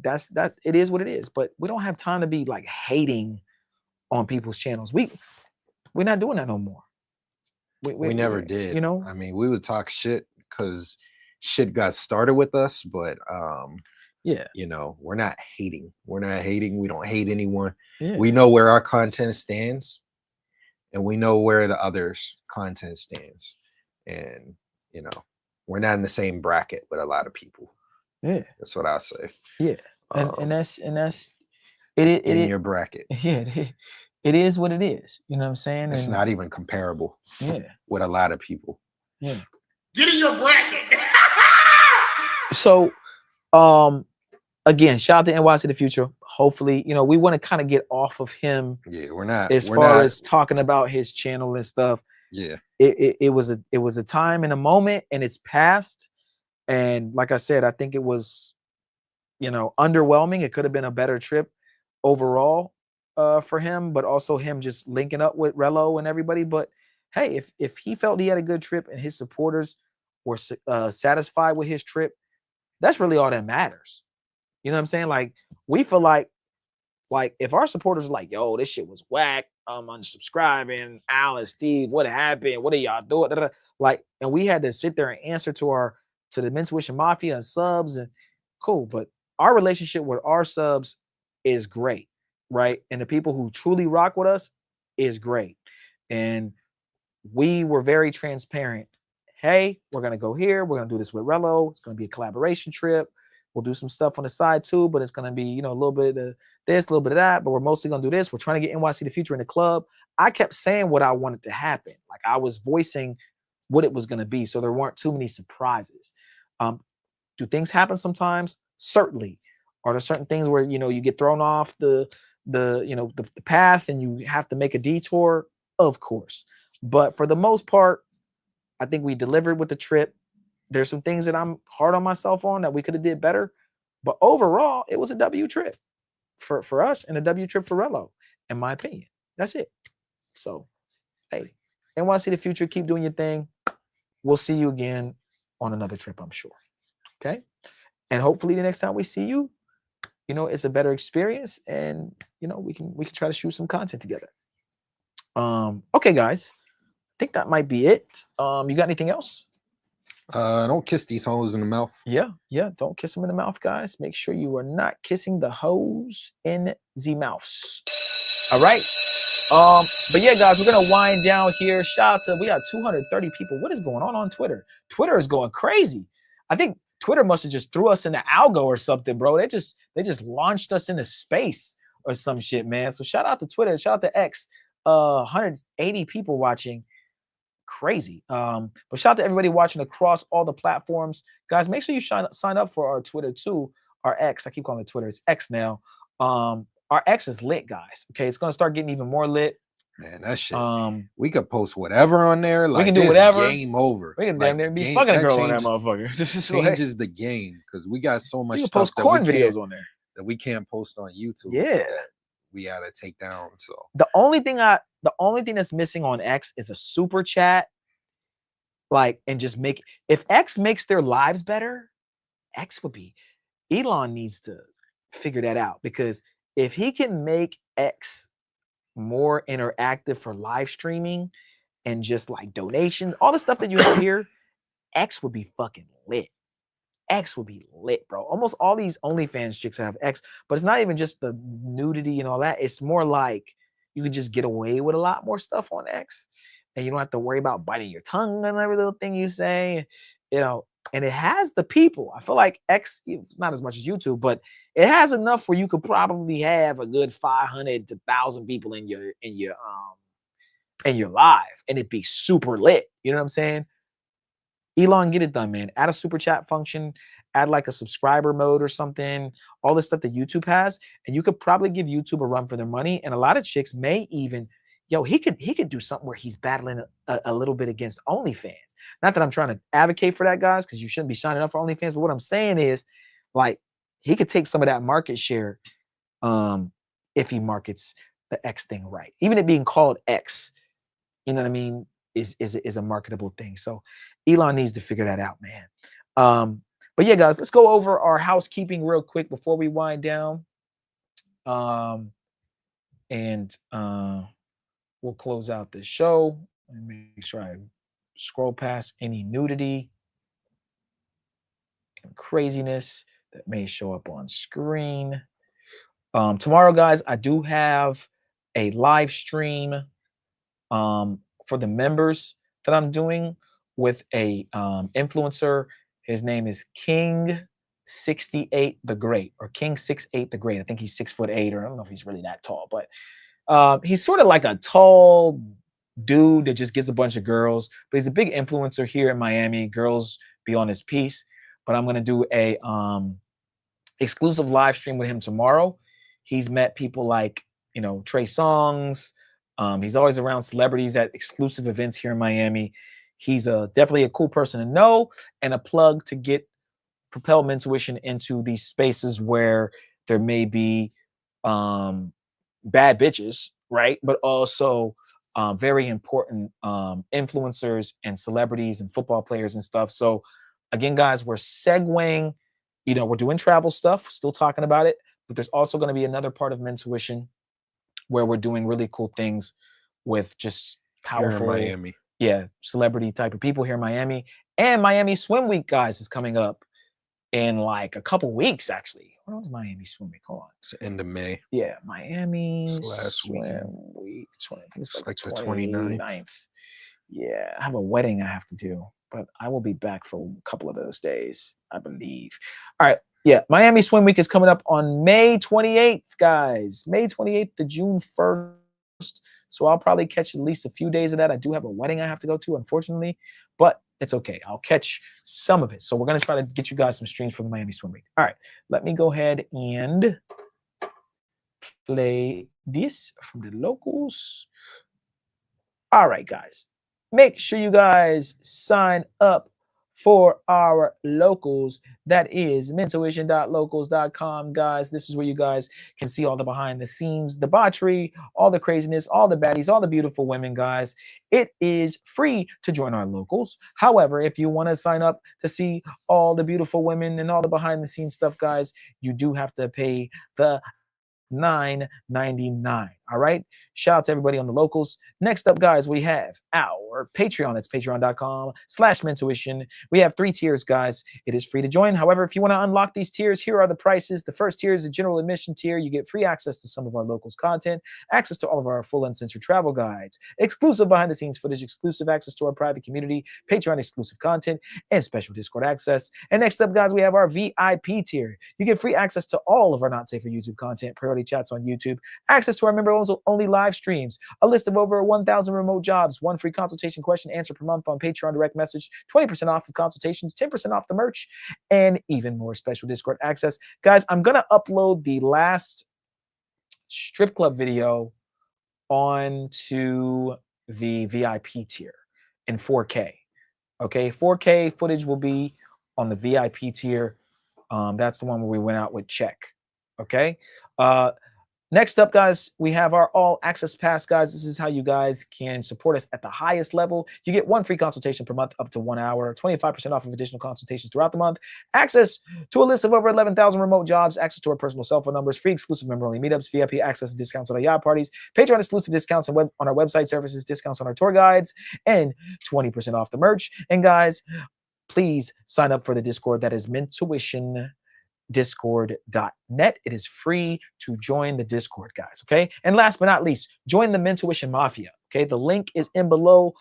that's it is what it is. But we don't have time to be like hating on people's channels. We're not doing that no more. We never did. I mean, we would talk shit because shit got started with us, but yeah, we're not hating. We're not hating. We don't hate anyone. Yeah. We know where our content stands, and we know where the others' content stands. And we're not in the same bracket with a lot of people. Yeah, that's what I'll say. Yeah, and that's it. In your bracket. Yeah, it is what it is. You know what I'm saying? It's not even comparable. Yeah, with a lot of people. Yeah. Get in your bracket. So, again, shout out to NYC the Future. Hopefully, we want to kind of get off of him. Yeah, we're not as far as talking about his channel and stuff. Yeah, it was a time and a moment, and it's past. And like I said, I think it was, underwhelming. It could have been a better trip overall for him, but also him just linking up with Relo and everybody. But hey, if he felt he had a good trip and his supporters were satisfied with his trip, that's really all that matters. You know what I'm saying? Like, we feel like if our supporters are like, yo, this shit was whack, I'm unsubscribing, Al and Steve, what happened? What are y'all doing? Like, and we had to sit there and answer to the Mentuition Mafia and subs, and cool. But our relationship with our subs is great, right? And the people who truly rock with us is great. And we were very transparent. Hey, we're going to go here. We're going to do this with Relo. It's going to be a collaboration trip. We'll do some stuff on the side too, but it's going to be, a little bit of this, a little bit of that, but we're mostly going to do this. We're trying to get NYC the Future in the club. I kept saying what I wanted to happen. Like, I was voicing what it was going to be. So there weren't too many surprises. Do things happen sometimes? Certainly. Are there certain things where, you get thrown off the path and you have to make a detour? Of course. But for the most part, I think we delivered with the trip. There's some things that I'm hard on myself on that we could have did better. But overall, it was a W trip for us and a W trip for Relo, in my opinion. That's it. So, hey, NYC the Future, keep doing your thing. We'll see you again on another trip, I'm sure. Okay? And hopefully the next time we see you, it's a better experience, and we can try to shoot some content together. Okay, guys. I think that might be it. You got anything else? Don't kiss these hoes in the mouth. Yeah, don't kiss them in the mouth, guys. Make sure you are not kissing the hoes in the mouths. All right. But yeah, guys, we're gonna wind down here. Shout out to, we got 230 people. What is going on Twitter? Twitter is going crazy. I think Twitter must have just threw us in the algo or something, bro. They just launched us into space or some shit, man. So shout out to Twitter, shout out to X. 180 people watching. Crazy. But shout out to everybody watching across all the platforms. Guys, make sure you sign up for our Twitter too. Our X. I keep calling it Twitter. It's X now. Our X is lit, guys. Okay, it's gonna start getting even more lit. Man, that shit. We could post whatever on there. Like, we can do whatever. Game over. We can like, damn near be fucking a girl on that motherfucker. Changes the game because we got so much you can stuff post that corn we videos on there that we can't post on YouTube. Yeah, we gotta take down. So the only thing that's missing on X is a super chat. Like, and just make, if X makes their lives better, X would be, Elon needs to figure that out, because if he can make X more interactive for live streaming and just like donations, all the stuff that you have here, X would be fucking lit. X would be lit, bro. Almost all these OnlyFans chicks have X, but it's not even just the nudity and all that. It's more like you can just get away with a lot more stuff on X, and you don't have to worry about biting your tongue on every little thing you say, you know. And it has the people. I feel like X, it's not as much as YouTube, but it has enough where you could probably have a good 500 to 1,000 people in your live, and it'd be super lit. You know what I'm saying? Elon, get it done, man. Add a super chat function, add like a subscriber mode or something, all this stuff that YouTube has, and you could probably give YouTube a run for their money. And a lot of chicks may even, he could do something where he's battling a little bit against OnlyFans. Not that I'm trying to advocate for that, guys, because you shouldn't be signing up for OnlyFans, but what I'm saying is, like, he could take some of that market share if he markets the X thing right. Even it being called X, you know what I mean, is a marketable thing. So Elon needs to figure that out, man. But yeah, guys, let's go over our housekeeping real quick before we wind down. And we'll close out the show and make sure I scroll past any nudity and craziness that may show up on screen. Tomorrow, guys, I do have a live stream for the members that I'm doing with a influencer. His name is King 68 the Great, or King 68 the Great. I think he's 6'8", or I don't know if he's really that tall, but he's sort of like a tall dude that just gets a bunch of girls, but he's a big influencer here in Miami. Girls be on his piece. But I'm gonna do a exclusive live stream with him tomorrow. He's met people like, you know, Trey Songz. He's always around celebrities at exclusive events here in Miami. He's definitely a cool person to know, and a plug to get Propel Mentuition into these spaces where there may be bad bitches, right? But also very important influencers and celebrities and football players and stuff. So again, guys, we're segueing, you know, we're doing travel stuff, still talking about it, but there's also going to be another part of Mentuition where we're doing really cool things with just powerful, Miami, celebrity type of people here in Miami. And Miami Swim Week, guys, is coming up in like a couple weeks, actually. When was Miami Swim Week? Hold on. It's the end of May. Yeah, Miami Swim Week. I think it's like the 29th. Yeah, I have a wedding I have to do, but I will be back for a couple of those days, I believe. All right. Yeah, Miami Swim Week is coming up on May 28th, guys. May 28th to June 1st. So I'll probably catch at least a few days of that. I do have a wedding I have to go to, unfortunately, but it's okay. I'll catch some of it. So we're going to try to get you guys some streams from Miami Swim Week. All right, let me go ahead and play this from the locals. All right, guys. Make sure you guys sign up for our locals. That is mentuition.locals.com, guys. This is where you guys can see all the behind the scenes debauchery, all the craziness, all the baddies, all the beautiful women, guys. It is free to join our locals. However, if you want to sign up to see all the beautiful women and all the behind the scenes stuff, guys, you do have to pay the $9.99. All right. Shout out to everybody on the locals. Next up, guys, we have our Patreon. That's patreon.com/mentuition. We have 3 tiers, guys. It is free to join. However, if you want to unlock these tiers, here are the prices. The first tier is the general admission tier. You get free access to some of our locals content, access to all of our full uncensored travel guides, exclusive behind the scenes footage, exclusive access to our private community, Patreon exclusive content, and special Discord access. And next up, guys, we have our VIP tier. You get free access to all of our Not Safe for YouTube content, priority chats on YouTube, access to our member-only live streams, a list of over 1,000 remote jobs, 1 free consultation question answer per month on Patreon direct message, 20% off of consultations, 10% off the merch, and even more special Discord access. Guys, I'm going to upload the last strip club video onto the VIP tier in 4K. Okay, 4K footage will be on the VIP tier. That's the one where we went out with Check. Okay. Next up, guys, we have our all access pass, guys. This is how you guys can support us at the highest level. You get 1 free consultation per month up to 1 hour, 25% off of additional consultations throughout the month, access to a list of over 11,000 remote jobs, access to our personal cell phone numbers, free exclusive member-only meetups, VIP access to discounts on our yacht parties, Patreon exclusive discounts on our website services, discounts on our tour guides, and 20% off the merch. And guys, please sign up for the Discord. That is Mentuition discord.net. It is free to join the Discord, guys. Okay. And last but not least, join the Mentuition Mafia. Okay. The link is in below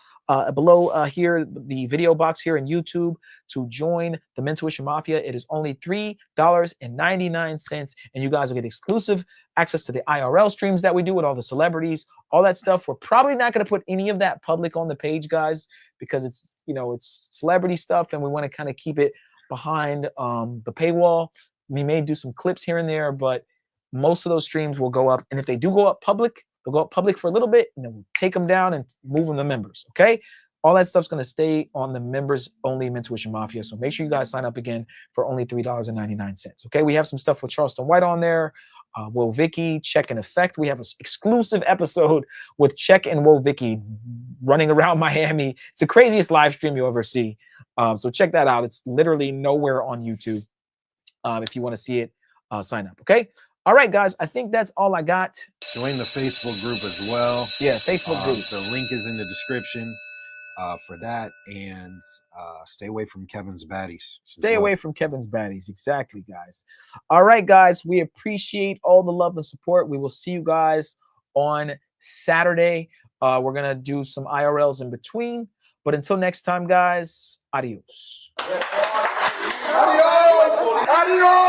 here, the video box here in YouTube to join the Mentuition Mafia. It is only $3.99. And you guys will get exclusive access to the IRL streams that we do with all the celebrities, all that stuff. We're probably not going to put any of that public on the page, guys, because it's, it's celebrity stuff and we want to kind of keep it behind the paywall. We may do some clips here and there, but most of those streams will go up. And if they do go up public, they'll go up public for a little bit, and then we'll take them down and move them to members, okay? All that stuff's going to stay on the members-only Mentuition Mafia, so make sure you guys sign up again for only $3.99, okay? We have some stuff with Charleston White on there, Will Vicky, Check and Effect. We have an exclusive episode with Check and Will Vicky running around Miami. It's the craziest live stream you'll ever see, so check that out. It's literally nowhere on YouTube. If you want to see it, sign up, okay? All right, guys, I think that's all I got. Join the Facebook group as well. Yeah, Facebook group. The link is in the description for that. And stay away from Kevin's baddies. Stay away from Kevin's baddies. Exactly, guys. All right, guys, we appreciate all the love and support. We will see you guys on Saturday. We're going to do some IRLs in between. But until next time, guys, adios. Adios! Adios!